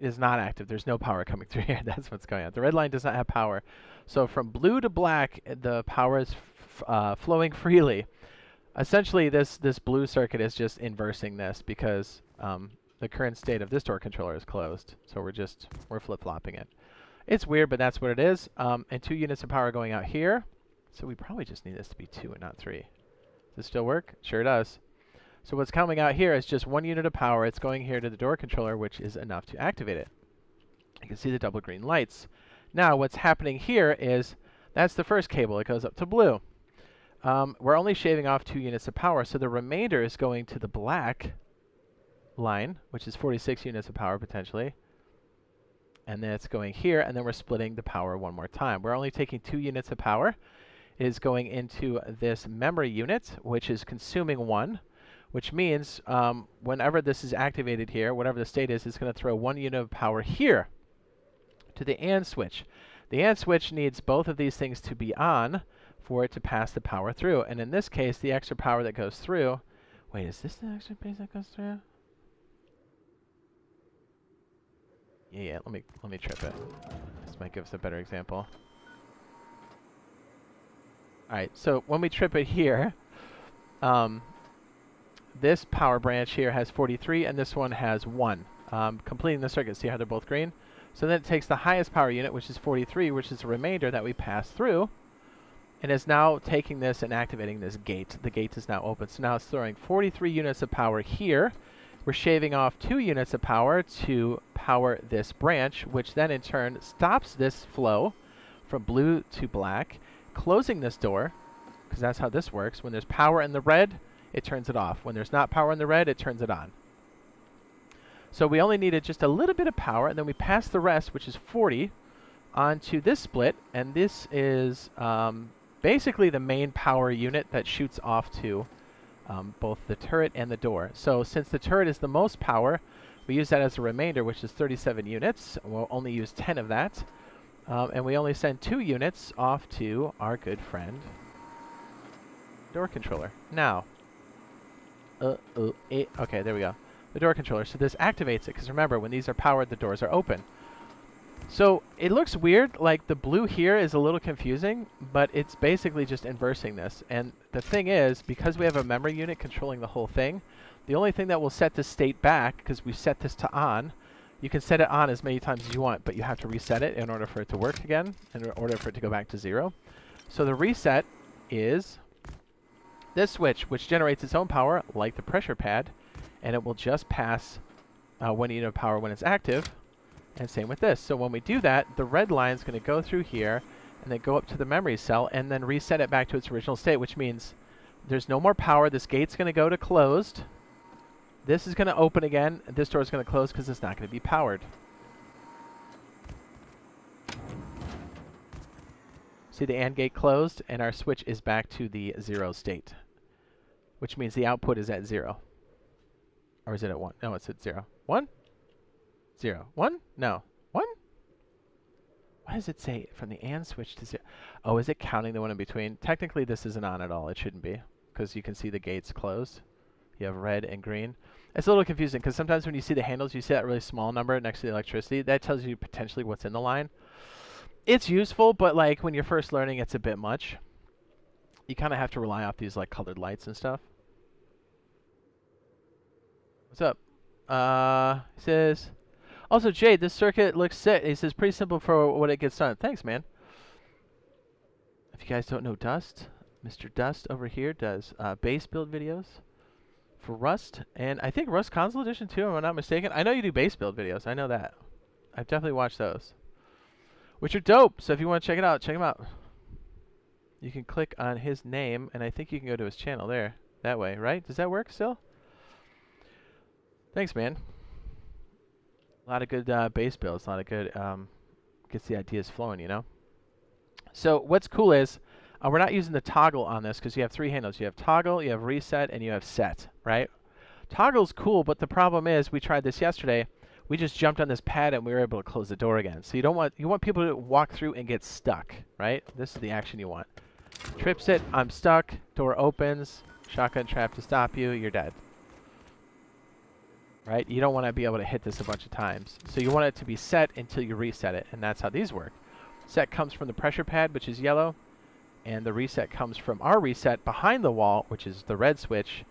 It is not active. There's no power coming through here. That's what's going on. The red line does not have power. So from blue to black, the power is flowing freely. Essentially, this blue circuit is just inversing this because the current state of this door controller is closed. So we're flip-flopping it. It's weird, but that's what it is. And 2 units of power going out here. So we probably just need this to be 2 and not 3. Does this still work? Sure does. So what's coming out here is just 1 unit of power. It's going here to the door controller, which is enough to activate it. You can see the double green lights. Now what's happening here is that's the first cable. It goes up to blue. We're only shaving off 2 units of power, so the remainder is going to the black line, which is 46 units of power potentially. And then it's going here, and then we're splitting the power one more time. We're only taking 2 units of power. It is going into this memory unit, which is consuming 1. Which means whenever this is activated here, whatever the state is, it's going to throw 1 unit of power here to the AND switch. The AND switch needs both of these things to be on for it to pass the power through. And in this case, the extra power that goes through... Wait, is this the extra base that goes through? Yeah, let me trip it. This might give us a better example. Alright, so when we trip it here... this power branch here has 43, and this one has 1. Completing the circuit, see how they're both green? So then it takes the highest power unit, which is 43, which is the remainder that we pass through, and is now taking this and activating this gate. The gate is now open, so now it's throwing 43 units of power here. We're shaving off 2 units of power to power this branch, which then in turn stops this flow from blue to black, closing this door, because that's how this works. When there's power in the red, it turns it off. When there's not power in the red, it turns it on. So we only needed just a little bit of power, and then we pass the rest, which is 40, onto this split, and this is basically the main power unit that shoots off to both the turret and the door. So since the turret is the most power, we use that as a remainder, which is 37 units. We'll only use 10 of that, and we only send 2 units off to our good friend door controller. Now, okay, there we go. The door controller. So this activates it, because remember, when these are powered, the doors are open. So it looks weird, like the blue here is a little confusing, but it's basically just inversing this. And the thing is, because we have a memory unit controlling the whole thing, the only thing that will set this state back, because we set this to on, you can set it on as many times as you want, but you have to reset it in order for it to work again, in order for it to go back to 0. So the reset is this switch, which generates its own power, like the pressure pad, and it will just pass 1 unit of power when it's active, and same with this. So when we do that, the red line is going to go through here, and then go up to the memory cell, and then reset it back to its original state, which means there's no more power. This gate's going to go to closed. This is going to open again, and this door is going to close because it's not going to be powered. See the AND gate closed, and our switch is back to the 0 state, which means the output is at 0. Or is it at 1? No, it's at 0. 1? 0. 1? No. 1? Why does it say from the AND switch to 0? Oh, is it counting the one in between? Technically, this isn't on at all. It shouldn't be, because you can see the gates closed. You have red and green. It's a little confusing, because sometimes when you see the handles, you see that really small number next to the electricity. That tells you potentially what's in the line. It's useful, but like when you're first learning, it's a bit much. You kind of have to rely off these like colored lights and stuff. What's up? He says, also Jade, this circuit looks sick. He says, pretty simple for what it gets done. Thanks, man. If you guys don't know Dust, Mr. Dust over here does base build videos for Rust, and I think Rust Console Edition too, if I'm not mistaken. I know you do base build videos. I know that. I've definitely watched those, which are dope. So if you want to check it out, check them out. You can click on his name, and I think you can go to his channel there. That way, right? Does that work still? Thanks, man. A lot of good base builds. A lot of good, gets the ideas flowing, you know? So what's cool is, we're not using the toggle on this because you have 3 handles. You have toggle, you have reset, and you have set, right? Toggle's cool, but the problem is, we tried this yesterday. We just jumped on this pad and we were able to close the door again. So you want people to walk through and get stuck, right? This is the action you want. Trips it, I'm stuck, door opens, shotgun trap to stop you, you're dead. Right? You don't want to be able to hit this a bunch of times. So you want it to be set until you reset it, and that's how these work. Set comes from the pressure pad, which is yellow, and the reset comes from our reset behind the wall, which is the red switch,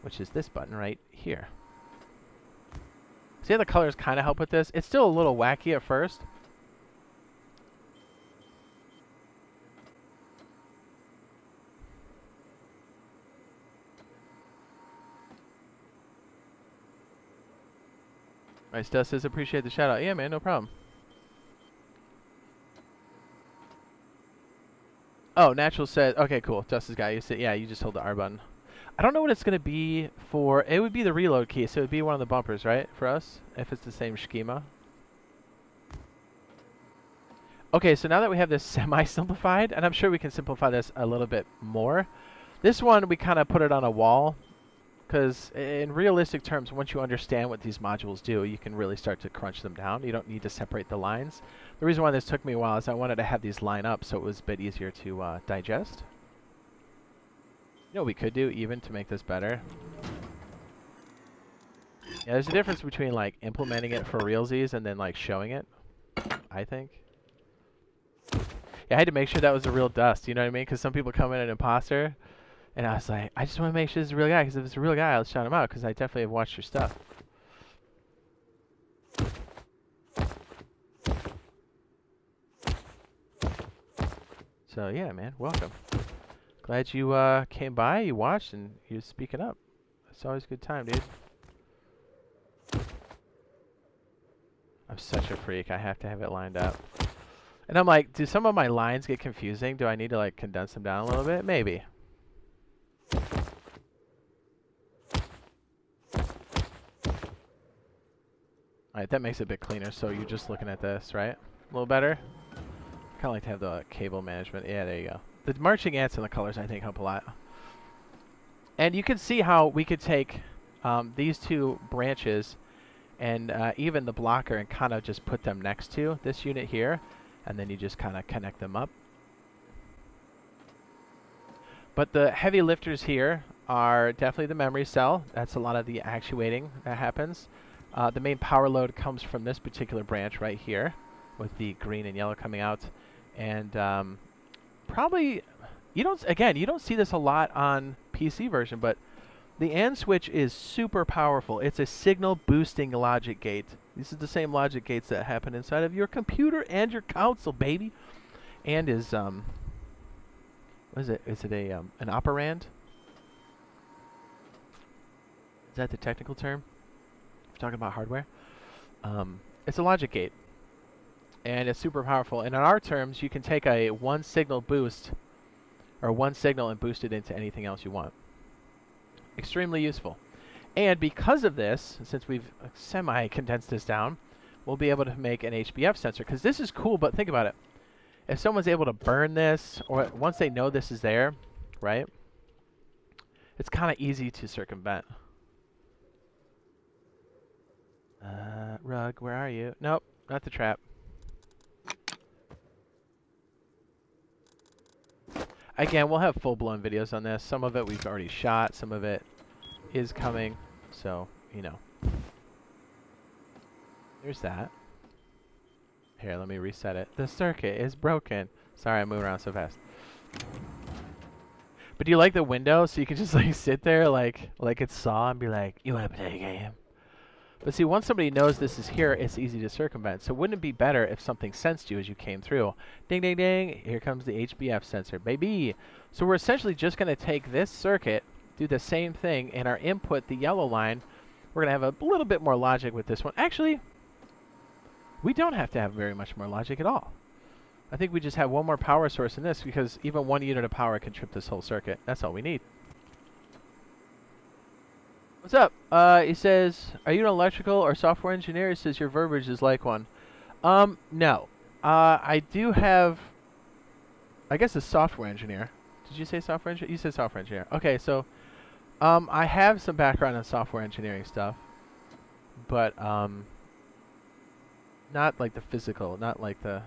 which is this button right here. See how the colors kind of help with this? It's still a little wacky at first. Alright, Stella says, appreciate the shout out. Yeah, man, no problem. Oh, Natural said, okay, cool. Dust's guy, you said, yeah, you just hold the R button. I don't know what it's going to be for. It would be the reload key, so it would be one of the bumpers, right, for us, if it's the same schema. Okay, so now that we have this semi-simplified, and I'm sure we can simplify this a little bit more. This one, we kind of put it on a wall, because in realistic terms, once you understand what these modules do, you can really start to crunch them down. You don't need to separate the lines. The reason why this took me a while is I wanted to have these line up so it was a bit easier to digest. You know what we could do even to make this better? Yeah, there's a difference between like implementing it for realsies and then like showing it, I think. Yeah, I had to make sure that was a real Dust, you know what I mean? Because some people come in an imposter, and I was like, I just want to make sure this is a real guy, because if it's a real guy, I'll shout him out, because I definitely have watched your stuff. So yeah, man, welcome. Glad you came by, you watched, and you're speaking up. It's always a good time, dude. I'm such a freak. I have to have it lined up. And I'm like, do some of my lines get confusing? Do I need to like condense them down a little bit? Maybe. Alright, that makes it a bit cleaner, so you're just looking at this, right? A little better? Kind of like to have the cable management. Yeah, there you go. The marching ants and the colors, I think, help a lot. And you can see how we could take these 2 branches and even the blocker and kind of just put them next to this unit here, and then you just kind of connect them up. But the heavy lifters here are definitely the memory cell. That's a lot of the actuating that happens. The main power load comes from this particular branch right here, with the green and yellow coming out. And probably, you don't see this a lot on PC version, but the AND switch is super powerful. It's a signal boosting logic gate. These are the same logic gates that happen inside of your computer and your console, baby. And is what is it? Is it a an operand? Is that the technical term? If we're talking about hardware. It's a logic gate, and it's super powerful. And in our terms, you can take a one signal boost, or one signal, and boost it into anything else you want. Extremely useful. And because of this, since we've semi-condensed this down, we'll be able to make an HBF sensor. Because this is cool, but think about it. If someone's able to burn this, or once they know this is there, right? It's kind of easy to circumvent. Rug, where are you? Nope, not the trap. Again, we'll have full-blown videos on this. Some of it we've already shot. Some of it is coming. So, you know. There's that. Here, let me reset it. The circuit is broken. Sorry, I'm moving around so fast. But do you like the window? So you can just like sit there like it's Saw and be like, you want to play a game? But see, once somebody knows this is here, it's easy to circumvent. So wouldn't it be better if something sensed you as you came through? Ding, ding, ding. Here comes the HBF sensor, baby. So we're essentially just going to take this circuit, do the same thing, and our input, the yellow line, we're going to have a little bit more logic with this one. Actually, we don't have to have very much more logic at all. I think we just have one more power source in this, because even 1 unit of power can trip this whole circuit. That's all we need. What's up? He says, are you an electrical or software engineer? He says your verbiage is like one. No. I do have, I guess, a software engineer. Did you say software engineer? You said software engineer. Okay, so I have some background in software engineering stuff, but not like the physical, not like the,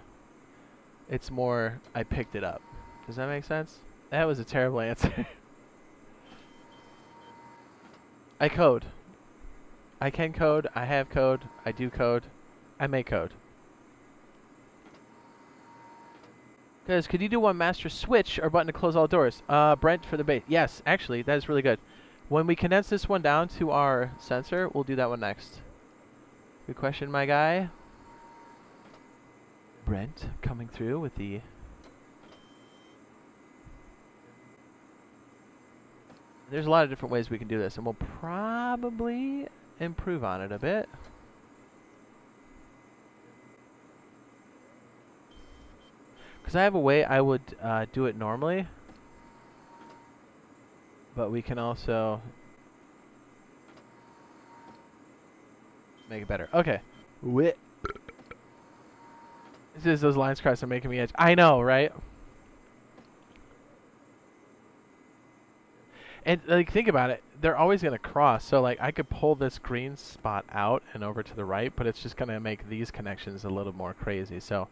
it's more I picked it up. Does that make sense? That was a terrible answer. I code. I can code. I have code. I do code. I make code. Guys, could you do one master switch or button to close all doors? Brent for the base. Yes, actually, that is really good. When we condense this one down to our sensor, we'll do that one next. Good question, my guy. Brent coming through with the... There's a lot of different ways we can do this, and we'll probably improve on it a bit. Because I have a way I would do it normally, but we can also make it better. Okay. This is those lines crossed are making me itch. I know, right? And like, think about it. They're always going to cross. So like, I could pull this green spot out and over to the right, but it's just going to make these connections a little more crazy. So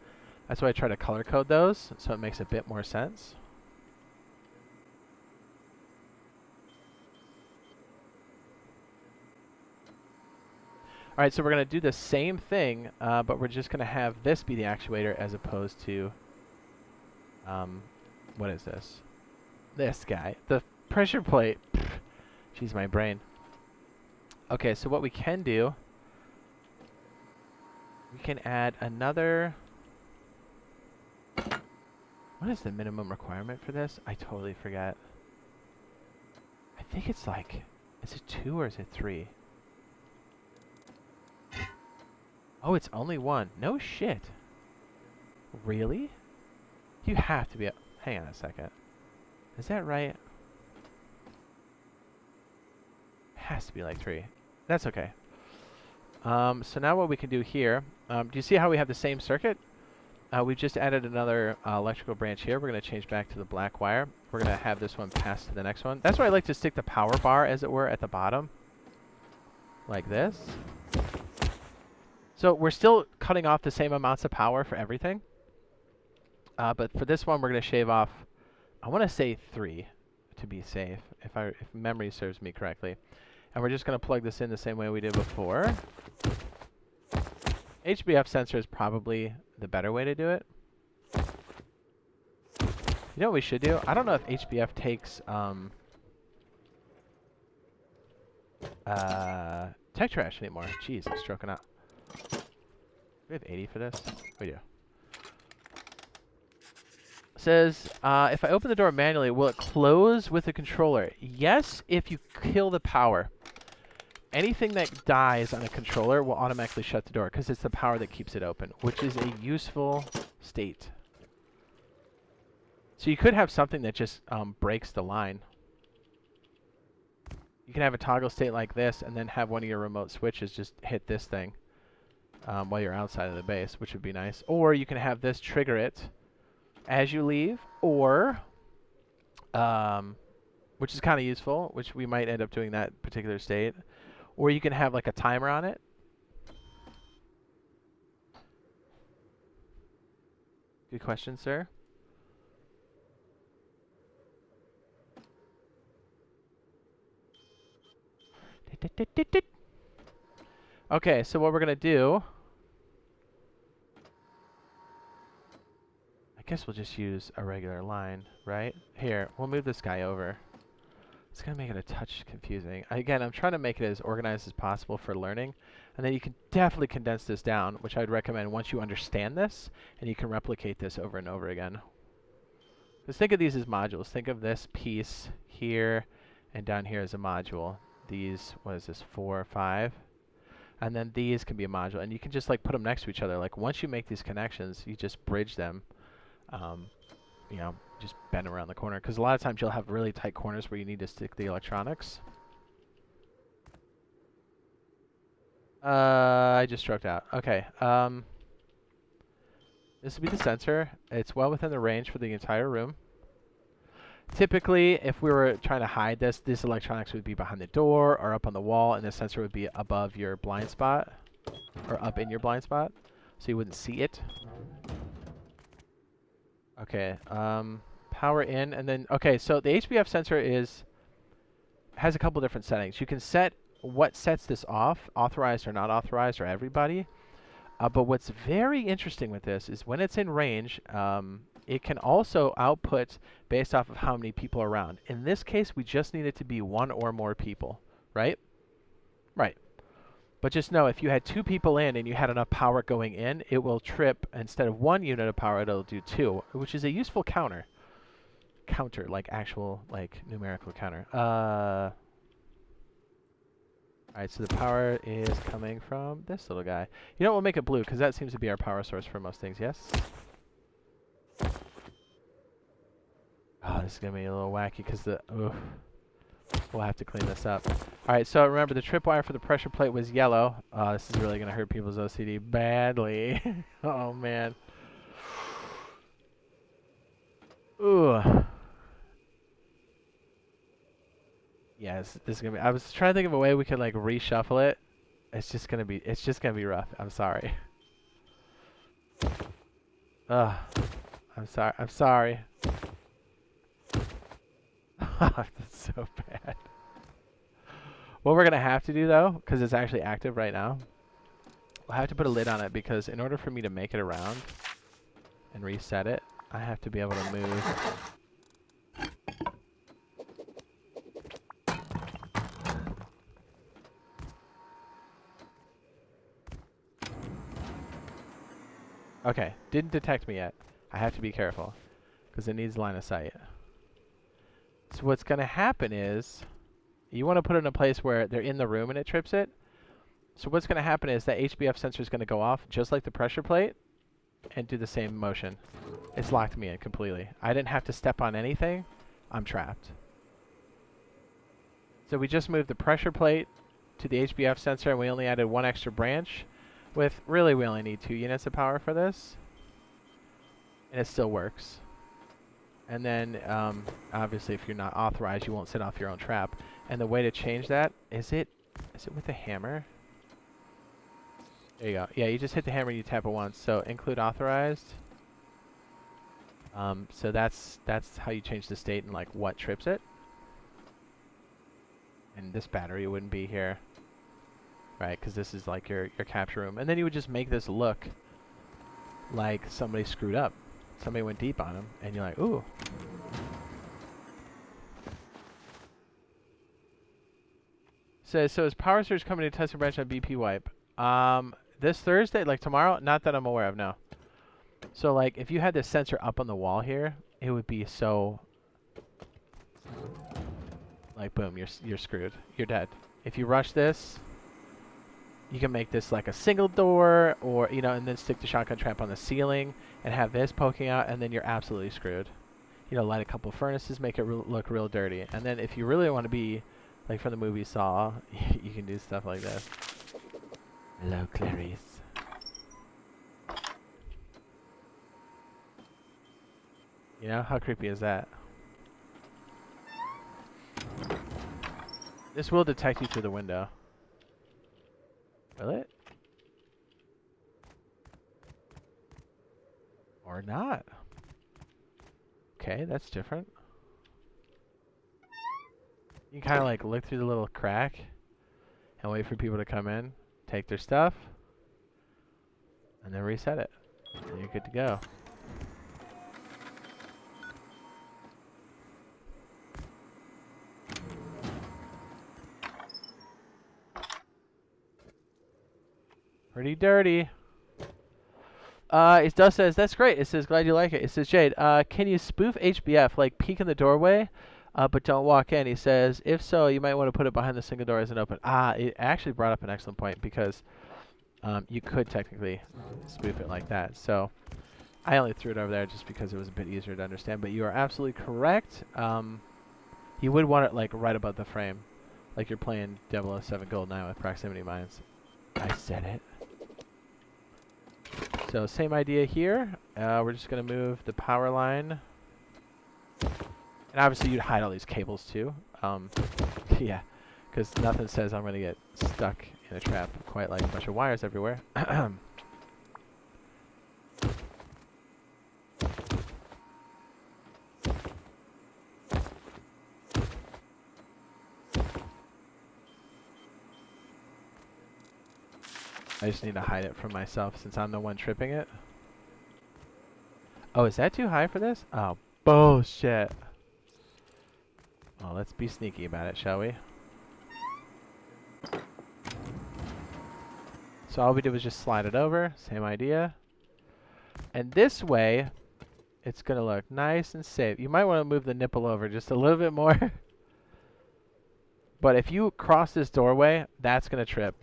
that's why I try to color code those, so it makes a bit more sense. All right, so we're going to do the same thing, but we're just going to have this be the actuator as opposed to, what is this? This guy, the pressure plate. Jeez, my brain. Okay, so what we can do, we can add another... What is the minimum requirement for this? I totally forgot. I think it's like, is it 2 or is it 3? Oh, it's only 1. No shit. Really? You have to be... Hang on a second. Is that right? Has to be like 3. That's okay. So now what we can do here, do you see how we have the same circuit? We've just added another electrical branch here. We're going to change back to the black wire. We're going to have this one pass to the next one. That's why I like to stick the power bar, as it were, at the bottom. Like this. So we're still cutting off the same amounts of power for everything. But for this one, we're going to shave off, I want to say 3 to be safe, if memory serves me correctly. And we're just going to plug this in the same way we did before. HBF sensor is probably the better way to do it. You know what we should do? I don't know if HBF takes tech trash anymore. Jeez, I'm stroking out. Do we have 80 for this? We do. Says, if I open the door manually, will it close with the controller? Yes, if you kill the power. Anything that dies on a controller will automatically shut the door because it's the power that keeps it open, which is a useful state. So you could have something that just breaks the line. You can have a toggle state like this and then have one of your remote switches just hit this thing while you're outside of the base, which would be nice. Or you can have this trigger it as you leave, or, which is kind of useful, which we might end up doing that particular state. Or you can have like a timer on it. Good question, sir. Okay, so what we're going to do, I guess we'll just use a regular line, right? Here, we'll move this guy over. It's going to make it a touch confusing. Again, I'm trying to make it as organized as possible for learning. And then you can definitely condense this down, which I'd recommend once you understand this, and you can replicate this over and over again. Just think of these as modules. Think of this piece here and down here as a module. These, what is this, 4 or 5? And then these can be a module. And you can just like put them next to each other. Like once you make these connections, you just bridge them. You know, just bend around the corner. Because a lot of times you'll have really tight corners where you need to stick the electronics. I just stroked out. Okay. This would be the sensor. It's well within the range for the entire room. Typically, if we were trying to hide this, these electronics would be behind the door or up on the wall, and the sensor would be above your blind spot, or up in your blind spot, so you wouldn't see it. Okay, power in, and then, okay, so the HBF sensor has a couple different settings. You can set what sets this off, authorized or not authorized, or everybody. But what's very interesting with this is when it's in range, it can also output based off of how many people are around. In this case, we just need it to be 1 or more people, right? Right. But just know, if you had 2 people in and you had enough power going in, it will trip. Instead of 1 unit of power, it'll do 2, which is a useful counter. Counter, like actual, like numerical counter. Alright, so the power is coming from this little guy. You know what, we'll make it blue, because that seems to be our power source for most things, yes? Oh, this is going to be a little wacky, because we'll have to clean this up. Alright, so remember, the tripwire for the pressure plate was yellow. This is really going to hurt people's OCD badly. Oh, man. Ooh. Yes, this is gonna be. I was trying to think of a way we could like reshuffle it. It's just gonna be rough. I'm sorry. Ugh. I'm sorry. I'm sorry. That's so bad. What we're gonna have to do though, because it's actually active right now, we'll have to put a lid on it, because in order for me to make it around and reset it, I have to be able to move. Okay, didn't detect me yet. I have to be careful, because it needs line of sight. So what's going to happen is, you want to put it in a place where they're in the room and it trips it. So what's going to happen is that HBF sensor is going to go off, just like the pressure plate, and do the same motion. It's locked me in completely. I didn't have to step on anything. I'm trapped. So we just moved the pressure plate to the HBF sensor, and we only added 1 extra branch. With, really, we only need 2 units of power for this. And it still works. And then, obviously, if you're not authorized, you won't set off your own trap. And the way to change that, is it with a hammer? There you go. Yeah, you just hit the hammer and you tap it once. So, include authorized. So that's how you change the state and, like, what trips it. And this battery wouldn't be here. right? Because this is like your capture room. And then you would just make this look like somebody screwed up. Somebody went deep on him, and you're like, ooh. Says, so is Power Surge coming to testing branch on BP wipe? This Thursday, like tomorrow? Not that I'm aware of, no. So like, if you had this sensor up on the wall here, it would be so, like, boom, you're screwed. You're dead. If you rush this, you can make this like a single door, or, you know, and then stick the shotgun trap on the ceiling and have this poking out, and then you're absolutely screwed. You know, light a couple furnaces, make it look real dirty. And then if you really want to be, like from the movie Saw, you can do stuff like this. Hello, Clarice. You know, how creepy is that? This will detect you through the window. Will it? Or not? Okay, that's different. You can kind of like look through the little crack and wait for people to come in, take their stuff, and then reset it. And you're good to go. Pretty dirty. It does says, that's great. It says, glad you like it. It says, Jade, can you spoof HBF, like peek in the doorway, but don't walk in? He says, if so, you might want to put it behind the single door as an open. It actually brought up an excellent point, because you could technically spoof it like that. So I only threw it over there just because it was a bit easier to understand, but you are absolutely correct. You would want it like right above the frame, like you're playing 007 GoldenEye with proximity mines. I said it. So same idea here. We're just going to move the power line. And obviously you'd hide all these cables too. Yeah, because nothing says I'm going to get stuck in a trap quite like a bunch of wires everywhere. I just need to hide it from myself since I'm the one tripping it. Oh, is that too high for this? Oh, bullshit. Well, let's be sneaky about it, shall we? So all we did was just slide it over. Same idea. And this way, it's going to look nice and safe. You might want to move the nipple over just a little bit more. But if you cross this doorway, that's going to trip.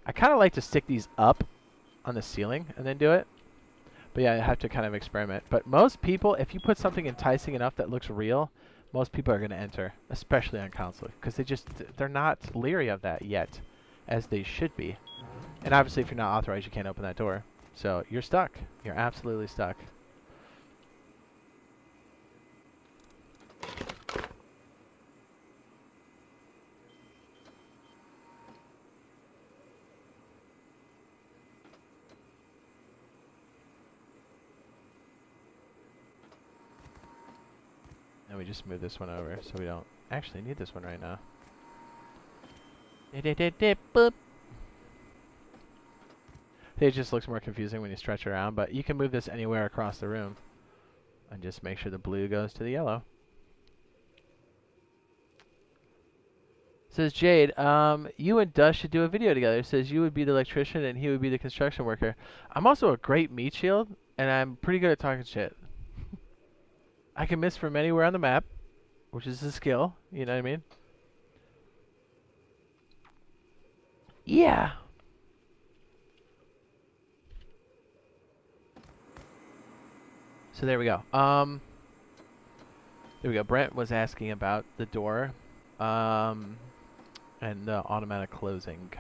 I kind of like to stick these up on the ceiling and then do it. But yeah, I have to kind of experiment. But most people, if you put something enticing enough that looks real, most people are going to enter, especially on console, because they're not leery of that yet, as they should be. And obviously, if you're not authorized, you can't open that door. So you're stuck. You're absolutely stuck. And we just move this one over so we don't actually need this one right now. Boop. It just looks more confusing when you stretch around, but you can move this anywhere across the room. And just make sure the blue goes to the yellow. Says Jade, you and Dust should do a video together. Says you would be the electrician and he would be the construction worker. I'm also a great meat shield, and I'm pretty good at talking shit. I can miss from anywhere on the map, which is a skill, you know what I mean? Yeah. So there we go. There we go. Brent was asking about the door, and the automatic closing.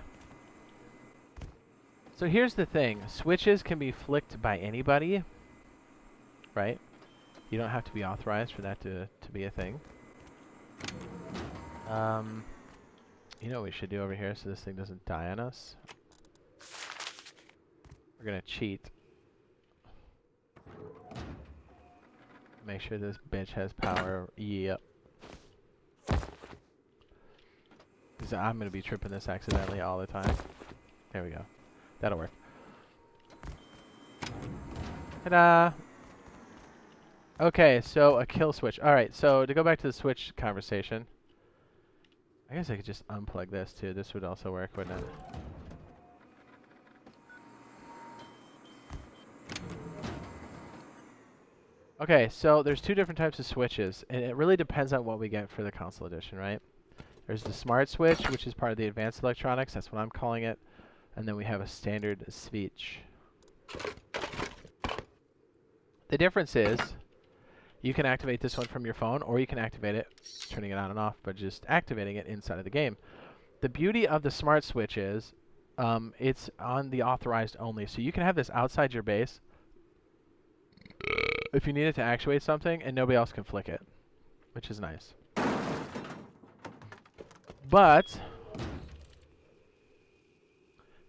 So here's the thing. Switches can be flicked by anybody, right? You don't have to be authorized for that to be a thing. You know what we should do over here so this thing doesn't die on us? We're going to cheat. Make sure this bitch has power. Yep. because I'm going to be tripping this accidentally all the time. There we go. That'll work. Ta-da! Okay, so a kill switch. Alright, so to go back to the switch conversation, I guess I could just unplug this too. This would also work, wouldn't it? Okay, so there's two different types of switches, and it really depends on what we get for the console edition, right? There's the smart switch, which is part of the advanced electronics. That's what I'm calling it. And then we have a standard switch. The difference is you can activate this one from your phone, or you can activate it, turning it on and off, but just activating it inside of the game. The beauty of the smart switch is it's on the authorized only. So you can have this outside your base if you need it to actuate something, and nobody else can flick it, which is nice. But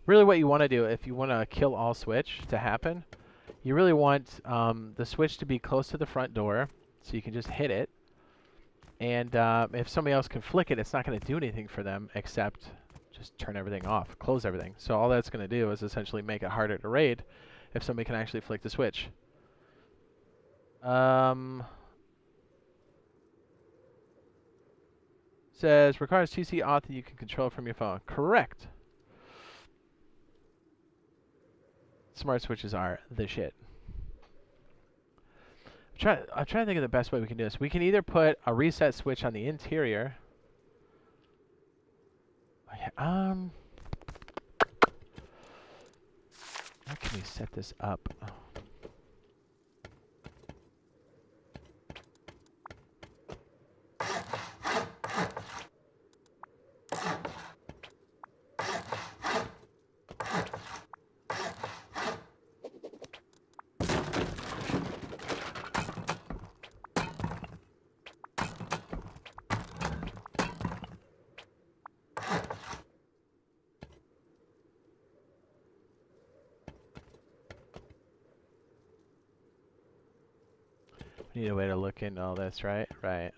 really what you want to do, if you want to kill all switch to happen, you really want the switch to be close to the front door, so you can just hit it. And if somebody else can flick it, it's not going to do anything for them except just turn everything off, close everything. So all that's going to do is essentially make it harder to raid if somebody can actually flick the switch. Says requires TC auth that you can control from your phone. Correct. Smart switches are the shit. I'm trying to think of the best way we can do this. We can either put a reset switch on the interior. How can we set this up? We need a way to look into all this, right? Right.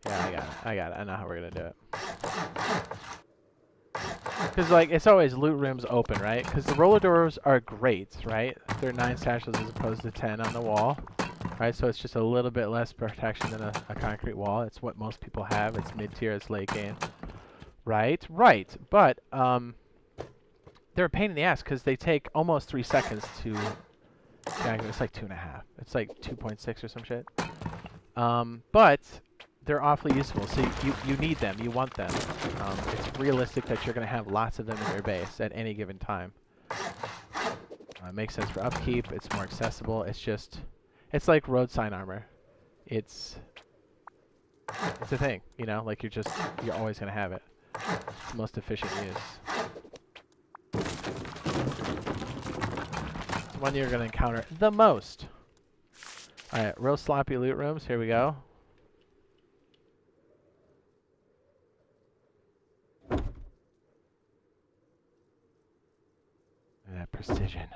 Yeah, I got it. I know how we're gonna do it. Because, like, it's always loot rooms open, right? Because the roller doors are great, right? They're 9 satchels as opposed to 10 on the wall, right? So it's just a little bit less protection than a concrete wall. It's what most people have. It's mid-tier, it's late game. Right? Right. But, they're a pain in the ass because they take almost 3 seconds to... Yeah, it's like 2.5. It's like 2.6 or some shit. But... they're awfully useful, so you need them, you want them. It's realistic that you're going to have lots of them in your base at any given time. It makes sense for upkeep, it's more accessible, it's like road sign armor. It's a thing, you know, like you're always going to have it. It's the most efficient use. It's the one you're going to encounter the most. Alright, real sloppy loot rooms, here we go. That precision.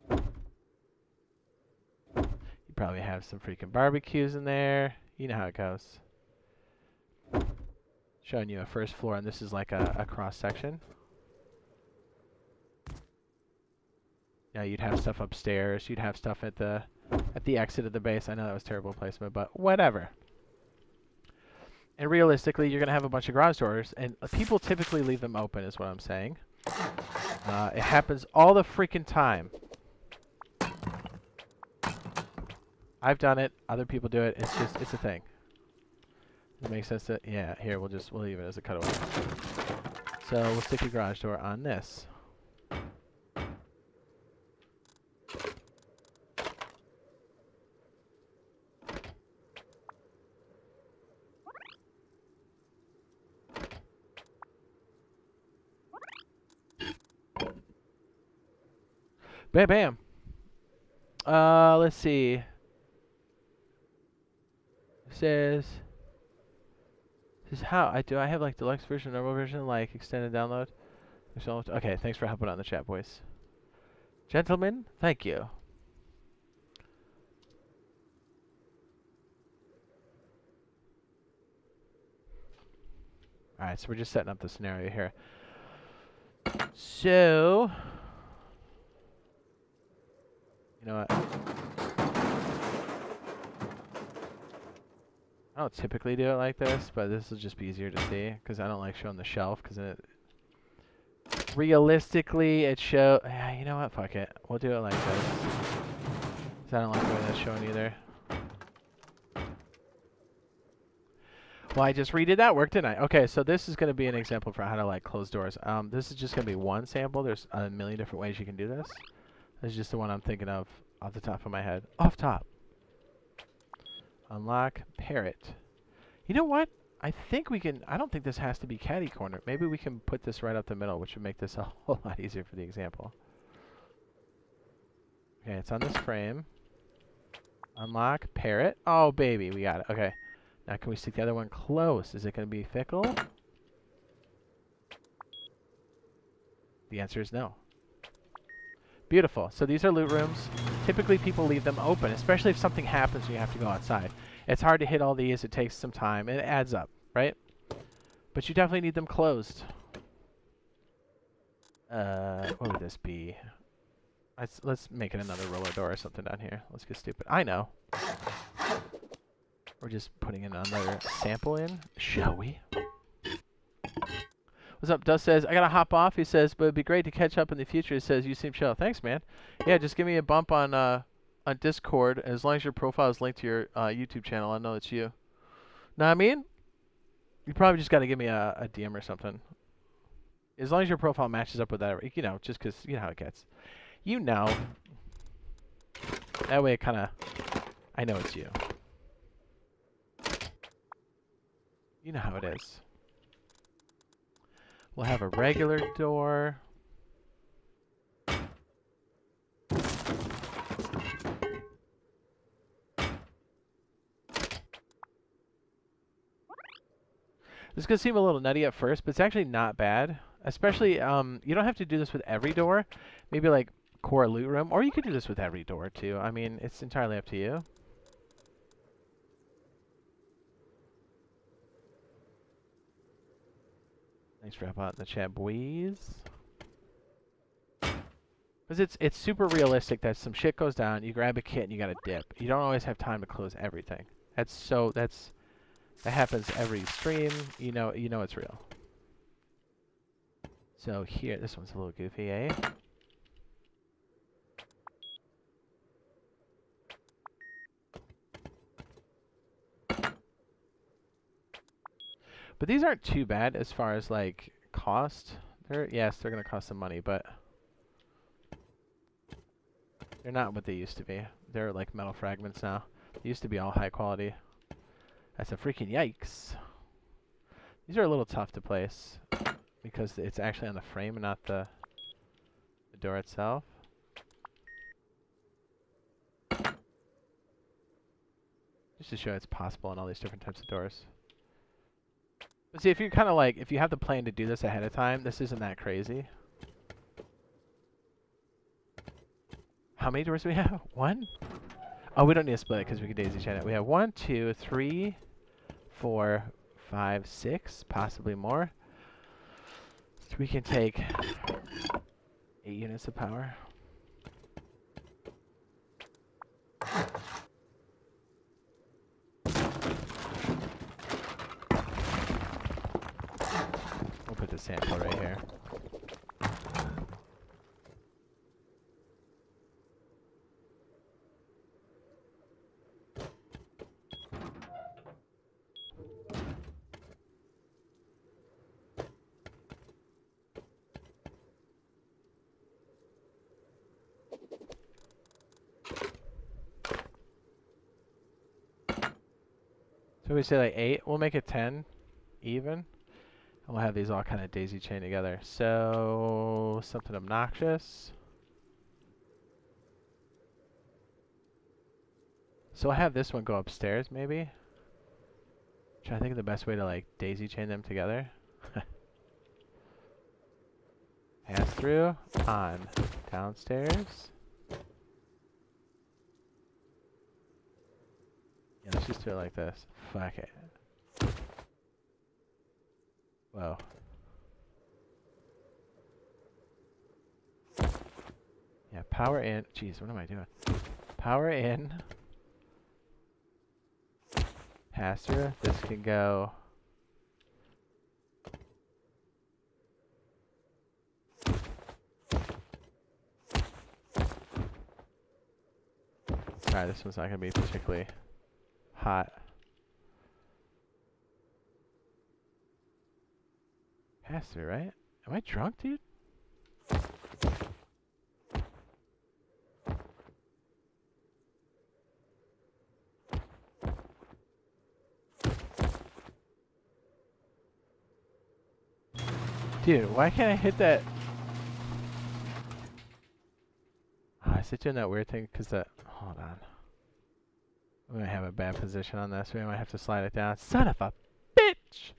You probably have some freaking barbecues in there. You know how it goes. Showing you a first floor, and this is like a cross section. Yeah, you'd have stuff upstairs. You'd have stuff at the exit of the base. I know that was terrible placement, but whatever. And realistically, you're going to have a bunch of garage doors, and people typically leave them open, is what I'm saying. It happens all the freaking time. I've done it. Other people do it. It's a thing. It makes sense to, yeah, here, we'll leave it as a cutaway. So we'll stick a garage door on this. Bam, bam. Let's see. It says how I have like deluxe version, normal version, like extended download. Okay, thanks for helping out in the chat, boys. Gentlemen, thank you. Alright, so we're just setting up the scenario here. So, you know what? I don't typically do it like this, but this will just be easier to see because I don't like showing the shelf because it realistically it show. Yeah, you know what? Fuck it. We'll do it like this. Cause I don't like the way that's showing either. Well, I just redid that work, didn't I? Okay, so this is going to be an example for how to like close doors. This is just going to be one sample. There's a million different ways you can do this. This is just the one I'm thinking of off the top of my head. Off top. Unlock parrot. You know what? I think we can. I don't think this has to be catty corner. Maybe we can put this right up the middle, which would make this a whole lot easier for the example. Okay, it's on this frame. Unlock parrot. Oh, baby, we got it. Okay. Now, can we stick the other one close? Is it going to be fickle? The answer is no. Beautiful. So these are loot rooms. Typically, people leave them open, especially if something happens and you have to go outside. It's hard to hit all these. It takes some time. It adds up, right? But you definitely need them closed. What would this be? Let's make it another roller door or something down here. Let's get stupid. I know. We're just putting in another sample in, shall we? What's up? Dust says, I gotta hop off. He says, but it'd be great to catch up in the future. He says, you seem chill. Thanks, man. Yeah, just give me a bump on Discord. As long as your profile is linked to your YouTube channel, I know it's you. Know what I mean? You probably just gotta give me a DM or something. As long as your profile matches up with that, you know, just because you know how it gets. You know. That way it kind of, I know it's you. You know how it is. We'll have a regular door. This is going to seem a little nutty at first, but it's actually not bad. Especially, you don't have to do this with every door. Maybe like core loot room, or you could do this with every door too. I mean, it's entirely up to you. Thanks for helping out in the chat, boys. Because it's super realistic that some shit goes down, you grab a kit and you gotta dip. You don't always have time to close everything. That happens every stream. You know it's real. So here, this one's a little goofy, eh? But these aren't too bad as far as like cost. Yes, they're gonna cost some money, but they're not what they used to be. They're like metal fragments now. They used to be all high quality. That's a freaking yikes. These are a little tough to place because it's actually on the frame and not the door itself. Just to show it's possible on all these different types of doors. But see, if you're kind of like, if you have the plan to do this ahead of time, this isn't that crazy. How many doors do we have? One? Oh, we don't need to split it because we can DayZ chain it. We have 1, 2, 3, 4, 5, 6, possibly more. So we can take 8 units of power. We'll put the sample right here. So we say like 8. We'll make it 10 even. And we'll have these all kind of DayZ chain together. So something obnoxious. So I'll have this one go upstairs maybe. Try to think of the best way to like DayZ chain them together. Pass through, on. Downstairs. Yeah, let's just do it like this. Fuck it. Whoa. Yeah, power in. Jeez, what am I doing? Power in. Pass through. This can go. Sorry, this one's not going to be particularly hot. Pass through, right? Am I drunk, dude? Dude, why can't I hit that? Oh, is it doing that weird thing? Because the... Hold on. We might have a bad position on this. We might have to slide it down. Son of a bitch!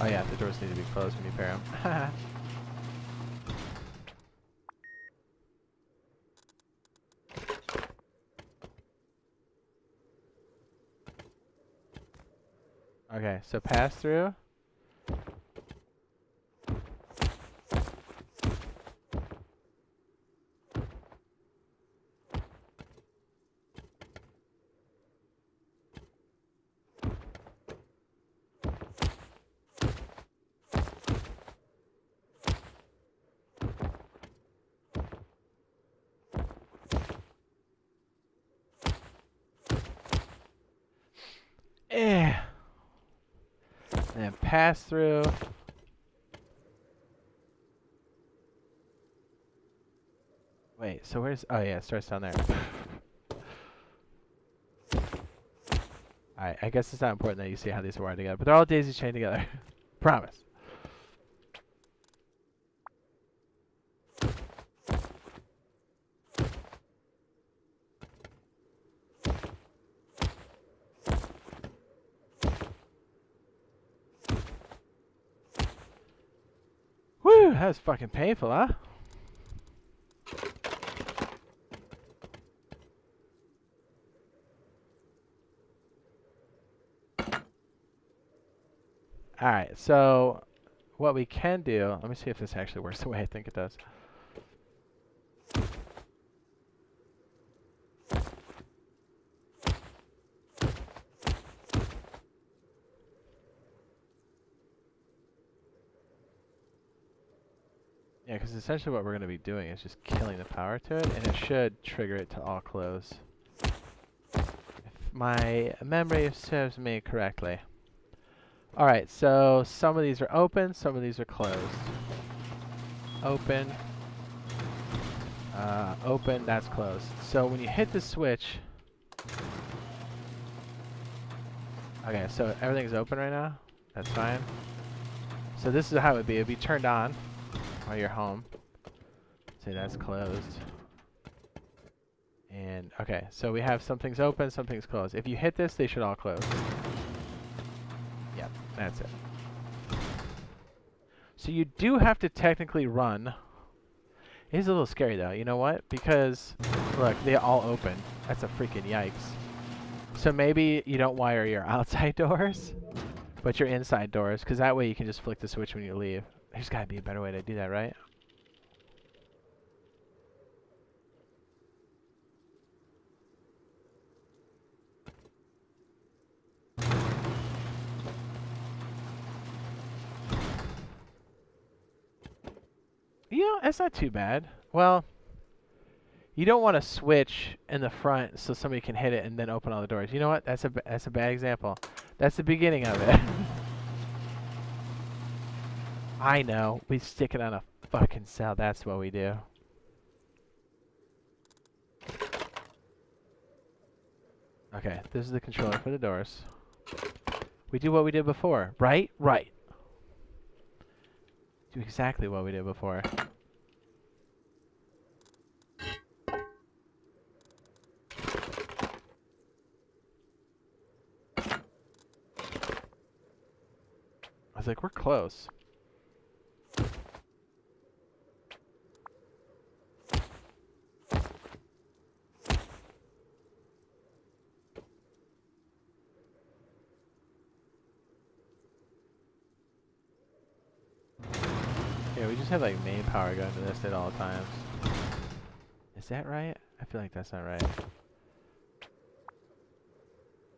Oh yeah, the doors need to be closed when you pair them. Okay, so pass through. And pass through. Wait, so where's... Oh yeah, it starts down there. Alright, I guess it's not important that you see how these are wired together, but they're all daisy chained together. Promise. Whew, that was fucking painful, huh? Alright, so what we can do, let me see if this actually works the way I think it does. Yeah, because essentially what we're going to be doing is just killing the power to it, and it should trigger it to all close. If my memory serves me correctly. Alright, so some of these are open, some of these are closed. Open. Open, that's closed. So when you hit the switch... Okay, so everything's open right now. That's fine. So this is how it would be. It would be turned on while you're home. Say that's closed. And, okay, so we have some things open, some things closed. If you hit this, they should all close. Yep, that's it. So you do have to technically run. It is a little scary though, you know what? Because, look, they all open. That's a freaking yikes. So maybe you don't wire your outside doors, but your inside doors, because that way you can just flick the switch when you leave. There's got to be a better way to do that, right? You know, it's not too bad. Well, you don't want to switch in the front so somebody can hit it and then open all the doors. You know what? That's a bad example. That's the beginning of it. I know. We stick it on a fucking cell. That's what we do. Okay, this is the controller for the doors. We do what we did before, right? Right. Do exactly what we did before. was like, we're close. Yeah, we just have like main power going to this at all times. Is that right? I feel like that's not right.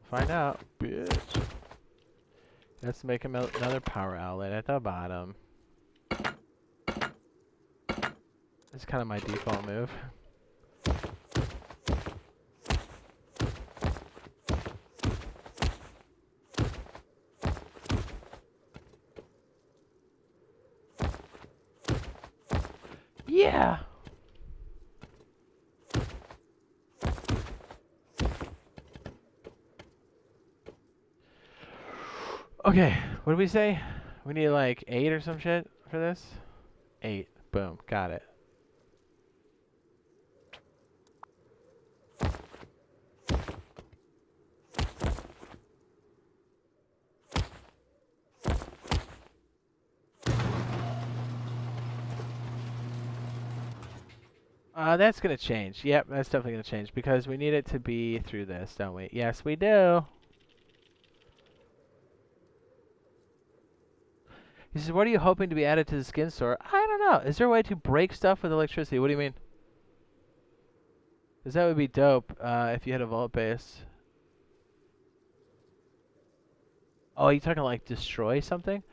Find out, bitch. Let's make him another power outlet at the bottom. That's kind of my default move. Yeah! Okay, what did we say? We need like 8 or some shit for this? 8. Boom. Got it. That's going to change. Yep, that's definitely going to change because we need it to be through this, don't we? Yes, we do. He says, what are you hoping to be added to the skin store? I don't know. Is there a way to break stuff with electricity? What do you mean? Because that would be dope if you had a vault base. Oh, you talking like destroy something?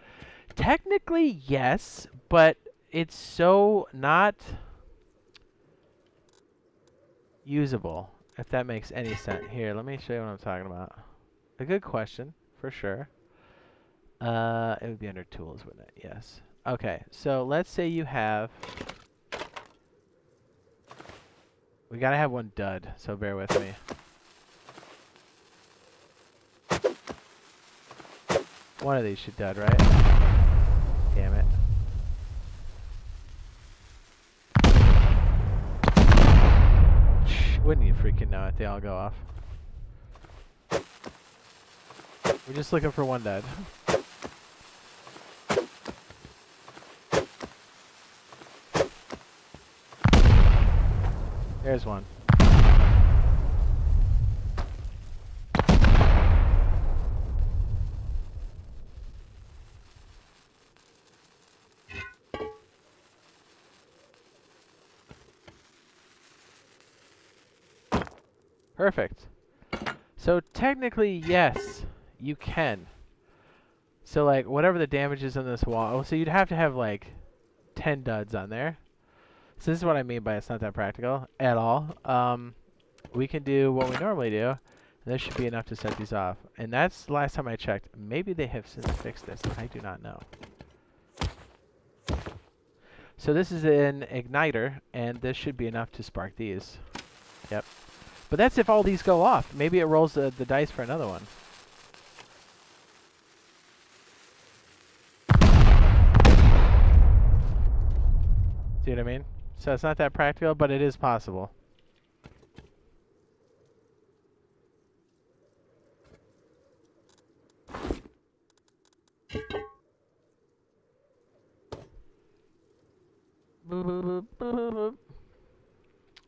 Technically, yes, but it's so not usable, if that makes any sense. Here, let me show you what I'm talking about. A good question, for sure. It would be under tools, wouldn't it? Yes. Okay, so let's say you have... We gotta have one dud, so bear with me. One of these should dud, right? Damn it. Wouldn't you freaking know it? They all go off. We're just looking for one dud. There's one. Perfect. So technically, yes, you can. So like whatever the damage is on this wall, so you'd have to have like 10 duds on there. So this is what I mean by it's not that practical at all. We can do what we normally do, and this should be enough to set these off. And that's the last time I checked. Maybe they have since fixed this. I do not know. So this is an igniter, and this should be enough to spark these. Yep. But that's if all these go off. Maybe it rolls the dice for another one. See what I mean? So it's not that practical, but it is possible.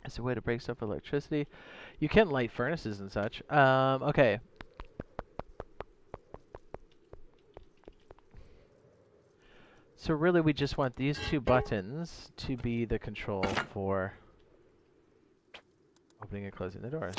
It's a way to break stuff with electricity. You can light furnaces and such. Okay. So really we just want these 2 buttons to be the control for opening and closing the doors.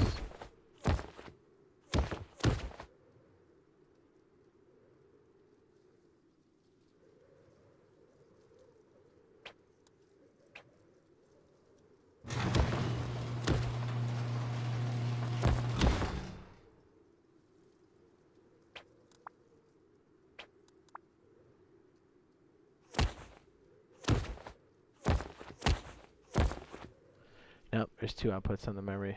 Nope, there's 2 outputs on the memory.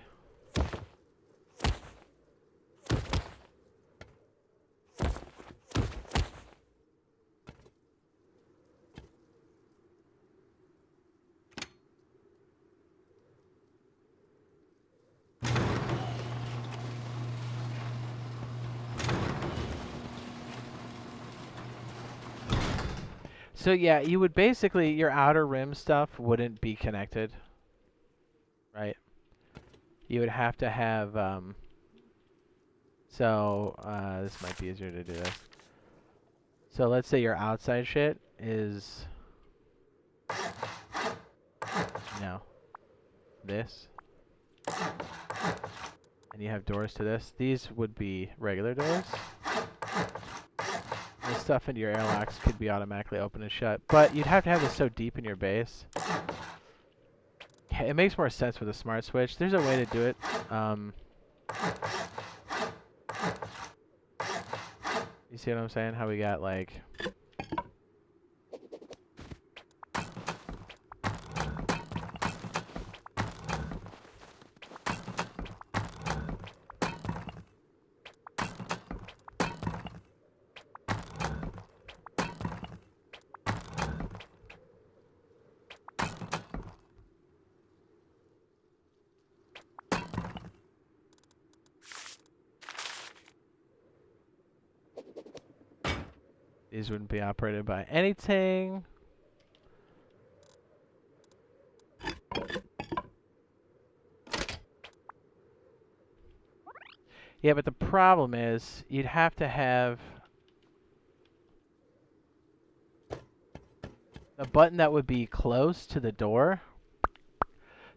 So yeah, you would basically, your outer rim stuff wouldn't be connected, right? You would have to have, this might be easier to do this. So let's say your outside shit is, this. And you have doors to this. These would be regular doors. The stuff into your airlocks could be automatically open and shut. But you'd have to have this so deep in your base. It makes more sense with a smart switch. There's a way to do it. You see what I'm saying? How we got like... These wouldn't be operated by anything. Yeah, but the problem is you'd have to have a button that would be close to the door.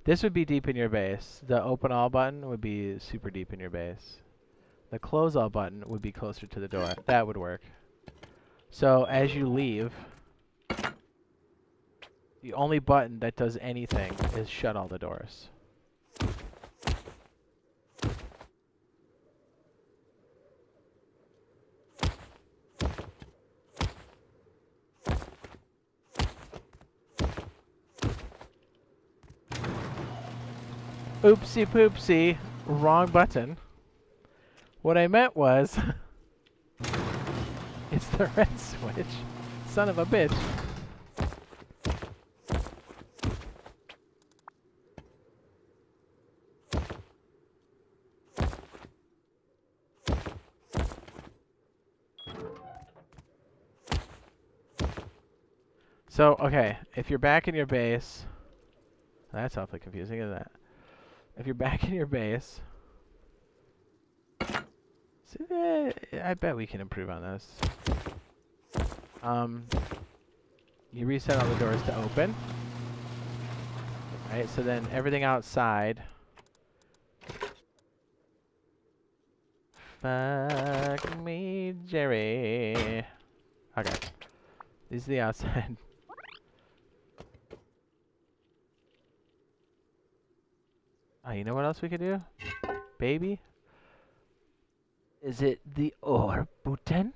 This would be deep in your base. The open all button would be super deep in your base. The close all button would be closer to the door. That would work. So as you leave, the only button that does anything is shut all the doors. Oopsie poopsie, wrong button. What I meant was, it's the red switch. Son of a bitch. So, okay, if you're back in your base, that's awfully confusing, isn't it? If you're back in your base, I bet we can improve on this. You reset all the doors to open. Right, so then everything outside. Fuck me, Jerry. Okay. These are the outside. Oh, you know what else we could do? Baby? Is it the ore button?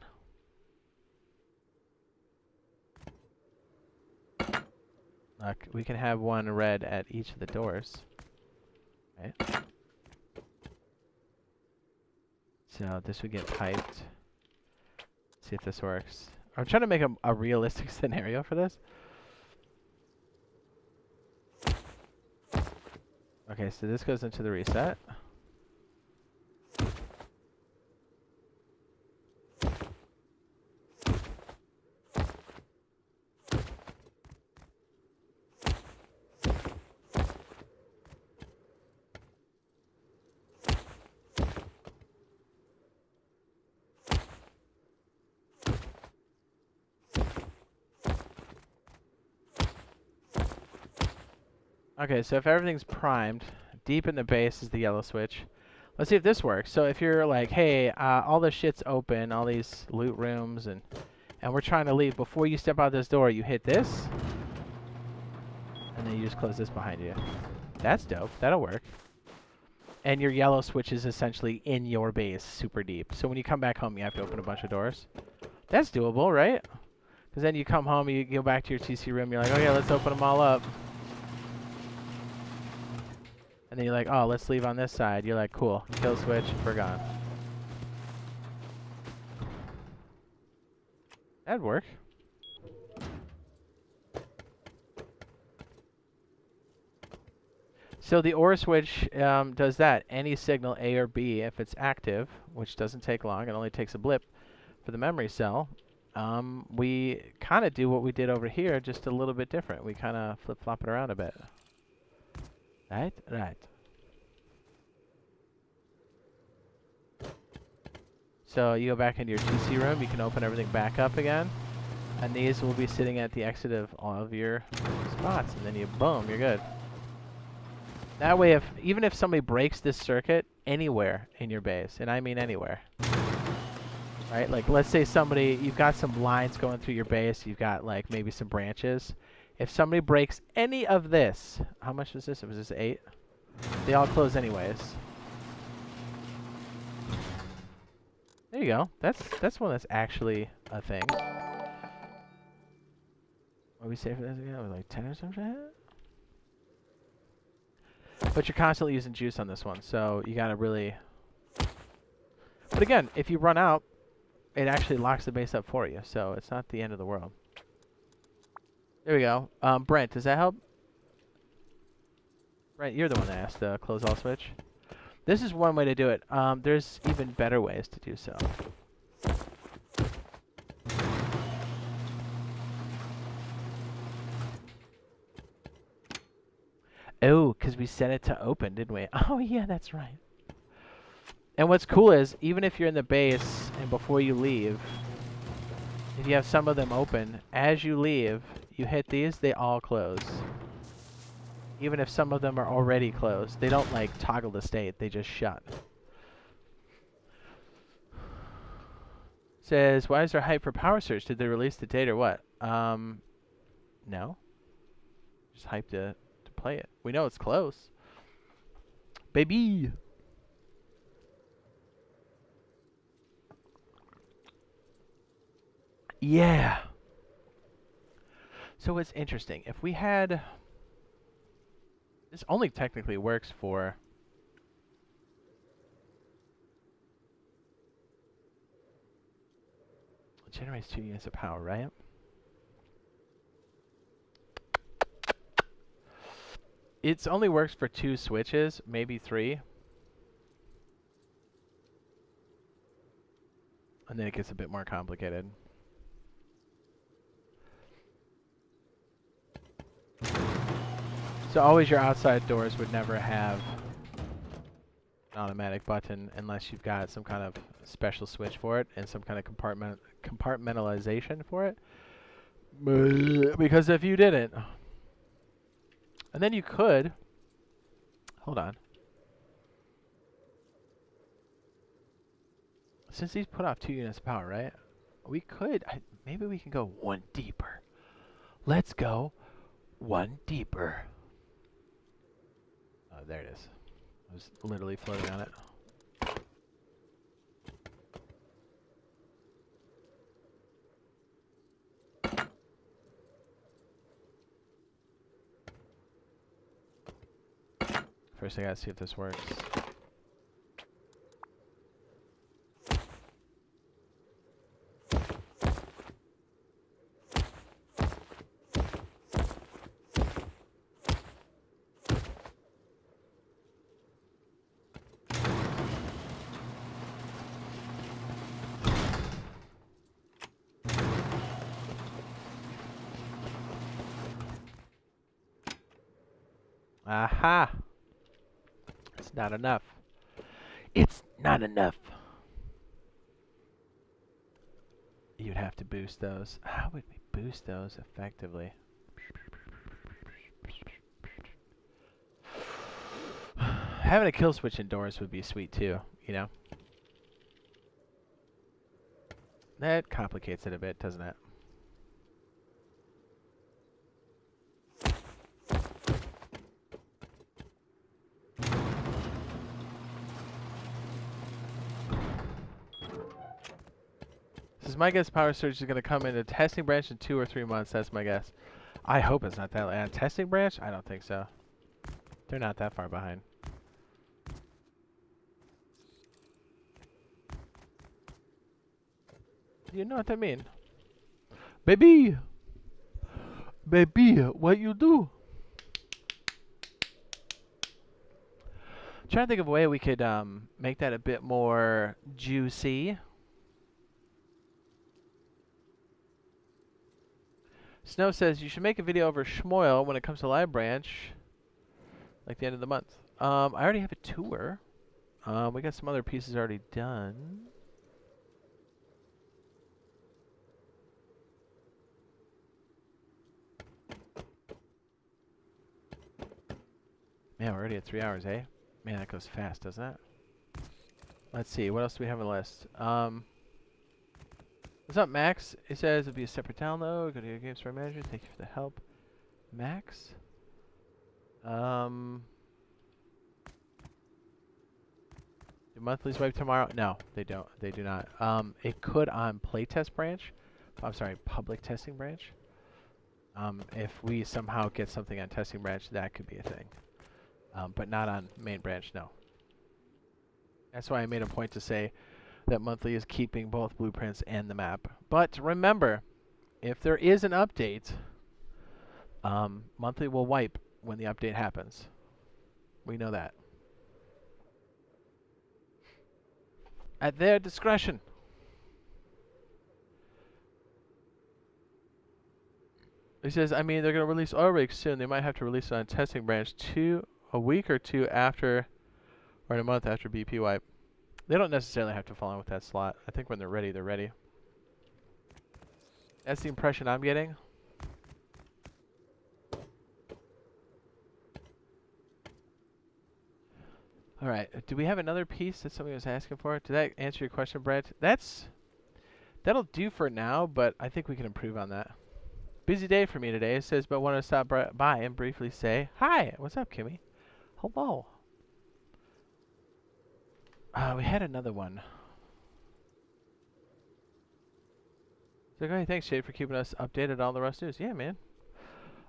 Look, we can have one red at each of the doors. Right? So this would get piped. See if this works. I'm trying to make a realistic scenario for this. Okay, so this goes into the reset. Okay, so if everything's primed, deep in the base is the yellow switch. Let's see if this works. So if you're like, hey, all this shit's open, all these loot rooms, and we're trying to leave, before you step out this door, you hit this, and then you just close this behind you. That's dope. That'll work. And your yellow switch is essentially in your base, super deep. So when you come back home, you have to open a bunch of doors. That's doable, right? Because then you come home, you go back to your TC room, you're like, oh yeah, let's open them all up. And then you're like, oh, let's leave on this side. You're like, cool. Kill switch, we're gone. That'd work. So the OR switch does that. Any signal A or B, if it's active, which doesn't take long, it only takes a blip for the memory cell, we kind of do what we did over here, just a little bit different. We kind of flip-flop it around a bit. Right? Right. So you go back into your GC room, you can open everything back up again. And these will be sitting at the exit of all of your spots. And then you, boom, you're good. That way, even if somebody breaks this circuit anywhere in your base, and I mean anywhere, right? Like, let's say you've got some lines going through your base, you've got, like, maybe some branches. If somebody breaks any of this, how much was this? Was this 8? They all close anyways. There you go. That's one that's actually a thing. What did we say for this again? Was like 10 or something? But you're constantly using juice on this one, so you gotta really... But again, if you run out, it actually locks the base up for you, so it's not the end of the world. There we go. Brent, does that help? Brent, you're the one that asked the close all switch. This is one way to do it. There's even better ways to do so. Oh, because we set it to open, didn't we? Oh, yeah, that's right. And what's cool is, even if you're in the base and before you leave, if you have some of them open, as you leave, you hit these, they all close. Even if some of them are already closed. They don't, like, toggle the state. They just shut. Says, why is there hype for Power Surge? Did they release the date or what? No. Just hype to play it. We know it's close. Baby! Yeah! So what's interesting, if we had... This only technically works for... It generates 2 units of power, right? It only works for 2 switches, maybe 3. And then it gets a bit more complicated. So always your outside doors would never have an automatic button unless you've got some kind of special switch for it and some kind of compartmentalization for it. Because if you didn't... And then you could... Hold on. Since these put off 2 units of power, right? We could... maybe we can go 1 deeper. Let's go 1 deeper. Oh, there it is. I was literally floating on it. First, I gotta see if this works. Aha! It's not enough. It's not enough. You'd have to boost those. How would we boost those effectively? Having a kill switch indoors would be sweet too, you know? That complicates it a bit, doesn't it? My guess Power Surge is going to come into testing branch in 2 or 3 months. That's my guess. I hope it's not that late. Testing branch? I don't think so. They're not that far behind. You know what I mean? Baby! Baby, what you do? Trying to think of a way we could make that a bit more juicy. Snow says you should make a video over Schmoil when it comes to live branch, like the end of the month. I already have a tour. We got some other pieces already done. Man, we're already at 3 hours, eh? Man, that goes fast, doesn't it? Let's see, what else do we have on the list? What's up, Max? It says it'll be a separate download. Go to your game store manager. Thank you for the help. Max? Do monthlies wipe tomorrow? No, they don't. They do not. It could on playtest branch. I'm sorry, public testing branch. If we somehow get something on testing branch, that could be a thing. But not on main branch, no. That's why I made a point to say that monthly is keeping both blueprints and the map. But remember, if there is an update, monthly will wipe when the update happens. We know that. At their discretion. He says, I mean, they're going to release Ark soon. They might have to release it on testing branch a week or two after, or in a month after BP wipe. They don't necessarily have to fall in with that slot. I think when they're ready, they're ready. That's the impression I'm getting. All right. Do we have another piece that somebody was asking for? Did that answer your question, Brett? That'll do for now, but I think we can improve on that. Busy day for me today, it says, but want to stop by and briefly say, hi, what's up, Kimmy? Hello. We had another one. It's like, hey, thanks, Jade, for keeping us updated on all the Rust news. Yeah, man.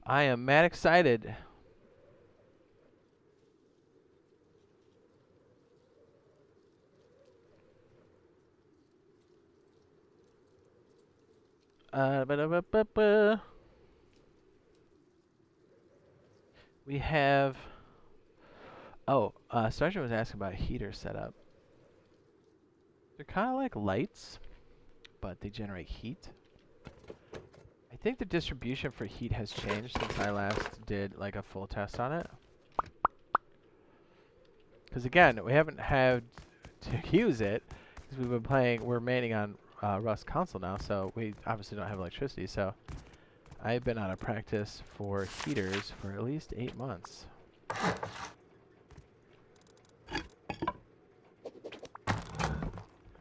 I am mad excited. We have... Oh, Sergeant was asking about heater setup. They're kind of like lights, but they generate heat. I think the distribution for heat has changed since I last did like a full test on it. Because again, we haven't had to use it because we've been playing. We're maining on Rust console now, so we obviously don't have electricity. So I've been out of practice for heaters for at least 8 months.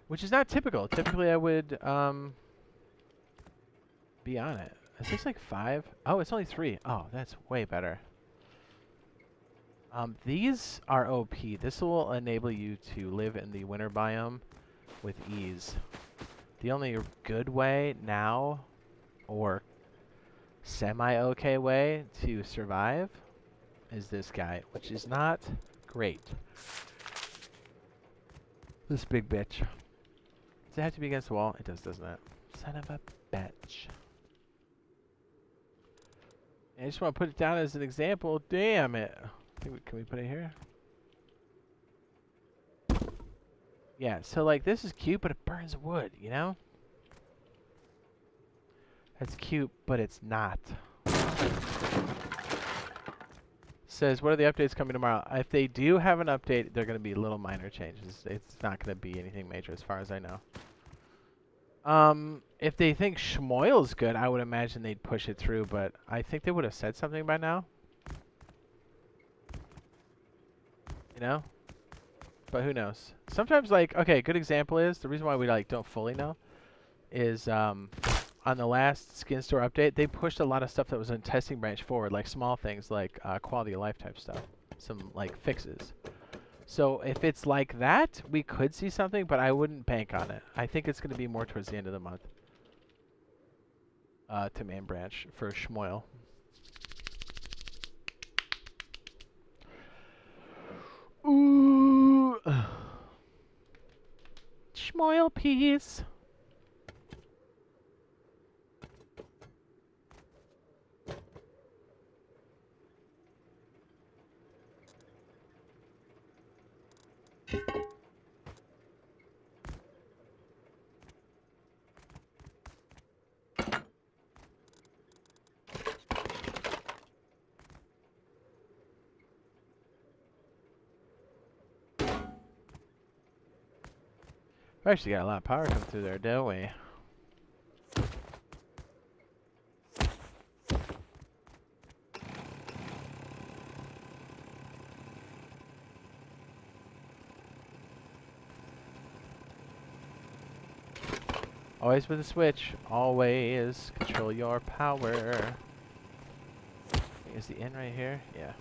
Which is not typical. Typically, I would be on it. Is this like 5? Oh, it's only 3. Oh, that's way better. These are OP. This will enable you to live in the winter biome with ease. The only good way now, or semi-okay way to survive, is this guy, which is not great. This big bitch. Does it have to be against the wall? It does, doesn't it? Son of a bitch. I just want to put it down as an example. Damn it. Can we put it here? Yeah, so like this is cute, but it burns wood, you know? That's cute, but it's not. Says, what are the updates coming tomorrow? If they do have an update, they're going to be little minor changes. It's not going to be anything major as far as I know. If they think Schmoil's good, I would imagine they'd push it through, but I think they would have said something by now. You know? But who knows? Sometimes, like, okay, good example is, the reason why we, like, don't fully know is, on the last Skin Store update, they pushed a lot of stuff that was in testing branch forward, like small things like quality of life type stuff, some like fixes. So if it's like that, we could see something, but I wouldn't bank on it. I think it's going to be more towards the end of the month to main branch for Schmoil. Ooh, Schmoil piece. We actually got a lot of power coming through there, don't we? Always with a switch. Always control your power. Is the inn right here? Yeah.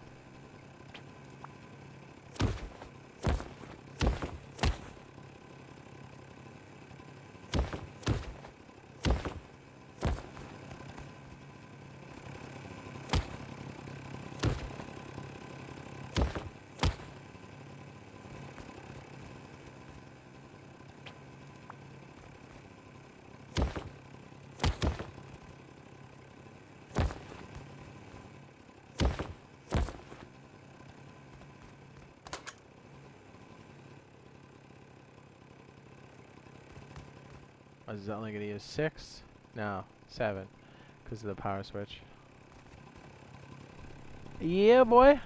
Is it only going to use 6? No, 7. Because of the power switch. Yeah, boy!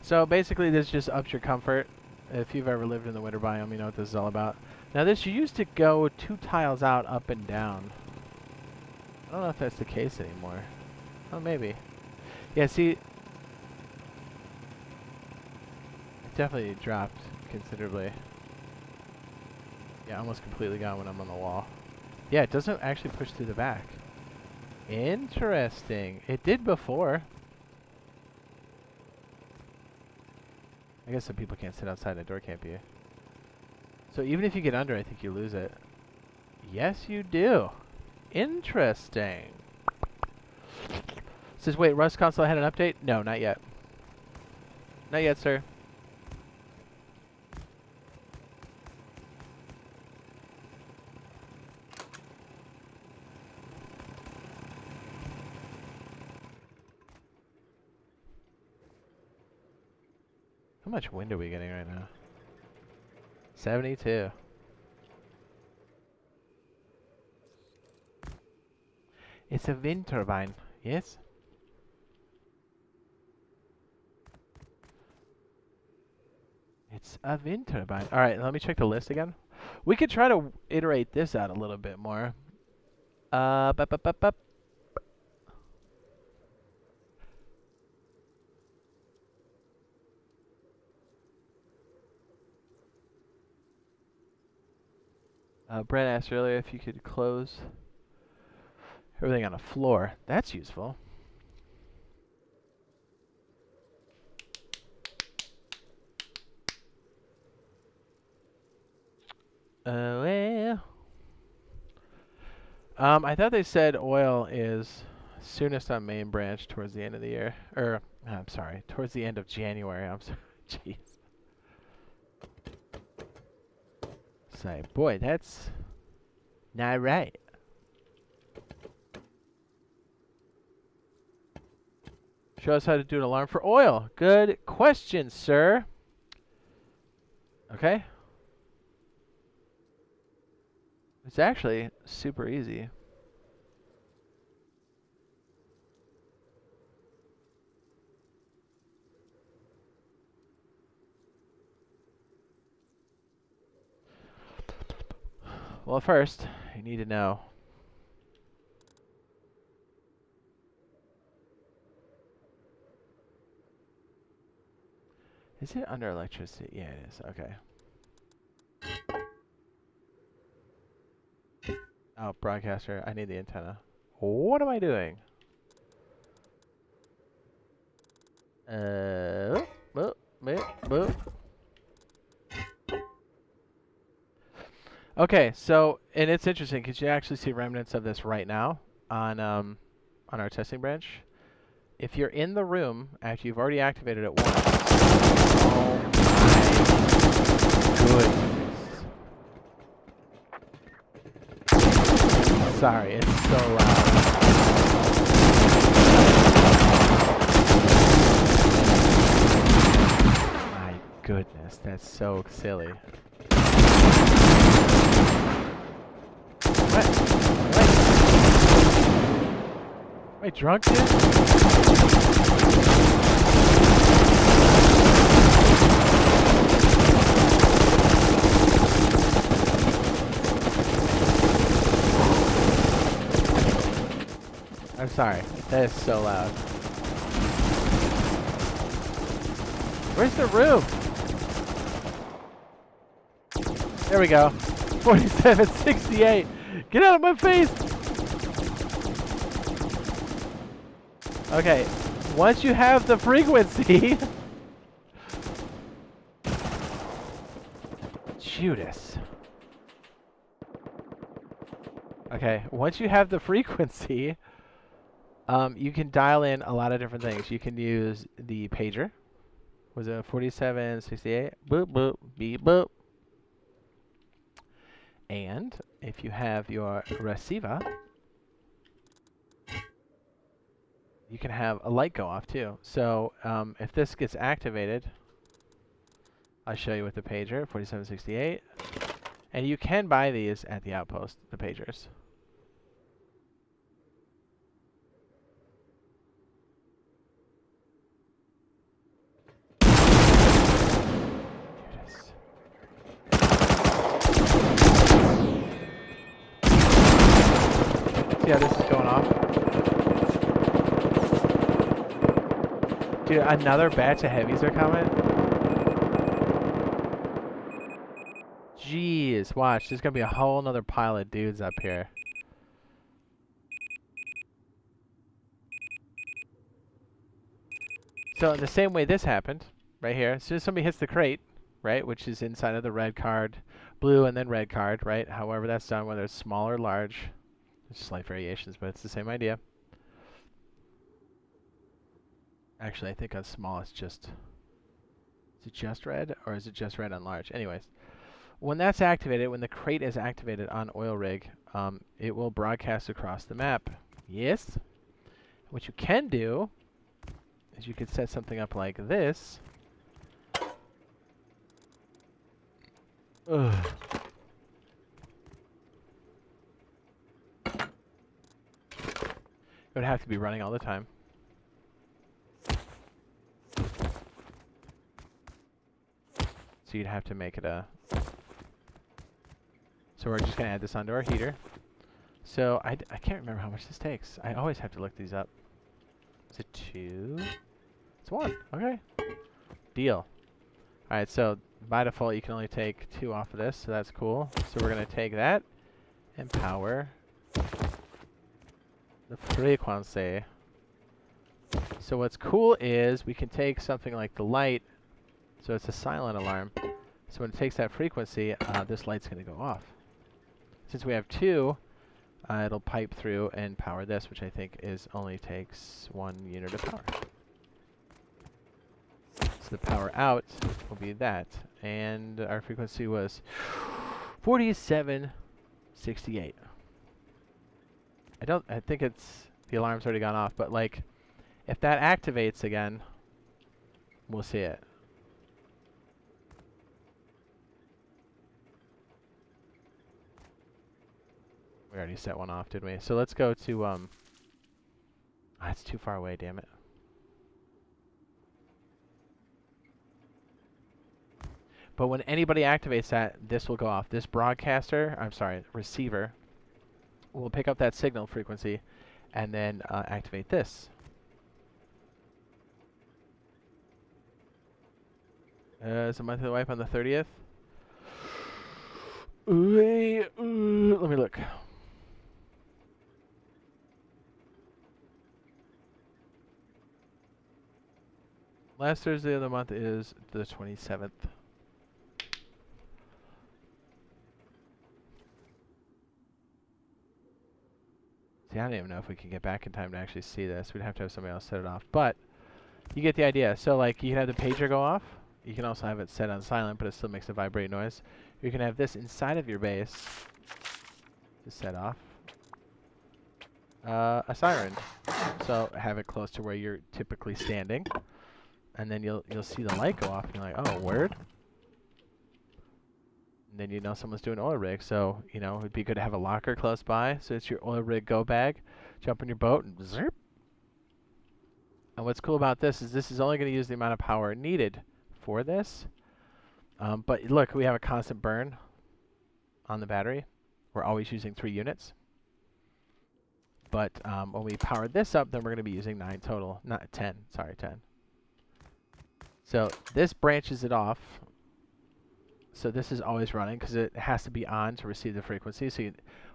So basically this just ups your comfort. If you've ever lived in the winter biome, you know what this is all about. Now this used to go 2 tiles out, up and down. I don't know if that's the case anymore. Oh, maybe. Yeah, see... It definitely dropped considerably. Yeah, almost completely gone when I'm on the wall. Yeah, it doesn't actually push through the back. Interesting. It did before. I guess some people can't sit outside a door, can't you? So even if you get under, I think you lose it. Yes, you do. Interesting. Says, wait, Rust console had an update? No, not yet. Not yet, sir. How much wind are we getting right now? 72. It's a wind turbine, yes? It's a wind turbine. Alright, let me check the list again. We could try to iterate this out a little bit more. Brent asked earlier if you could close everything on the floor. That's useful. Well. I thought they said oil is soonest on main branch towards the end of the year. Or, I'm sorry, towards the end of January. I'm sorry. Jeez. Say, boy, that's not right. Show us how to do an alarm for oil. Good question, sir. Okay. It's actually super easy. Well, first, you need to know. Is it under electricity? Yeah, it is. Okay. Oh, broadcaster. I need the antenna. What am I doing? Okay, so, and it's interesting because you actually see remnants of this right now on our testing branch. If you're in the room after you've already activated it once, oh my goodness. Sorry, it's so loud. My goodness, that's so silly. What? Am I drunk, dude? Sorry, that is so loud. Where's the roof? There we go. 4768. Get out of my face. Okay, once you have the frequency. Judas. Okay, once you have the frequency, you can dial in a lot of different things. You can use the pager. Was it 4768? Boop, boop, beep, boop. And if you have your receiver, you can have a light go off too. So if this gets activated, I'll show you with the pager, 4768. And you can buy these at the outpost, the pagers. See how this is going off? Dude, another batch of heavies are coming. Jeez, watch. There's going to be a whole nother pile of dudes up here. So in the same way this happened, right here, as soon as somebody hits the crate, right, which is inside of the red card, blue and then red card, right, however that's done, whether it's small or large. There's slight variations, but it's the same idea. Actually, I think on small it's just... Is it just red, or is it just red on large? Anyways, when that's activated, when the crate is activated on oil rig, it will broadcast across the map. Yes? What you can do is you could set something up like this. Ugh. It would have to be running all the time. So you'd have to make it a... So we're just going to add this onto our heater. So I can't remember how much this takes. I always have to look these up. Is it 2? It's 1. Okay. Deal. Alright, so by default you can only take 2 off of this, so that's cool. So we're going to take that and power the frequency. So what's cool is we can take something like the light, so it's a silent alarm. So when it takes that frequency, this light's going to go off. Since we have 2, it'll pipe through and power this, which I think is only takes 1 unit of power. So the power out will be that, and our frequency was 4768. I think it's, the alarm's already gone off, but like, if that activates again, we'll see it. We already set one off, didn't we? So let's go to, that's too far away, damn it. But when anybody activates that, this will go off. This broadcaster, I'm sorry, receiver, will pick up that signal frequency and then activate this. Is a monthly wipe on the 30th? Let me look. Last Thursday of the month is the 27th. See, I don't even know if we can get back in time to actually see this. We'd have to have somebody else set it off. But you get the idea. So, like, you can have the pager go off. You can also have it set on silent, but it still makes a vibrate noise. You can have this inside of your base to set off a siren. So have it close to where you're typically standing, and then you'll see the light go off, and you're like, oh, word. And then you know someone's doing oil rig. So you know it'd be good to have a locker close by, so it's your oil rig go bag. Jump in your boat and zip. And what's cool about this is only going to use the amount of power needed for this. But look, we have a constant burn on the battery. We're always using 3 units. But when we power this up, then we're going to be using 9 total. Not 10. Sorry, 10. So this branches it off. So this is always running because it has to be on to receive the frequency. So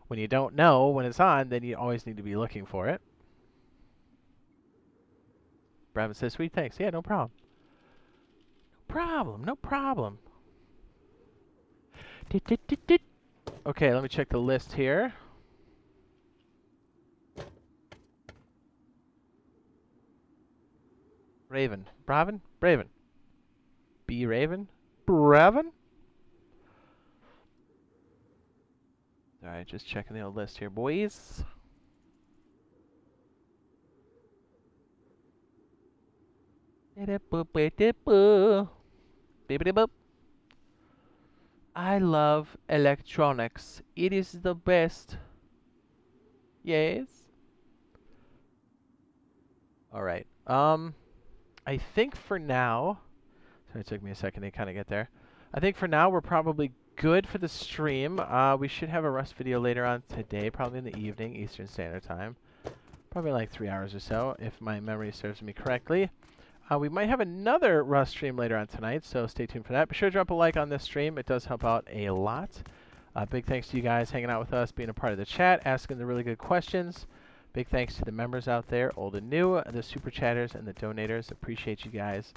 when you don't know when it's on, then you always need to be looking for it. Brevin says, sweet, thanks. Yeah, no problem. No problem. No problem. Okay, let me check the list here. Raven. Braven? Braven. B. Raven? Braven? Alright, just checking the old list here, boys. I love electronics. It is the best. Yes. Alright. I think for now... Sorry, it took me a second to kind of get there. I think for now we're probably good for the stream. We should have a Rust video later on today, probably in the evening, Eastern Standard Time. Probably like 3 hours or so, if my memory serves me correctly. We might have another Rust stream later on tonight, so stay tuned for that. Be sure to drop a like on this stream. It does help out a lot. Big thanks to you guys hanging out with us, being a part of the chat, asking the really good questions. Big thanks to the members out there, old and new, the super chatters and the donators. Appreciate you guys.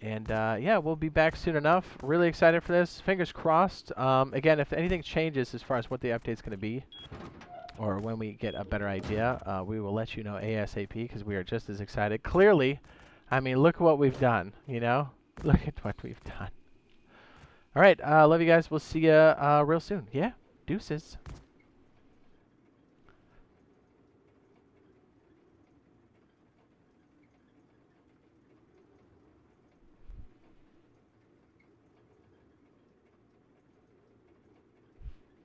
And yeah, we'll be back soon enough. Really excited for this. Fingers crossed. Again, if anything changes as far as what the update's going to be, or when we get a better idea, we will let you know ASAP, because we are just as excited. Clearly, I mean, look what we've done, you know? Look at what we've done. All right, love you guys. We'll see you real soon. Yeah, deuces.